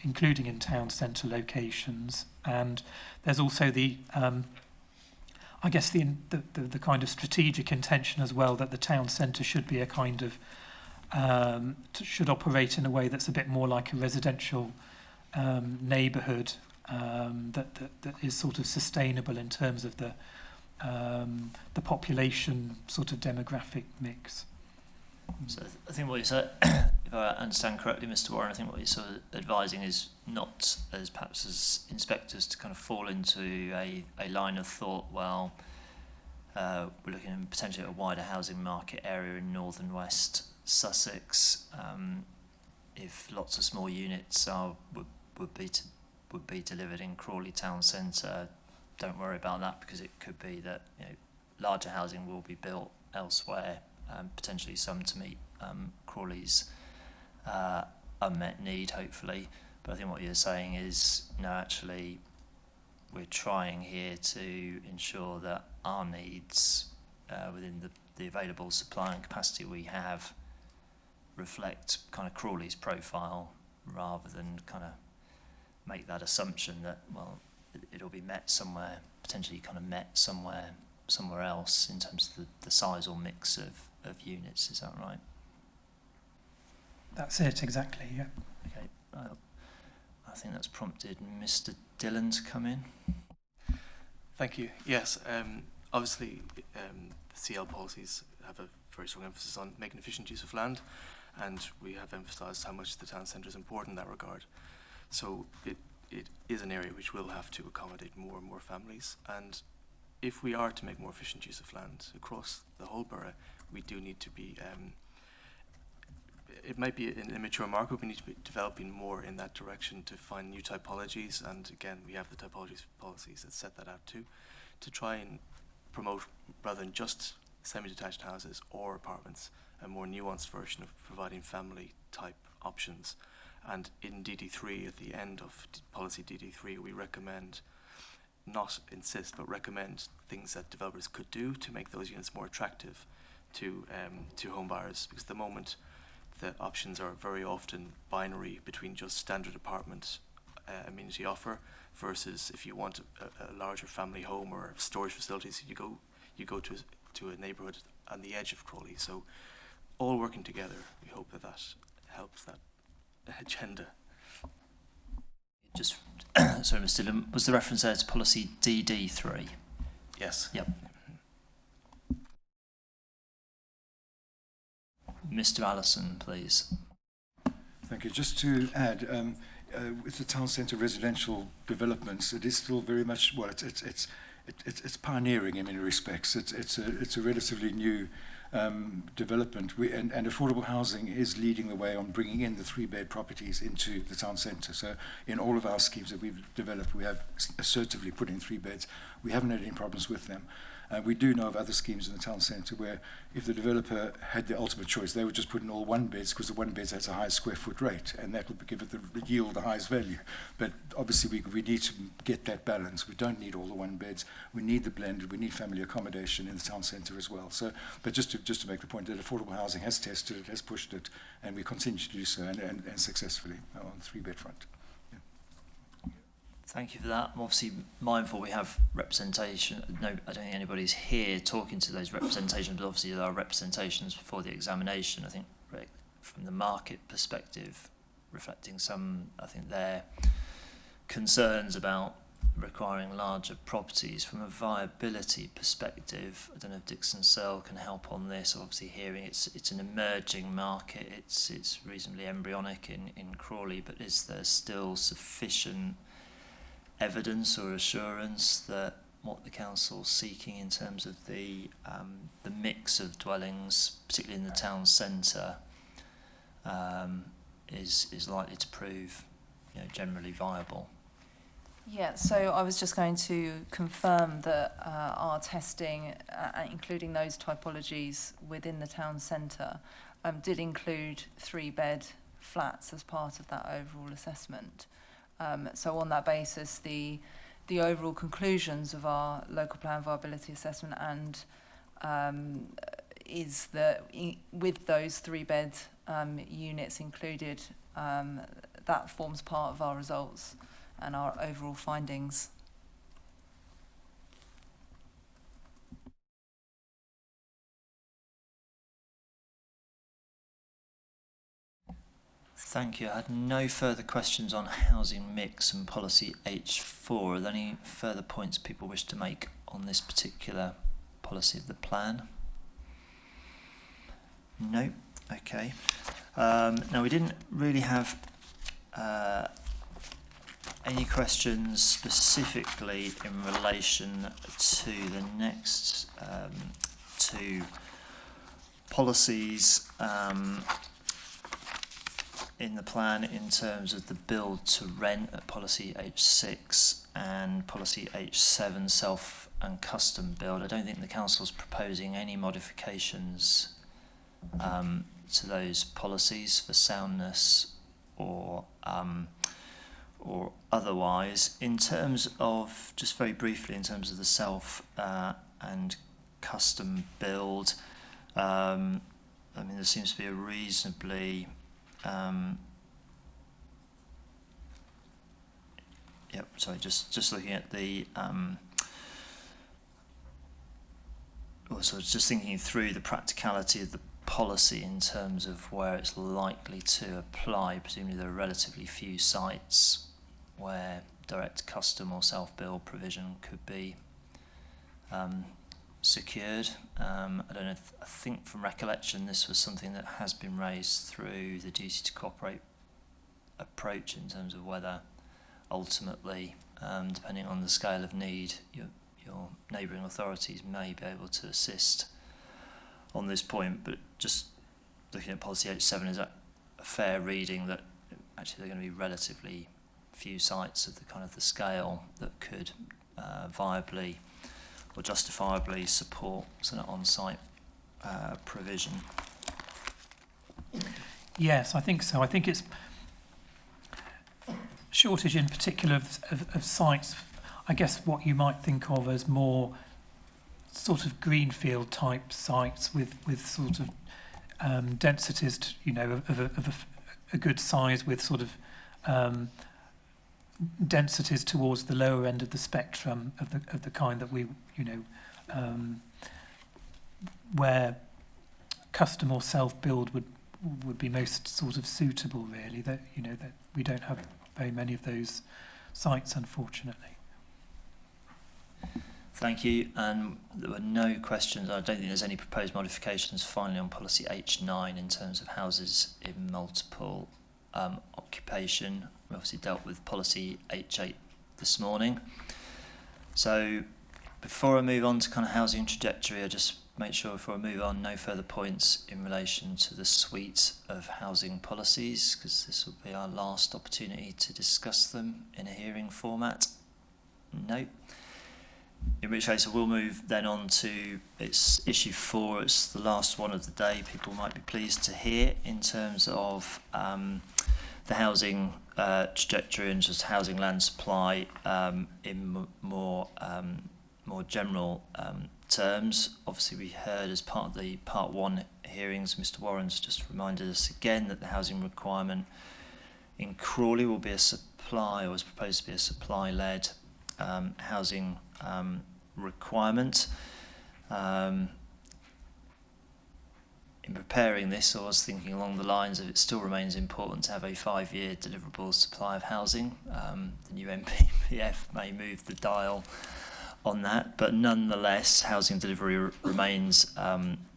including in town centre locations. And there's also the I guess the kind of strategic intention as well, that the town centre should be a kind of should operate in a way that's a bit more like a residential neighbourhood, that is sort of sustainable in terms of the population sort of demographic mix. So I think what you said, if I understand correctly, Mr. Warren, I think what you're sort of advising is not as perhaps as inspectors to kind of fall into a line of thought, well, we're looking at potentially a wider housing market area in north and west Sussex. If lots of small units would be delivered in Crawley town centre, don't worry about that, because it could be that larger housing will be built elsewhere, potentially some to meet Crawley's unmet need, hopefully. But I think what you're saying is, no, actually, we're trying here to ensure that our needs within the available supply and capacity we have reflect kind of Crawley's profile, rather than kind of make that assumption that, well, it'll be met somewhere, potentially kind of met somewhere else in terms of the size or mix of units. Is that right? That's it, exactly, yeah. Okay, I think that's prompted Mr. Dillon to come in. Thank you. Yes, obviously the CL policies have a very strong emphasis on making efficient use of land, and we have emphasised how much the town centre is important in that regard. So it is an area which will have to accommodate more and more families, and if we are to make more efficient use of land across the whole borough, we do need to be, it might be an immature market, but we need to be developing more in that direction to find new typologies, and again, we have the typologies policies that set that out too, to try and promote, rather than just semi-detached houses or apartments, a more nuanced version of providing family type options. And in DD3, at the end of policy DD3, we recommend, not insist, but recommend things that developers could do to make those units more attractive to home buyers, because at the moment the options are very often binary between just standard apartment amenity offer versus if you want a larger family home or storage facilities, you go to a neighbourhood on the edge of Crawley. So all working together, we hope that helps that agenda. Just sorry, Mr. Dillon, was the reference there to policy DD3? Yes. Yep. Mr. Allison, please. Thank you. Just to add, with the town centre residential developments, it is still very much, well, it's pioneering in many respects. It's a relatively new development, and affordable housing is leading the way on bringing in the 3-bed properties into the town centre. So in all of our schemes that we've developed, we have assertively put in 3 beds. We haven't had any problems with them. We do know of other schemes in the town centre where if the developer had the ultimate choice, they would just put in all 1 beds because the 1 beds has a high square foot rate, and that would give it the yield the highest value. But obviously we need to get that balance. We don't need all the 1 beds. We need the blended. We need family accommodation in the town centre as well. So, but just to make the point that affordable housing has tested it, has pushed it, and we continue to do so, and successfully on the 3-bed front. Thank you for that. I'm obviously mindful we have representation. No, I don't think anybody's here talking to those representations, but obviously there are representations before the examination. I think from the market perspective, reflecting some, I think, their concerns about requiring larger properties. From a viability perspective, I don't know if Dixon Searle can help on this. Obviously hearing it's an emerging market, it's reasonably embryonic in Crawley, but is there still sufficient evidence or assurance that what the council's seeking in terms of the mix of dwellings, particularly in the town centre, is likely to prove, generally viable? Yeah, so I was just going to confirm that our testing, including those typologies within the town centre, did include 3-bed flats as part of that overall assessment. So on that basis, the overall conclusions of our local plan viability assessment is that with those 3-bed units included, that forms part of our results and our overall findings. Thank you. I had no further questions on housing mix and policy H4. Are there any further points people wish to make on this particular policy of the plan? No? Okay. Now, we didn't really have any questions specifically in relation to the next 2 policies in the plan in terms of the build to rent at policy H6 and policy H7 self and custom build. I don't think the council's proposing any modifications to those policies for soundness or otherwise. In terms of, just very briefly, in terms of the self and custom build, I mean, there seems to be a reasonably just looking at the also just thinking through the practicality of the policy in terms of where it's likely to apply. Presumably there are relatively few sites where direct custom or self-build provision could be secured. I don't know I think from recollection this was something that has been raised through the duty to cooperate approach in terms of whether ultimately, depending on the scale of need, your neighbouring authorities may be able to assist on this point. But just looking at policy H7, is that a fair reading that actually there are going to be relatively few sites of the kind of the scale that could viably or justifiably support sort of on-site provision? Yes, I think so. I think it's shortage in particular of sites. I guess what you might think of as more sort of greenfield type sites with sort of densities, of a good size, with sort of densities towards the lower end of the spectrum of the kind that we where custom or self-build would be most sort of suitable, really. That we don't have very many of those sites, unfortunately. Thank you. And there were no questions. I don't think there's any proposed modifications finally on policy H9 in terms of houses in multiple occupation. We obviously dealt with policy H8 this morning. So Before I move on to kind of housing trajectory, I just make sure before I move on, no further points in relation to the suite of housing policies, because this will be our last opportunity to discuss them in a hearing format. No. In which case I will move then on to its issue 4. It's the last one of the day, people might be pleased to hear, in terms of the housing trajectory and just housing land supply in more general terms. Obviously we heard as part of the part 1 hearings, Mr Warren's just reminded us again that the housing requirement in Crawley will be a supply, or is proposed to be a supply-led housing requirement. In preparing this, I was thinking along the lines of it still remains important to have a 5-year deliverable supply of housing. The new MPPF may move the dial on that, but nonetheless housing delivery remains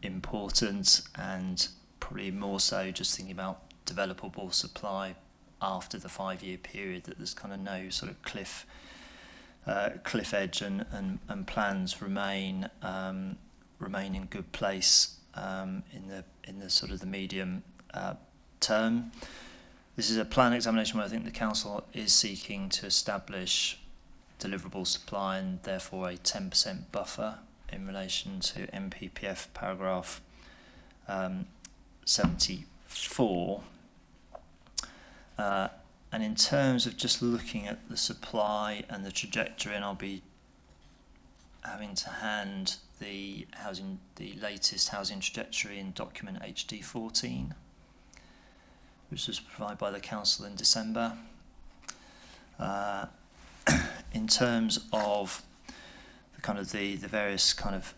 important, and probably more so just thinking about developable supply after the 5-year period, that there's kind of no sort of cliff edge, and plans remain in good place in the sort of the medium term. This is a plan examination where I think the council is seeking to establish deliverable supply and therefore a 10% buffer in relation to MPPF paragraph 74. And in terms of just looking at the supply and the trajectory, and I'll be having to hand the latest housing trajectory in document HD 14, which was provided by the council in December. In terms of the kind of the various kind of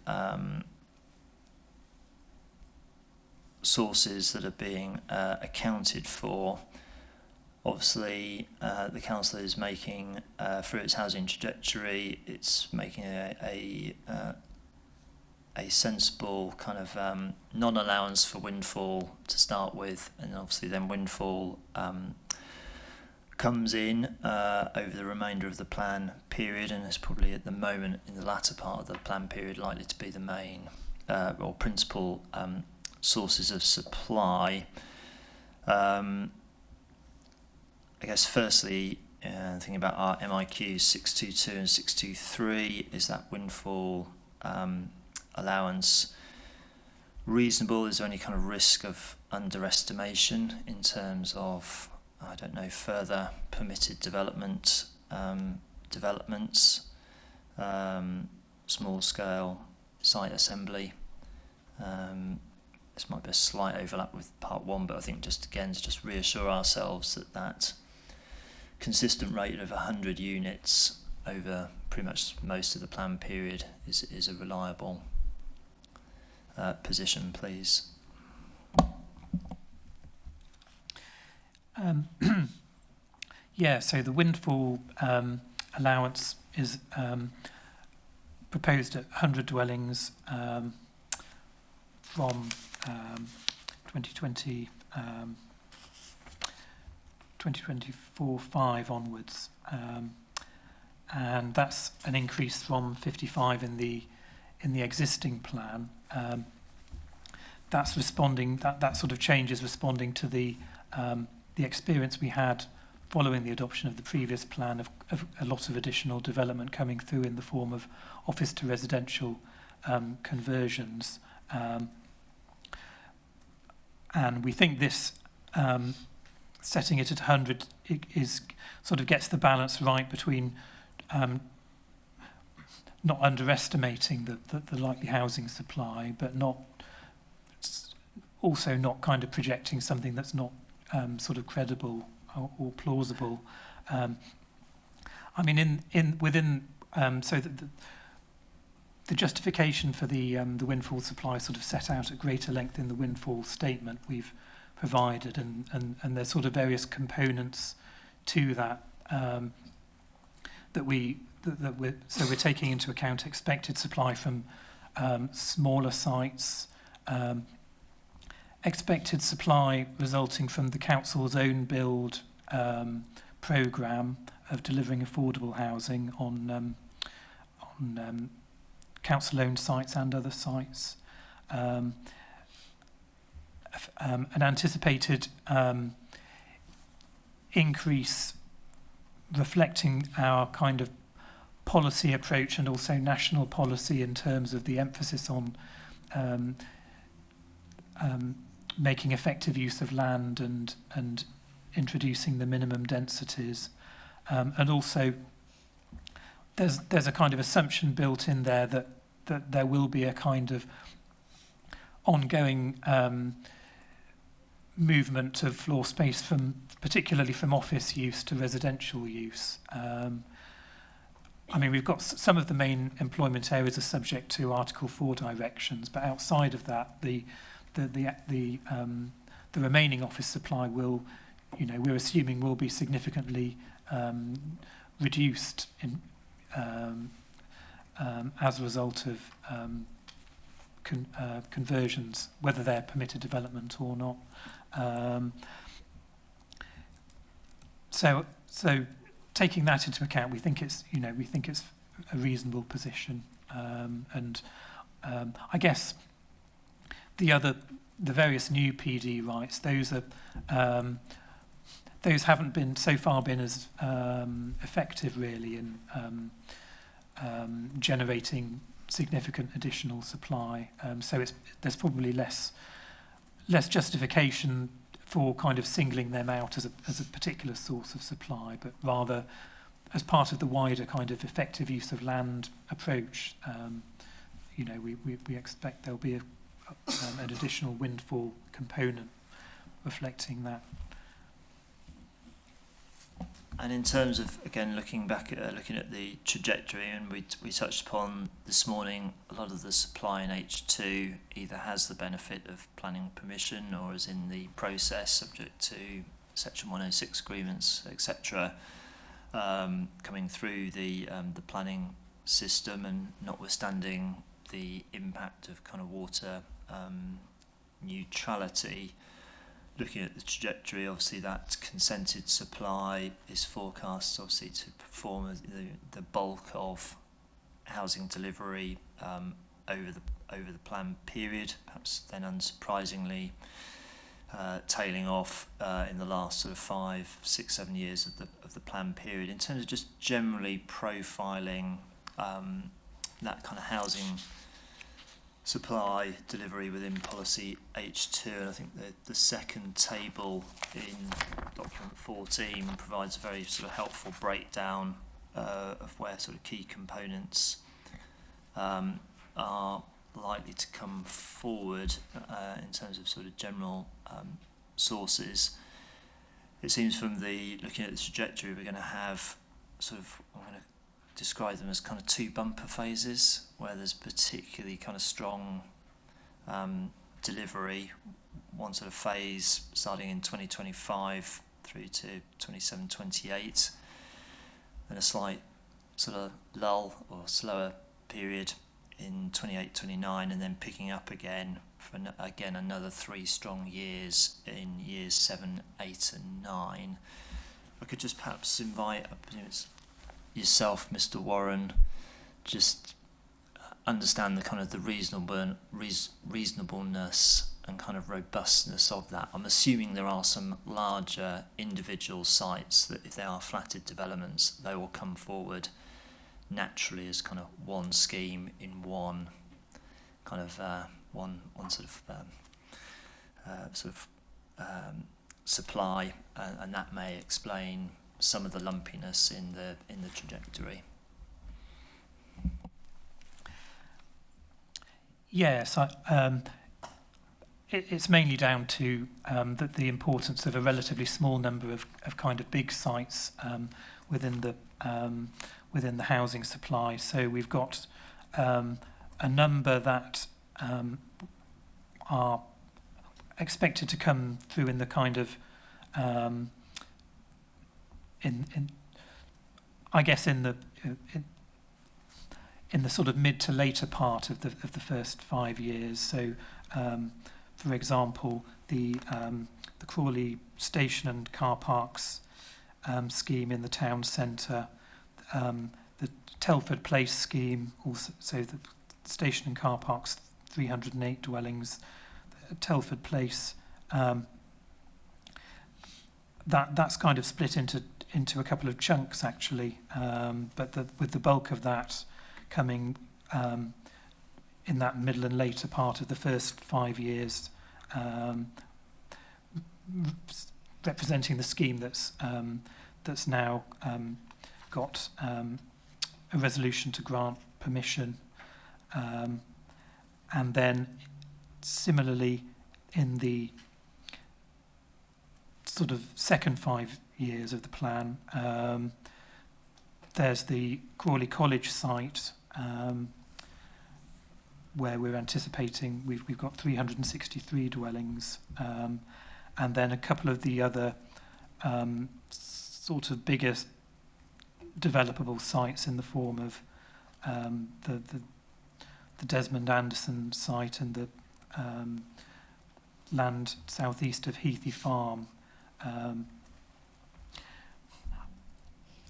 sources that are being accounted for, obviously the council is making through its housing trajectory, it's making a sensible kind of non-allowance for windfall to start with, and obviously then windfall comes in over the remainder of the plan period, and is probably at the moment in the latter part of the plan period likely to be the main or principal sources of supply. I guess firstly, thinking about our MIQ 622 and 623, is that windfall allowance reasonable? Is there any kind of risk of underestimation in terms of, I don't know, further permitted developments, small scale site assembly? This might be a slight overlap with part 1, but I think just again to just reassure ourselves that that consistent rate of 100 units over pretty much most of the plan period is a reliable position, please. Yeah, so the windfall allowance is proposed at 100 dwellings from 2024-5 onwards, and that's an increase from 55 in the existing plan. That's responding, that sort of change is responding to the experience we had following the adoption of the previous plan of a lot of additional development coming through in the form of office to residential conversions. And we think this setting it at 100 is sort of gets the balance right between not underestimating the likely housing supply, but also not kind of projecting something that's not sort of credible or plausible. I mean, so the justification for the windfall supply sort of set out at greater length in the windfall statement we've provided, and there's sort of various components to that we're taking into account expected supply from smaller sites, expected supply resulting from the council's own build programme of delivering affordable housing on council-owned sites and other sites. An anticipated increase reflecting our kind of policy approach and also national policy in terms of the emphasis on making effective use of land and introducing the minimum densities. And also there's a kind of assumption built in there that there will be a kind of ongoing movement of floor space particularly from office use to residential use. I mean, we've got some of the main employment areas are subject to Article 4 directions, but outside of that, the remaining office supply will, we're assuming will be significantly reduced as a result of conversions, whether they're permitted development or not. So taking that into account, we think it's a reasonable position, and I guess the various new PD rights, those haven't been so far been as effective really in generating significant additional supply. So there's probably less justification for kind of singling them out as a particular source of supply, but rather as part of the wider kind of effective use of land approach. We expect there'll be an additional windfall component reflecting that. And in terms of, again, looking at the trajectory, and we touched upon this morning, a lot of the supply in H2 either has the benefit of planning permission or is in the process subject to Section 106 agreements, etc., coming through the planning system, and notwithstanding the impact of kind of water neutrality. Looking at the trajectory, obviously that consented supply is forecast obviously to perform the bulk of housing delivery over the planned period, perhaps then unsurprisingly tailing off in the last sort of 5, 6, 7 years of the planned period. In terms of just generally profiling that kind of housing supply delivery within policy H2, and I think the second table in document 14 provides a very sort of helpful breakdown of where sort of key components are likely to come forward in terms of sort of general sources. It seems from looking at the trajectory, we're going to have sort of, I'm going to describe them as kind of two bumper phases, where there's particularly kind of strong delivery, one sort of phase starting in 2025 through to 27-28, and a slight sort of lull or slower period in 28-29, and then picking up again for another 3 strong years in years 7, 8 and 9. I could just perhaps invite yourself, Mr. Warren, just understand the kind of the reasonableness and kind of robustness of that. I'm assuming there are some larger individual sites that, if they are flatted developments, they will come forward naturally as kind of one scheme in one kind of one sort of supply, and that may explain some of the lumpiness in the trajectory. Yes, it's mainly down to the importance of a relatively small number of kind of big sites within the housing supply. So we've got a number that are expected to come through in the kind of in the sort of mid to later part of the first 5 years. So, for example, the Crawley Station and Car Parks scheme in the town centre, the Telford Place scheme, also so station and car parks, 308 dwellings. Telford Place, that's kind of split into a couple of chunks actually, but with the bulk of that coming in that middle and later part of the first 5 years, representing the scheme that's now got a resolution to grant permission, and then similarly in the sort of second 5 years of the plan, there's the Crawley College site, where we're anticipating we've got 363 dwellings, and then a couple of the other sort of bigger developable sites in the form of the Desmond Anderson site and the land southeast of Heathy Farm.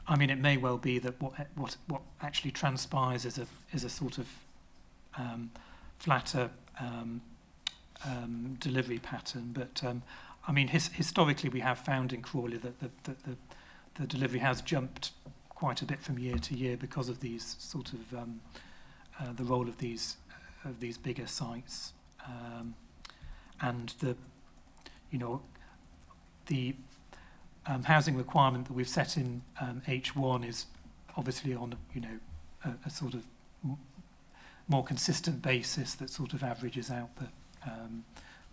I mean, it may well be that what actually transpires is a sort of flatter delivery pattern, but I mean, historically we have found in Crawley that the delivery has jumped quite a bit from year to year because of these sort of the role of these bigger sites, and the housing requirement that we've set in H1 is obviously on a sort of more consistent basis that sort of averages out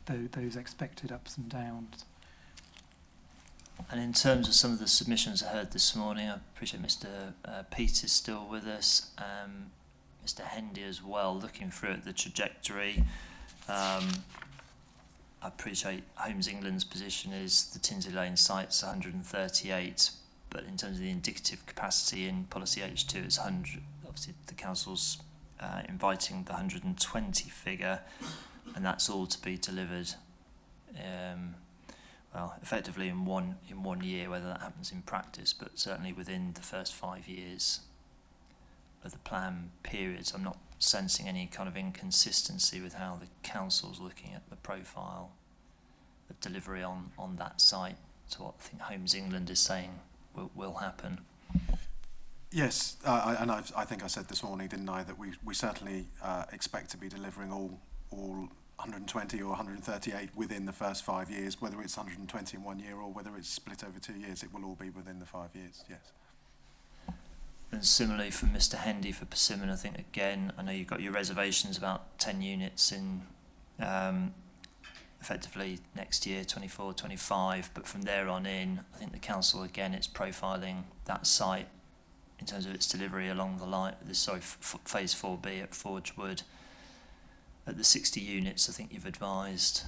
those expected ups and downs. And in terms of some of the submissions I heard this morning, I appreciate Mr. Peat is still with us, Mr. Hendy as well, looking through at the trajectory. I appreciate Homes England's position is the Tinsley Lane site's 138, but in terms of the indicative capacity in policy H2, it's 100. Obviously, the council's inviting the 120 figure, and that's all to be delivered. Well, effectively in one year, whether that happens in practice, but certainly within the first 5 years of the plan period. So I'm not sensing any kind of inconsistency with how the council's looking at the profile of delivery on that site to what I think Homes England is saying will happen. Yes, I think I said this morning, didn't I, that we certainly expect to be delivering all 120 or 138 within the first 5 years, whether it's 120 in 1 year or whether it's split over 2 years, it will all be within the 5 years, yes. And similarly for Mr. Hendy for Persimmon, I think again, I know you've got your reservations about 10 units in effectively next year, 24, 25, but from there on in, I think the council again, it's profiling that site in terms of its delivery along the line, phase 4B at Forge Wood. At the 60 units, I think you've advised.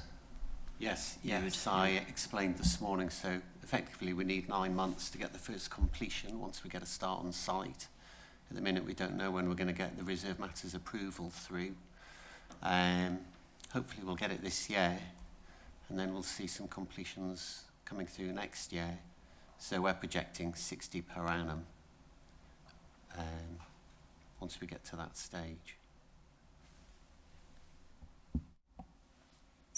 Yes, I explained this morning, so effectively we need 9 months to get the first completion once we get a start on site. At the minute we don't know when we're going to get the reserve matters approval through. Hopefully we'll get it this year, and then we'll see some completions coming through next year. So we're projecting 60 per annum once we get to that stage.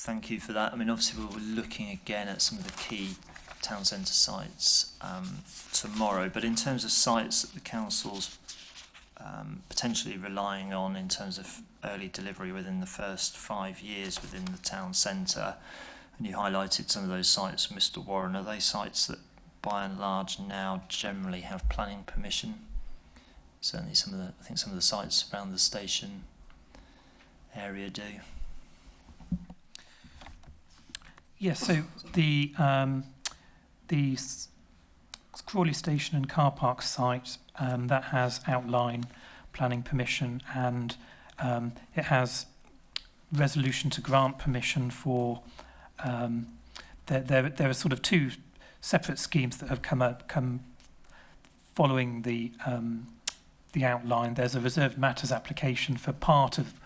Thank you for that. I mean, obviously we're looking again at some of the key town centre sites tomorrow, but in terms of sites that the council's potentially relying on in terms of early delivery within the first 5 years within the town centre, and you highlighted some of those sites, Mr. Warren, are they sites that by and large now generally have planning permission? Certainly I think some of the sites around the station area do. Yes, so the Crawley Station and car park site that has outline planning permission, and it has resolution to grant permission for. There are sort of two separate schemes that have come following the outline. There's a reserved matters application for part of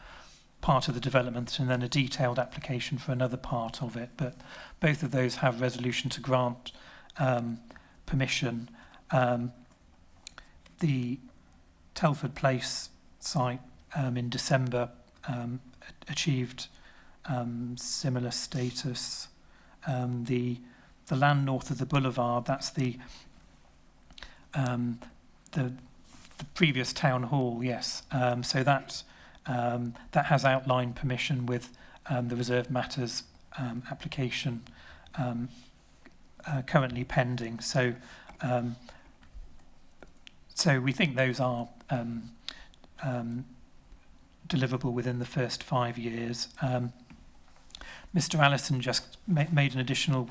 the development, and then a detailed application for another part of it, but both of those have resolution to grant permission. The Telford Place site in December achieved similar status. The land north of the boulevard, that's the previous town hall, yes. So that has outline permission with the reserved matters application currently pending. So we think those are deliverable within the first 5 years. Mr. Allison just made an additional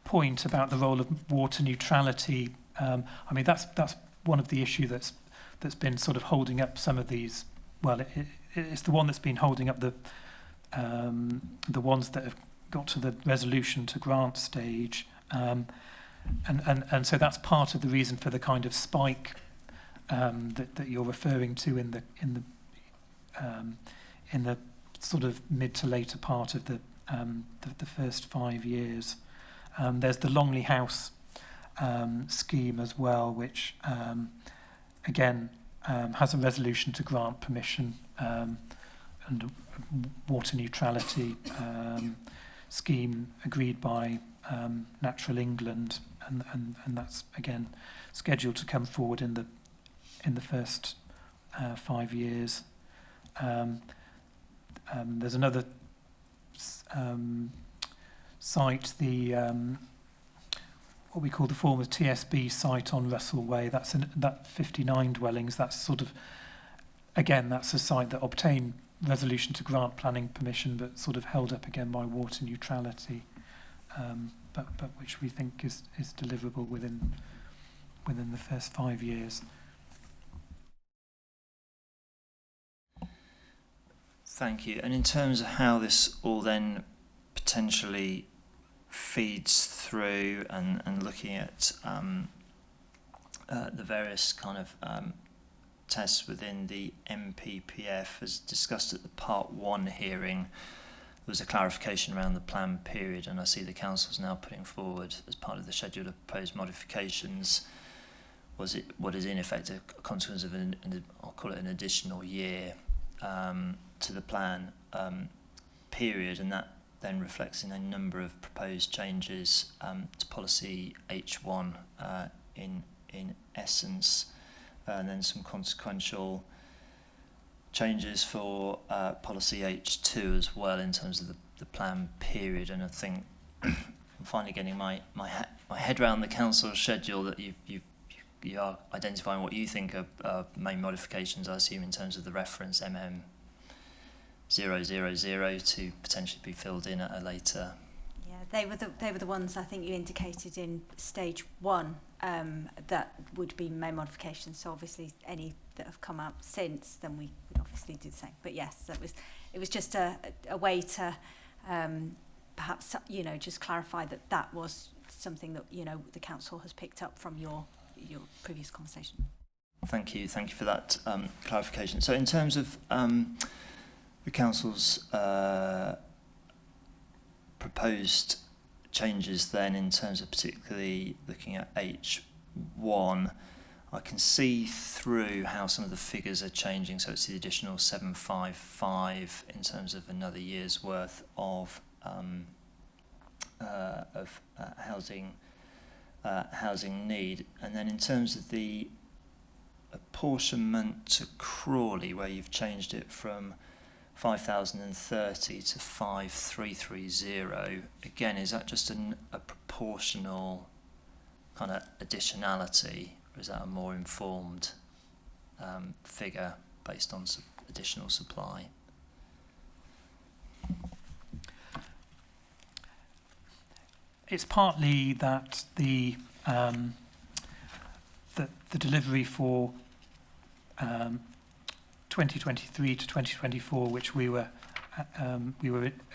point about the role of water neutrality. I mean, that's one of the issue that's been sort of holding up some of these. Well, it's the one that's been holding up the ones that have got to the resolution to grant stage, and so that's part of the reason for the kind of spike that you're referring to in the sort of mid to later part of the first 5 years. There's the Longley House scheme as well, which again has a resolution to grant permission and water neutrality scheme agreed by Natural England, and that's again scheduled to come forward in the first 5 years. There's another site, the what we call the former TSB site on Russell Way. That's that 59 dwellings. That's sort of, again, that's a site that obtained resolution to grant planning permission, but sort of held up again by water neutrality, but which we think is deliverable within the first 5 years. Thank you. And in terms of how this all then potentially feeds through and looking at the various kind of tests within the MPPF, as discussed at the Part 1 hearing, there was a clarification around the plan period, and I see the Council's now putting forward, as part of the schedule of proposed modifications, was it what is in effect a consequence of I'll call it an additional year to the plan period, and that then reflects in a number of proposed changes to policy H1 in essence, and then some consequential changes for policy H2 as well in terms of the plan period. And I think I'm finally getting my head around the Council's schedule, that you are identifying what you think are main modifications, I assume, in terms of the reference MM 000 to potentially be filled in at a later. Yeah, they were the ones I think you indicated in stage 1 that would be main modifications. So obviously any that have come out since, then we would obviously do the same. But yes, it was just a way to perhaps just clarify that was something that the Council has picked up from your previous conversation. Thank you for that clarification. So in terms of the Council's proposed changes then, in terms of particularly looking at H1, I can see through how some of the figures are changing. So it's the additional 755 in terms of another year's worth of housing need. And then in terms of the apportionment to Crawley, where you've changed it from 5,030 to 5,330, again, is that just a proportional kind of additionality, or is that a more informed figure based on additional supply? It's partly that the delivery for 2023 to 2024, which we were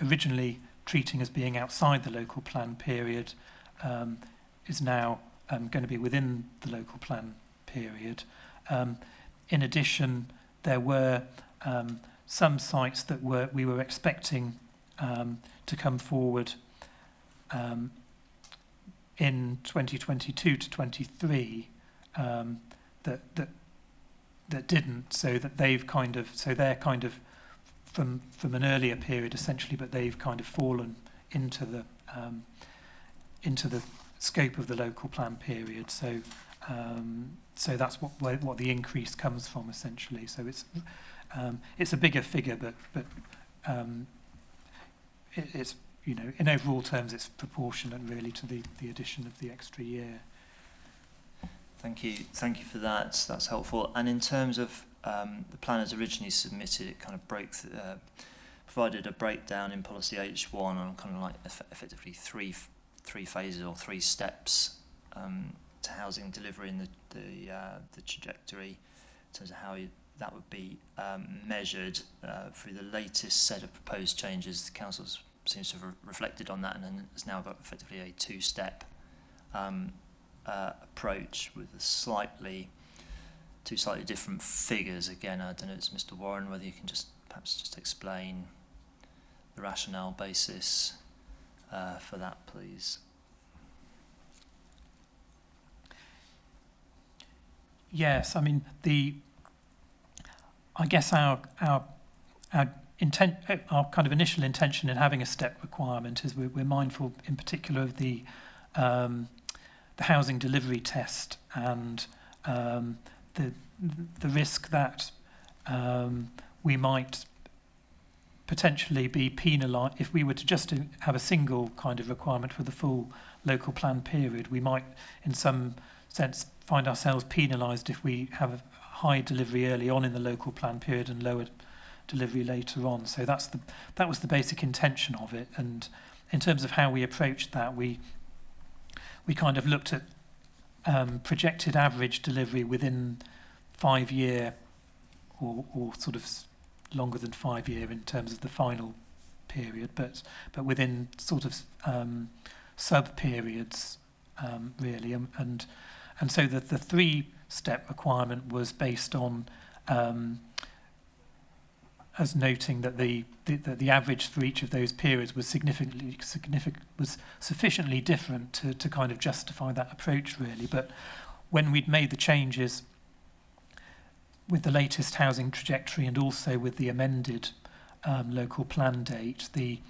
originally treating as being outside the local plan period, is now going to be within the local plan period. In addition, there were some sites that we were expecting to come forward in 2022 to 23 that that didn't, so that they're kind of from an earlier period essentially, but they've kind of fallen into the scope of the local plan period. So so that's what the increase comes from essentially. So it's a bigger figure, but it's, you know, in overall terms it's proportionate really to the addition of the extra year. Thank you for that. That's helpful. And in terms of the plan as originally submitted, it kind of provided a breakdown in policy H1 on kind of like effectively three phases or 3 steps to housing delivery and the trajectory in terms of how that would be measured through the latest set of proposed changes. The council seems to have reflected on that and has now got effectively a 2-step approach with two slightly different figures. Again, I don't know, it's Mr. Warren, whether you can perhaps just explain the rationale basis for that, please. Yes, I mean I guess our kind of initial intention in having a step requirement is we're mindful in particular of the housing delivery test and the risk that we might potentially be penalised if we were to just have a single kind of requirement for the full local plan period. We might, in some sense, find ourselves penalised if we have a high delivery early on in the local plan period and lower delivery later on. So that was the basic intention of it. And in terms of how we approached that, we kind of looked at projected average delivery within 5-year or sort of longer than 5-year in terms of the final period, but within sort of sub periods really, and so the 3-step requirement was based on as noting that the average for each of those periods was sufficiently different to kind of justify that approach really. But when we'd made the changes with the latest housing trajectory and also with the amended local plan date, the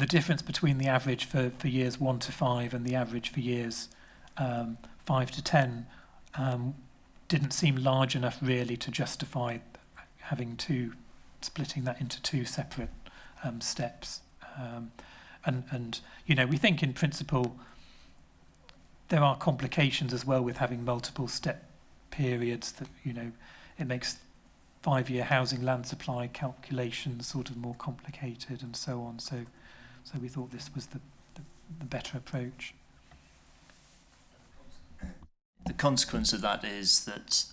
difference between the average for years 1 to 5 and the average for years 5 to 10 didn't seem large enough really to justify splitting that into 2 separate steps. And you know, we think in principle there are complications as well with having multiple step periods, that, you know, it makes 5-year housing land supply calculations sort of more complicated and so on. So we thought this was the better approach. The consequence of that is that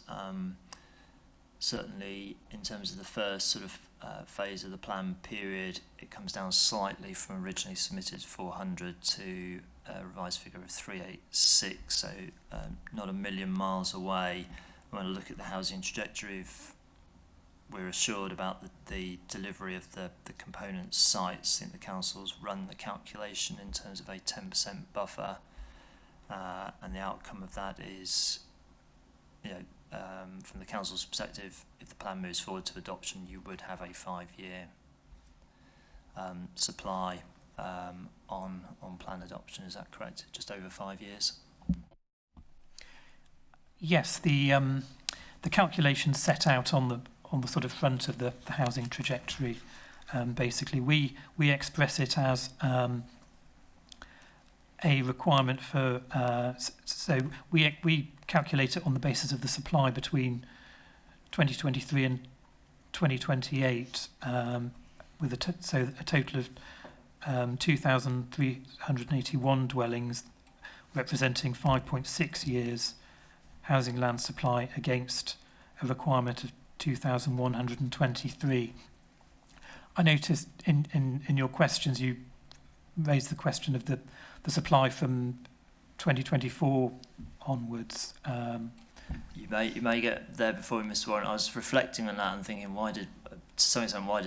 certainly in terms of the first sort of phase of the plan period, it comes down slightly from originally submitted 400 to a revised figure of 386, so not a million miles away. When I look at the housing trajectory, if we're assured about the delivery of the component sites, I think the council's run the calculation in terms of a 10% buffer, and the outcome of that is, you know, from the council's perspective, if the plan moves forward to adoption, you would have a 5-year supply on plan adoption. Is that correct? Just over 5 years? Yes, the calculations set out on the sort of front of the housing trajectory. Basically, we express it as a requirement for so we calculate it on the basis of the supply between 2023 and 2028, with a total of 2,381 dwellings, representing 5.6 years housing land supply against a requirement of 2,123. I noticed in your questions you raised the question of the supply from 2024 onwards. You may get there before me, Mr. Warren. I was reflecting on that and thinking, why did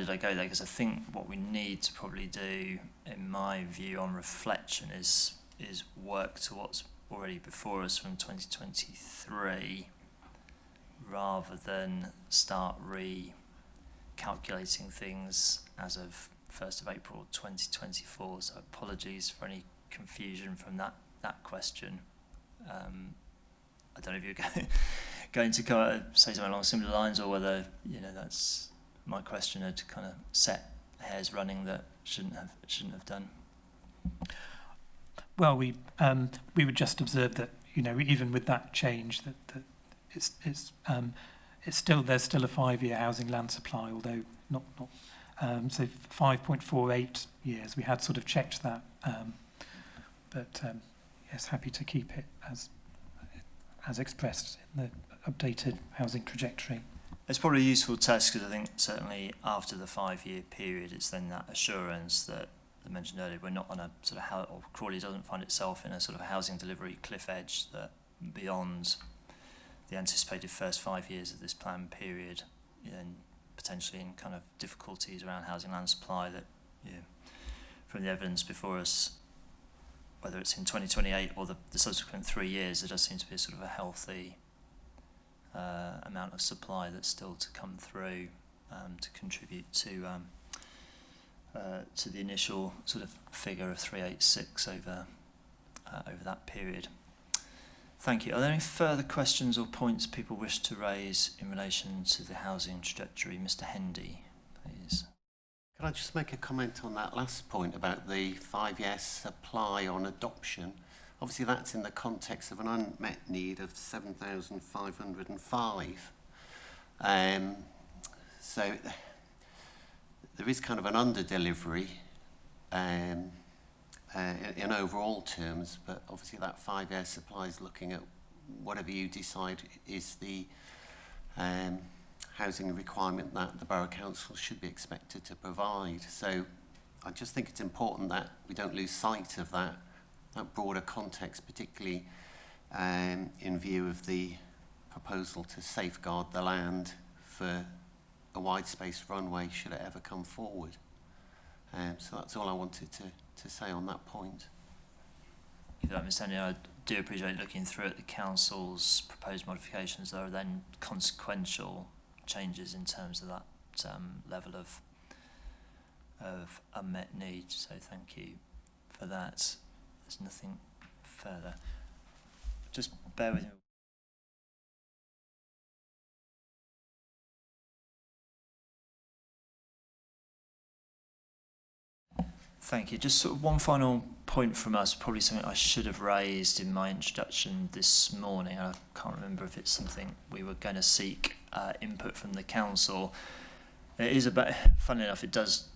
I go there? Because I think what we need to probably do, in my view, on reflection, is work to what's already before us from 2023, rather than start recalculating things as of 1st of April 2024. So apologies for any confusion from that question. I don't know if you're going to say something along similar lines, or whether that's my question had kind of set hairs running that shouldn't have done. Well, we would just observe that even with that change that it's still there's still a 5-year housing land supply, although not so 5.48 years. We had sort of checked that, but yes, happy to keep it as expressed in the updated housing trajectory. It's probably a useful test, because I think certainly after the 5-year period, it's then that assurance that I mentioned earlier, we're not on a sort of or Crawley doesn't find itself in a sort of housing delivery cliff edge, that beyond the anticipated first 5 years of this plan period, and potentially in kind of difficulties around housing land supply, that from the evidence before us, whether it's in 2028 or the subsequent 3 years, there does seem to be a sort of a healthy amount of supply that's still to come through to contribute to the initial sort of figure of 386 over that period. Thank you. Are there any further questions or points people wish to raise in relation to the housing trajectory? Mr. Hendy, please. Can I just make a comment on that last point about the 5-year supply on adoption? Obviously, that's in the context of an unmet need of 7,505. So there is kind of an under-delivery in overall terms, but obviously that 5-year supply is looking at whatever you decide is the housing requirement that the Borough Council should be expected to provide. So I just think it's important that we don't lose sight of that broader context, particularly in view of the proposal to safeguard the land for a wide space runway should it ever come forward. So that's all I wanted to say on that point. Thank you for that, Mr. Hendy. I do appreciate looking through at the Council's proposed modifications. There are then consequential changes in terms of that level of unmet need. So thank you for that. There's nothing further. Just bear with me. Thank you. Just sort of one final point from us, probably something I should have raised in my introduction this morning. I can't remember if it's something we were going to seek input from the Council. It is about, funnily enough, it does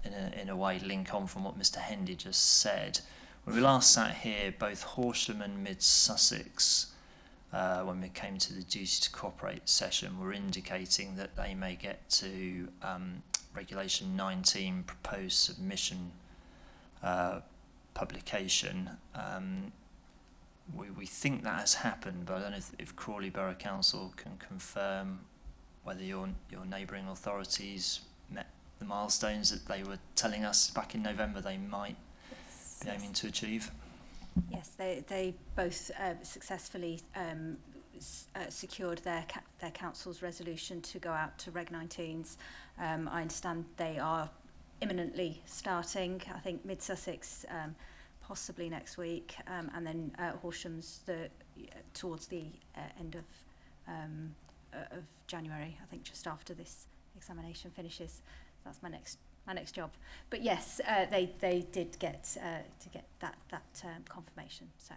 in a way link on from what Mr. Hendy just said. When we last sat here, both Horsham and Mid Sussex, when we came to the duty to cooperate session, were indicating that they may get to Regulation 19 proposed submission publication. We think that has happened, but I don't know if Crawley Borough Council can confirm whether your neighbouring authorities met the milestones that they were telling us back in November they might be aiming to achieve. Yes, they both successfully secured their council's resolution to go out to Reg 19s. I understand they are imminently starting. I think Mid Sussex possibly next week, and then Horsham's towards the end of January. I think just after this examination finishes. That's my next job. But yes, they did get to get that confirmation. So.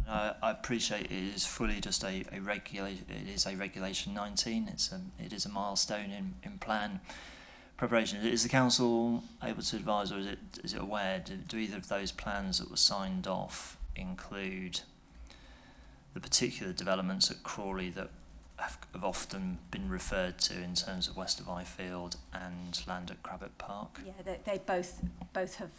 I appreciate it is fully just a regulation. It is a Regulation 19. It is a milestone in plan preparation. Is the council able to advise, or is it aware? Do either of those plans that were signed off include the particular developments at Crawley that have often been referred to in terms of west of Ifield and land at Crabbett Park? Yeah, they both have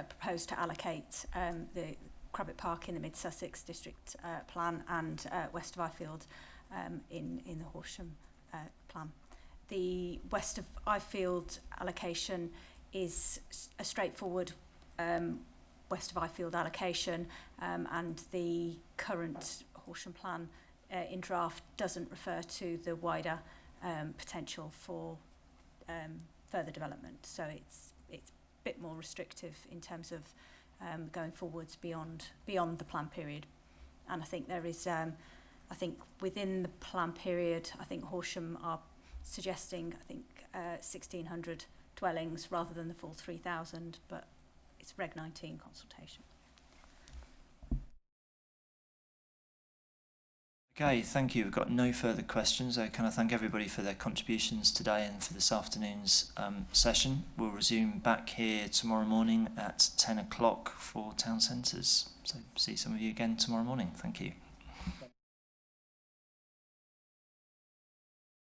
proposed to allocate the Crabbett Park in the Mid Sussex District Plan and west of Ifield in the Horsham Plan. The west of Ifield allocation is a straightforward west of Ifield allocation, and the current Horsham Plan in draft doesn't refer to the wider potential for further development. So it's a bit more restrictive in terms of going forwards beyond the plan period. And I think there is, I think within the plan period, I think Horsham are suggesting, 1,600 dwellings rather than the full 3,000, but it's Reg 19 consultation. Okay, thank you. We've got no further questions. Can I thank everybody for their contributions today and for this afternoon's session. We'll resume back here tomorrow morning at 10 o'clock for Town Centres. So see some of you again tomorrow morning. Thank you.